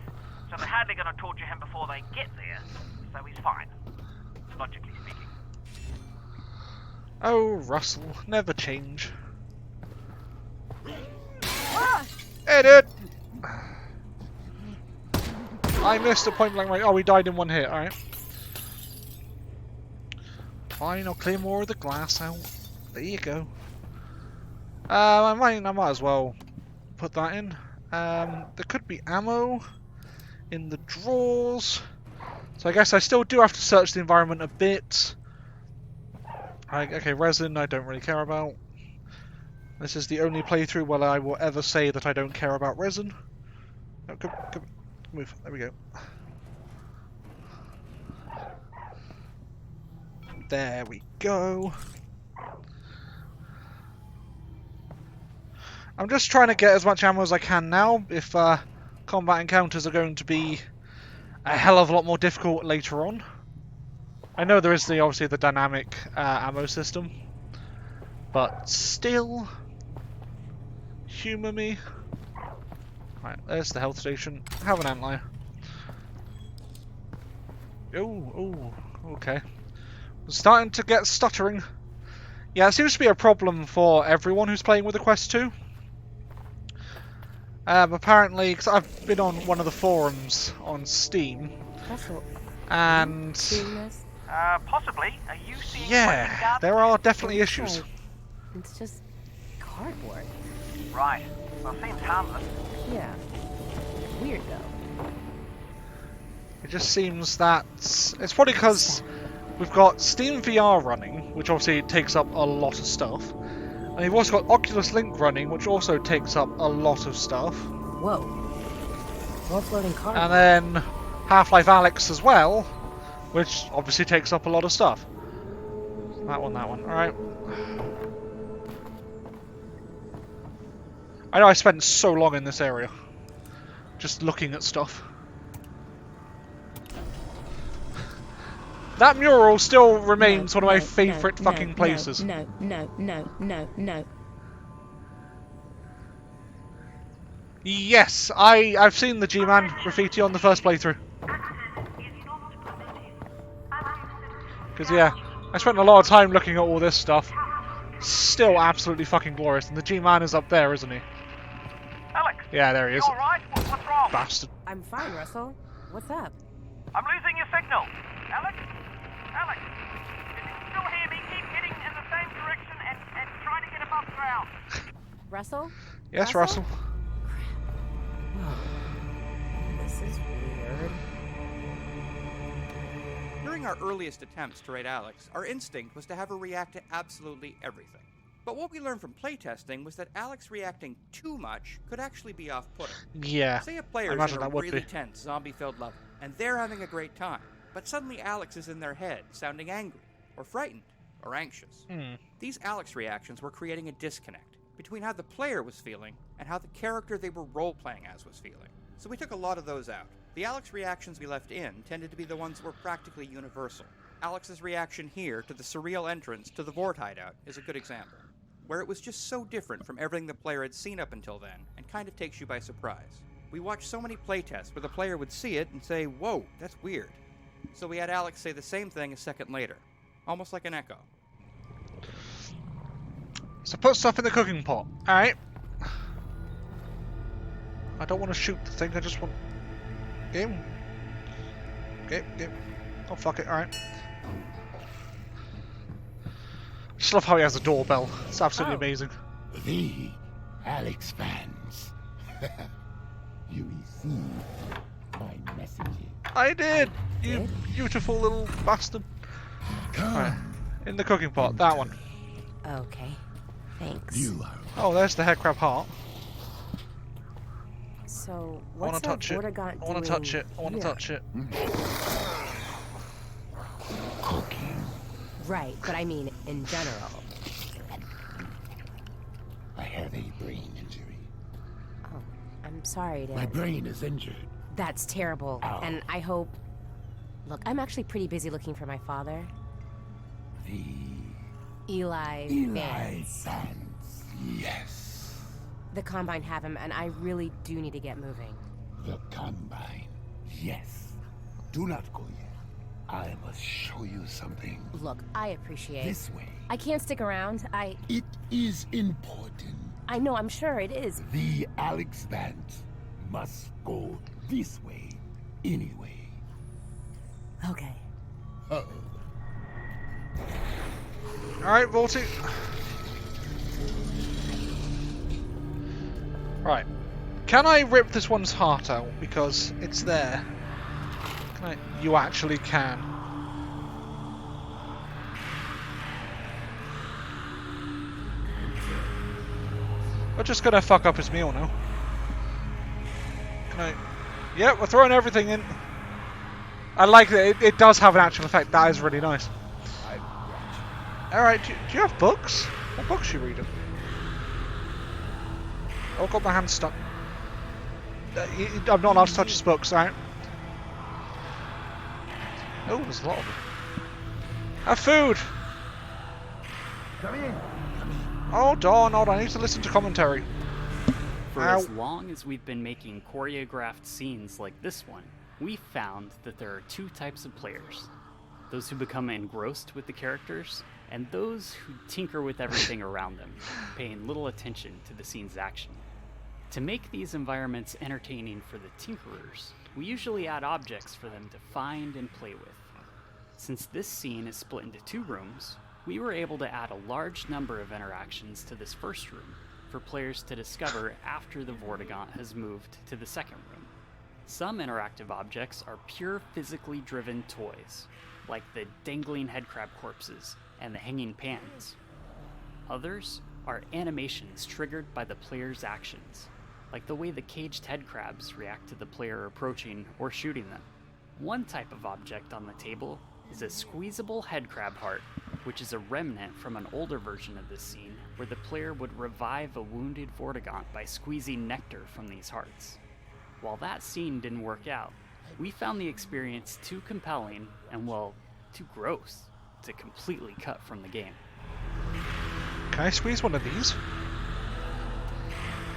[SPEAKER 8] So they're hardly going to torture him before they get there. So he's fine. Logically speaking.
[SPEAKER 1] Oh, Russell, never change.
[SPEAKER 8] Ah!
[SPEAKER 1] Edit! I missed a point blank range. Oh, we died in one hit, alright. Fine, I'll clear more of the glass out. There you go. I might as well put that in. There could be ammo in the drawers. So I guess I still do have to search the environment a bit. Okay, resin I don't really care about. This is the only playthrough where I will ever say that I don't care about resin. Oh, come, move. There we go. There we go. I'm just trying to get as much ammo as I can now, if combat encounters are going to be a hell of a lot more difficult later on. I know there is obviously the dynamic ammo system, but still, humour me. Right, there's the health station. Have an antler. Oh, okay. Starting to get stuttering. Yeah, it seems to be a problem for everyone who's playing with the Quest 2. Apparently, because I've been on one of the forums on Steam, and
[SPEAKER 8] possibly. Are you seeing
[SPEAKER 1] yeah, there are definitely issues.
[SPEAKER 7] It's just cardboard.
[SPEAKER 8] Right. Well, seems harmless.
[SPEAKER 7] Yeah. Weird though.
[SPEAKER 1] It just seems that it's probably because we've got Steam VR running, which obviously takes up a lot of stuff. And you've also got Oculus Link running, which also takes up a lot of stuff.
[SPEAKER 7] Whoa. More floating cardboard.
[SPEAKER 1] And then Half-Life Alyx as well, which obviously takes up a lot of stuff. That one. Alright. I know I spent so long in this area, just looking at stuff. That mural still remains one of my favourite fucking places.
[SPEAKER 7] No.
[SPEAKER 1] Yes, I've seen the G-Man graffiti on the first playthrough. Because yeah, I spent a lot of time looking at all this stuff. Still absolutely fucking glorious. And the G-Man is up there, isn't he?
[SPEAKER 8] Alyx!
[SPEAKER 1] Yeah, there he is.
[SPEAKER 8] You alright? What's wrong?
[SPEAKER 1] Bastard.
[SPEAKER 7] I'm fine, Russell. What's up?
[SPEAKER 8] I'm losing your signal. Alyx? If you still hear me, keep heading in the same direction and try to get above ground.
[SPEAKER 7] Russell?
[SPEAKER 1] Yes, Russell.
[SPEAKER 7] This is weird.
[SPEAKER 16] During our earliest attempts to raid Alyx, our instinct was to have her react to absolutely everything. But what we learned from playtesting was that Alyx reacting too much could actually be off-putting.
[SPEAKER 1] Yeah,
[SPEAKER 16] Say a player is in a really tense, zombie-filled level, and they're having a great time, but suddenly Alyx is in their head, sounding angry, or frightened, or anxious. These Alyx reactions were creating a disconnect between how the player was feeling and how the character they were role-playing as was feeling. So we took a lot of those out. The Alyx reactions we left in tended to be the ones that were practically universal. Alyx's reaction here to the surreal entrance to the Vort hideout is a good example, where it was just so different from everything the player had seen up until then, and kind of takes you by surprise. We watched so many playtests where the player would see it and say, "Whoa, that's weird." So we had Alyx say the same thing a second later, almost like an echo.
[SPEAKER 1] So put stuff in the cooking pot. Alright. I don't want to shoot the thing, I just want... Game. Oh, fuck it, alright. Just love how he has a doorbell. It's absolutely amazing.
[SPEAKER 17] The Alyx fans. You received my messages.
[SPEAKER 1] I did! You beautiful little bastard. Right. In the cooking pot, that one.
[SPEAKER 7] Okay, thanks.
[SPEAKER 1] Oh, there's the headcrab heart.
[SPEAKER 7] So,
[SPEAKER 1] I want
[SPEAKER 7] what's
[SPEAKER 1] to touch it.
[SPEAKER 7] Vortigaunt
[SPEAKER 1] I want to touch it. I want to
[SPEAKER 7] here?
[SPEAKER 1] touch it.
[SPEAKER 7] Right, but I mean in general.
[SPEAKER 17] I have a brain injury.
[SPEAKER 7] Oh, I'm sorry to...
[SPEAKER 17] My brain is injured.
[SPEAKER 7] That's terrible, and I hope... Look, I'm actually pretty busy looking for my father. Eli Vance.
[SPEAKER 17] Yes.
[SPEAKER 7] The Combine have him, and I really do need to get moving.
[SPEAKER 17] The Combine. Yes. Do not go yet. I must show you something.
[SPEAKER 7] Look, I appreciate...
[SPEAKER 17] This way.
[SPEAKER 7] I can't stick around.
[SPEAKER 17] It is important.
[SPEAKER 7] I know, I'm sure it is.
[SPEAKER 17] The Alyx Vance must go this way anyway.
[SPEAKER 7] Okay.
[SPEAKER 1] Alright, Vorty. Right. Can I rip this one's heart out? Because it's there. Can I? You actually can. We're just gonna fuck up his meal now. Can I? Yeah, we're throwing everything in. I like that. It does have an actual effect. That is really nice. Alright, do you have books? What books are you reading? Oh, I've got my hand stuck. I'm not allowed to touch his books, right? Oh, there's a lot of them. Have food!
[SPEAKER 17] Come in.
[SPEAKER 1] Hold on, I need to listen to commentary.
[SPEAKER 19] For as long as we've been making choreographed scenes like this one, we found that there are two types of players. Those who become engrossed with the characters, and those who tinker with everything around them, paying little attention to the scene's action. To make these environments entertaining for the tinkerers, we usually add objects for them to find and play with. Since this scene is split into 2 rooms, we were able to add a large number of interactions to this first room for players to discover after the Vortigaunt has moved to the second room. Some interactive objects are pure physically driven toys, like the dangling headcrab corpses and the hanging pans. Others are animations triggered by the player's actions, like the way the caged headcrabs react to the player approaching or shooting them. One type of object on the table is a squeezable headcrab heart, which is a remnant from an older version of this scene where the player would revive a wounded Vortigaunt by squeezing nectar from these hearts. While that scene didn't work out, we found the experience too compelling and, well, too gross to completely cut from the game.
[SPEAKER 1] Can I squeeze one of these?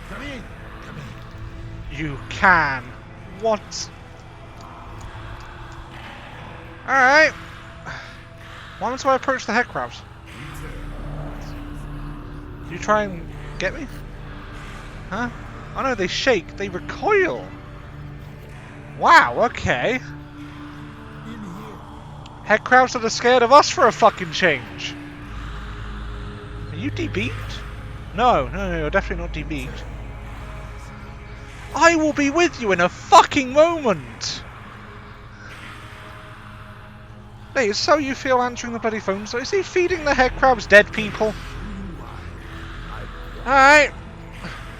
[SPEAKER 17] Come in.
[SPEAKER 1] You can. What? Alright. Why don't I approach the headcrabs? You try and get me? Huh? Oh no, they shake. They recoil. Wow, okay. Headcrabs that are scared of us for a fucking change. Are you debeaked? No, you're definitely not debeaked. I will be with you in a fucking moment! Hey, is how you feel answering the bloody phone? So is he feeding the headcrabs dead people? Alright.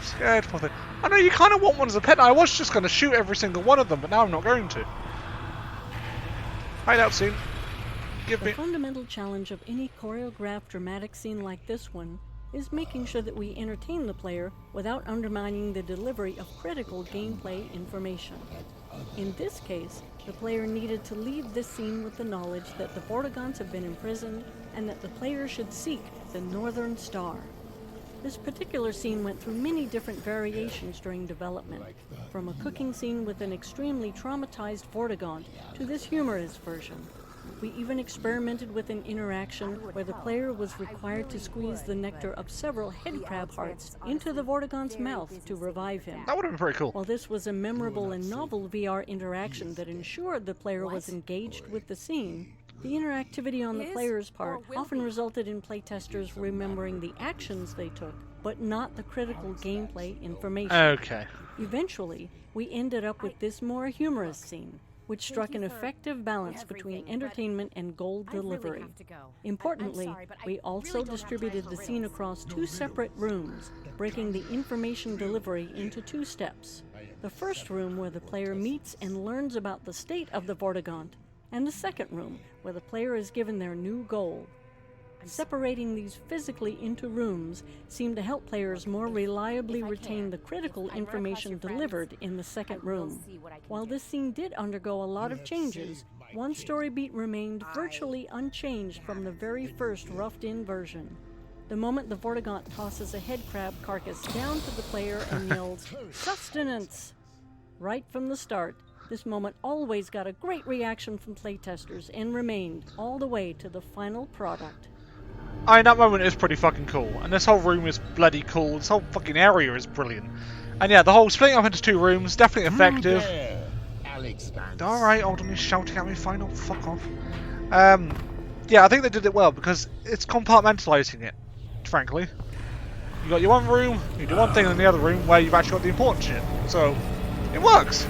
[SPEAKER 1] Scared for them. I know you kind of want one as a pet. I was just going to shoot every single one of them, but now I'm not going to. Hide out soon. Give me.
[SPEAKER 23] The fundamental challenge of any choreographed dramatic scene like this one is making sure that we entertain the player without undermining the delivery of critical gameplay information. In this case, the player needed to leave this scene with the knowledge that the Vortigaunts have been imprisoned and that the player should seek the Northern Star. This particular scene went through many different variations during development, from a cooking scene with an extremely traumatized Vortigaunt to this humorous version. We even experimented with an interaction where the player was required to squeeze the nectar of several headcrab hearts into the Vortigaunt's mouth to revive him.
[SPEAKER 1] That would have been very cool.
[SPEAKER 23] While this was a memorable and novel VR interaction that ensured the player was engaged with the scene, The interactivity on the player's part often resulted in playtesters remembering the actions they took, but not the critical gameplay information.
[SPEAKER 1] Okay.
[SPEAKER 23] Eventually, we ended up with this more humorous scene, which struck an effective balance between entertainment and goal delivery. Importantly, we also distributed the scene across 2 separate rooms, breaking the information delivery into 2 steps. The first room where the player meets and learns about the state of the Vortigaunt, and the second room where the player is given their new goal. Separating these physically into rooms seemed to help players more reliably retain the critical information delivered in the second room. While this scene did undergo a lot of changes, one story beat remained virtually unchanged from the very first roughed-in version. The moment the Vortigaunt tosses a headcrab carcass down to the player and yells, "Sustenance!" Right from the start, this moment always got a great reaction from playtesters and remained all the way to the final product.
[SPEAKER 1] I mean, that moment is pretty fucking cool, and this whole room is bloody cool. This whole fucking area is brilliant. And yeah, the whole splitting up into 2 rooms, definitely effective. Alright, hold on, he's shouting at me, fine, oh, fuck off. Yeah, I think they did it well, because it's compartmentalising it, frankly. You got your one room, you do one thing in the other room where you've actually got the important shit. So, it works!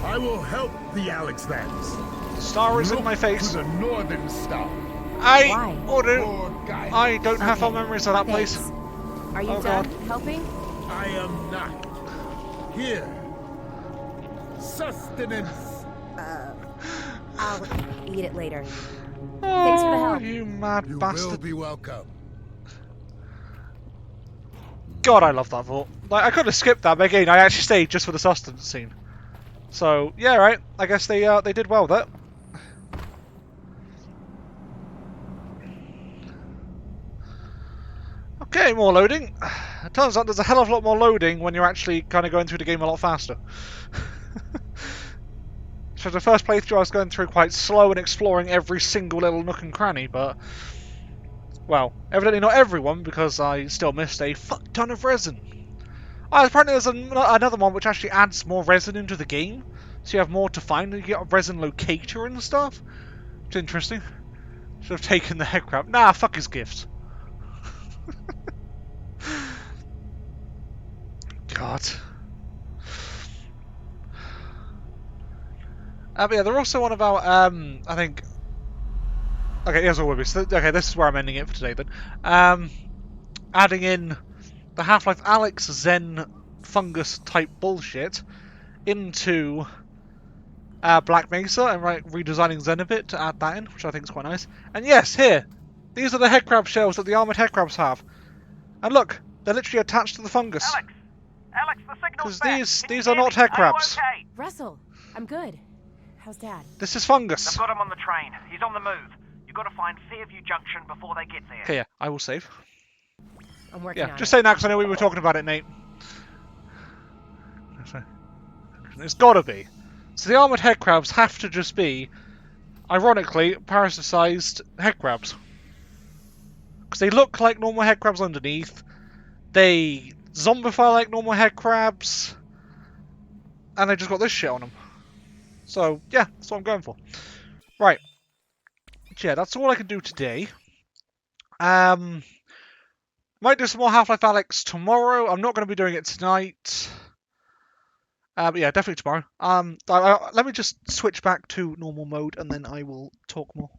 [SPEAKER 17] I will help the Alyx lands.
[SPEAKER 1] Star is in my face.
[SPEAKER 17] To the northern star.
[SPEAKER 1] I don't have full memories of that place.
[SPEAKER 7] Are you done helping?
[SPEAKER 17] I am not. Here. Sustenance.
[SPEAKER 7] I'll eat it later. Thanks for the help.
[SPEAKER 1] You mad bastard.
[SPEAKER 17] You will be welcome.
[SPEAKER 1] God, I love that vault. Like, I could have skipped that, but again, I actually stayed just for the sustenance scene. So, yeah, right. I guess they did well with that. Okay, more loading. It turns out there's a hell of a lot more loading when you're actually kind of going through the game a lot faster. So the first playthrough I was going through quite slow and exploring every single little nook and cranny, but... Well, evidently not everyone, because I still missed a fuck ton of resin. Oh, apparently there's another one which actually adds more resin into the game, so you have more to find, and you get a resin locator and stuff. It's interesting. Should have taken the head crab. Nah, fuck his gift. God. But yeah, they're also on about, I think... Okay, here's what we'll be. So, okay, this is where I'm ending it for today then. Adding in the Half-Life Alyx Zen fungus type bullshit into Black Mesa and redesigning Zen a bit to add that in, which I think is quite nice. And yes, here! These are the headcrab shells that the armoured headcrabs have. And look, they're literally attached to the fungus.
[SPEAKER 8] Alex, the signal's back.
[SPEAKER 1] These are not headcrabs.
[SPEAKER 8] Okay?
[SPEAKER 7] Russell, I'm good. How's Dad?
[SPEAKER 1] This is fungus.
[SPEAKER 8] I've got him on the train. He's on the move. You've got to find Fairview Junction before they get there.
[SPEAKER 1] Okay, yeah, I will save.
[SPEAKER 7] I'm working on
[SPEAKER 1] just saying that because I know we were talking about it, Nate. It's gotta be. So the armoured headcrabs have to just be, ironically, parasiticized headcrabs. Because they look like normal headcrabs underneath. They zombify like normal headcrabs. And they just got this shit on them. So, yeah, that's what I'm going for. Right. Yeah, that's all I can do today. Might do some more Half-Life Alyx tomorrow. I'm not going to be doing it tonight. But yeah, definitely tomorrow. Let me just switch back to normal mode and then I will talk more.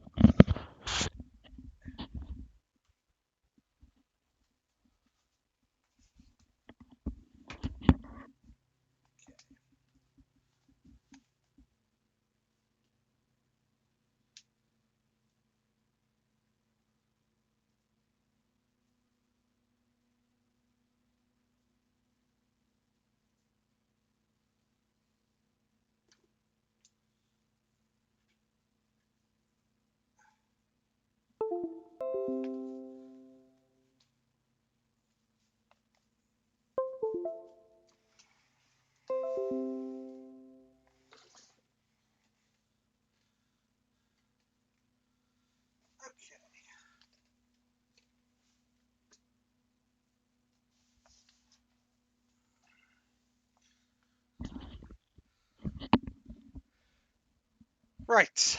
[SPEAKER 1] Right.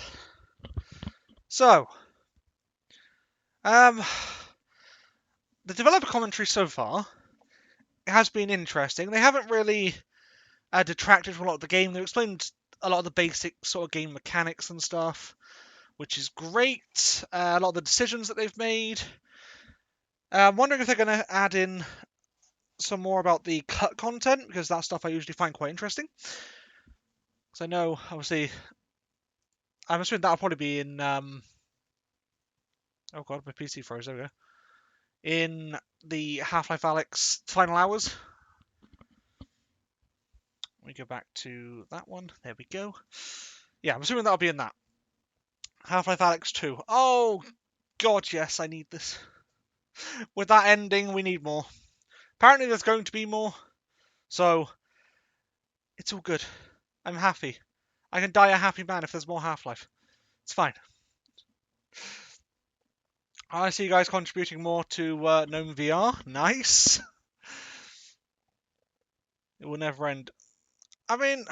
[SPEAKER 1] So, the developer commentary so far has been interesting. They haven't really detracted from a lot of the game. They've explained a lot of the basic sort of game mechanics and stuff, which is great. A lot of the decisions that they've made. I'm wondering if they're going to add in some more about the cut content, because that stuff I usually find quite interesting. Because I know, obviously, I'm assuming that'll probably be in... oh god, my PC froze, there we go. In the Half-Life Alyx final hours. Let me go back to that one. There we go. Yeah, I'm assuming that'll be in that. Half-Life Alyx 2. Oh, god, yes, I need this. With that ending, we need more. Apparently there's going to be more. So, it's all good. I'm happy. I can die a happy man if there's more Half-Life. It's fine. I see you guys contributing more to GNOME VR. Nice. It will never end. I mean,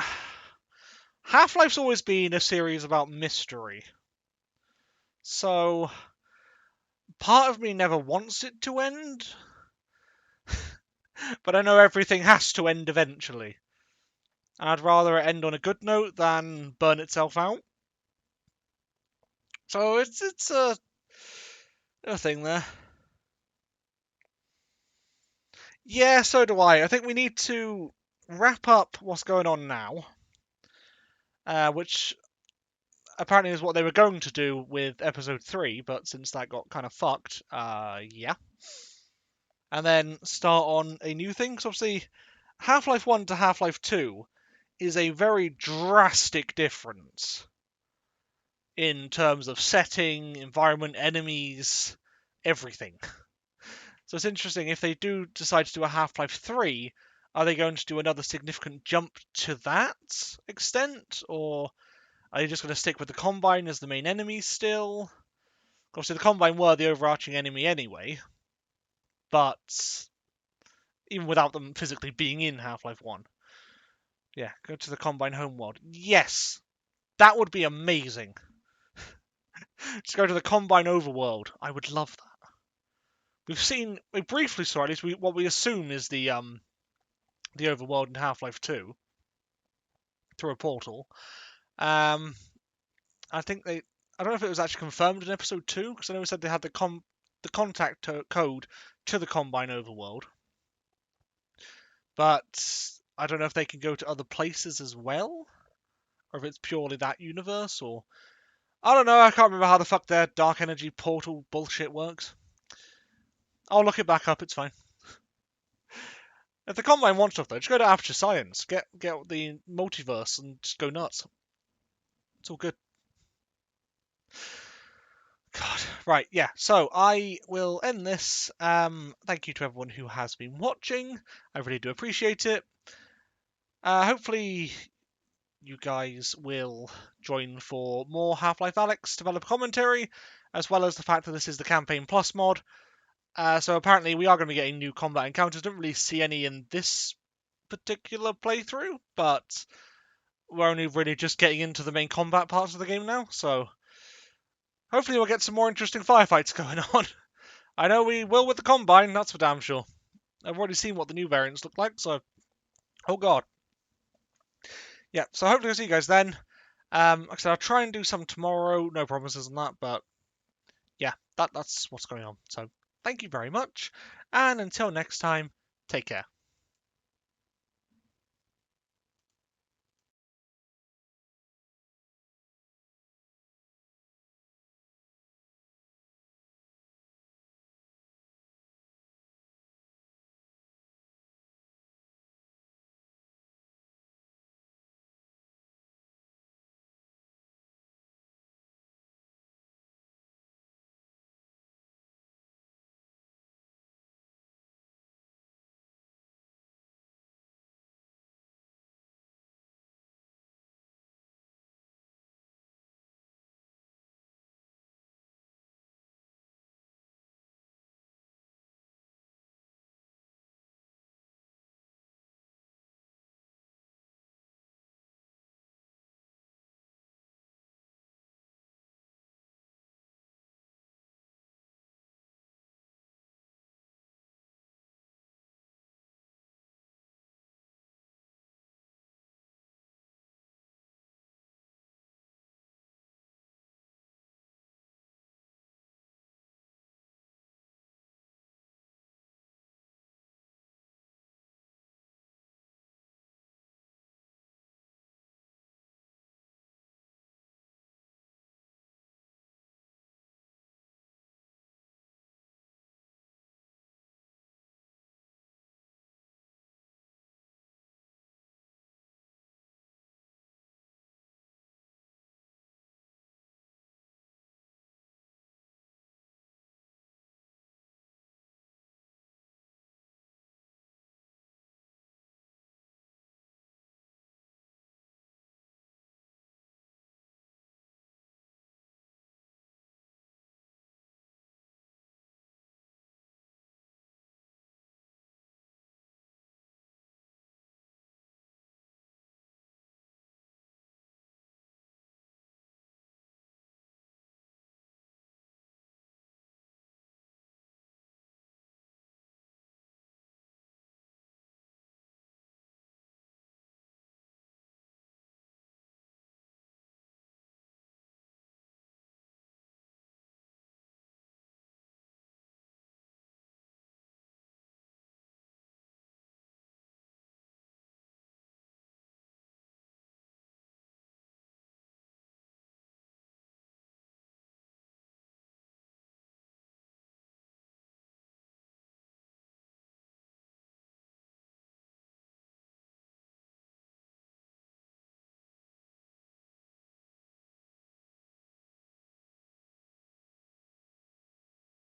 [SPEAKER 1] Half-Life's always been a series about mystery. So, part of me never wants it to end. But I know everything has to end eventually. And I'd rather it end on a good note than burn itself out. So it's a thing there. Yeah, so do I. I think we need to wrap up what's going on now. Which apparently is what they were going to do with episode 3, but since that got kind of fucked, yeah. And then start on a new thing. Because obviously, Half-Life 1 to Half-Life 2 is a very drastic difference in terms of setting, environment, enemies, everything. So it's interesting, if they do decide to do a Half-Life 3, are they going to do another significant jump to that extent? Or are they just going to stick with the Combine as the main enemy still? Obviously, the Combine were the overarching enemy anyway, but even without them physically being in Half-Life 1. Yeah, go to the Combine homeworld. Yes! That would be amazing. Just go to the Combine overworld. I would love that. We briefly saw at least what we assume is the overworld in Half-Life 2 through a portal. I think I don't know if it was actually confirmed in episode 2, because I know we said they had the contact code to the Combine overworld. But I don't know if they can go to other places as well, or if it's purely that universe, or I don't know. I can't remember how the fuck their dark energy portal bullshit works. I'll look it back up. It's fine. If the Combine wants stuff, though, just go to Aperture Science, get the multiverse, and just go nuts. It's all good. God, right, yeah. So I will end this. Thank you to everyone who has been watching. I really do appreciate it. Hopefully, you guys will join for more Half-Life Alyx developer commentary, as well as the fact that this is the Campaign Plus mod. So apparently we are going to be getting new combat encounters. Don't really see any in this particular playthrough, but we're only really just getting into the main combat parts of the game now, so hopefully we'll get some more interesting firefights going on. I know we will with the Combine, that's for damn sure. I've already seen what the new variants look like, so oh god. Yeah, so hopefully I'll see you guys then. Like I said, I'll try and do some tomorrow, no promises on that, but yeah, that's what's going on. So thank you very much, and until next time, take care.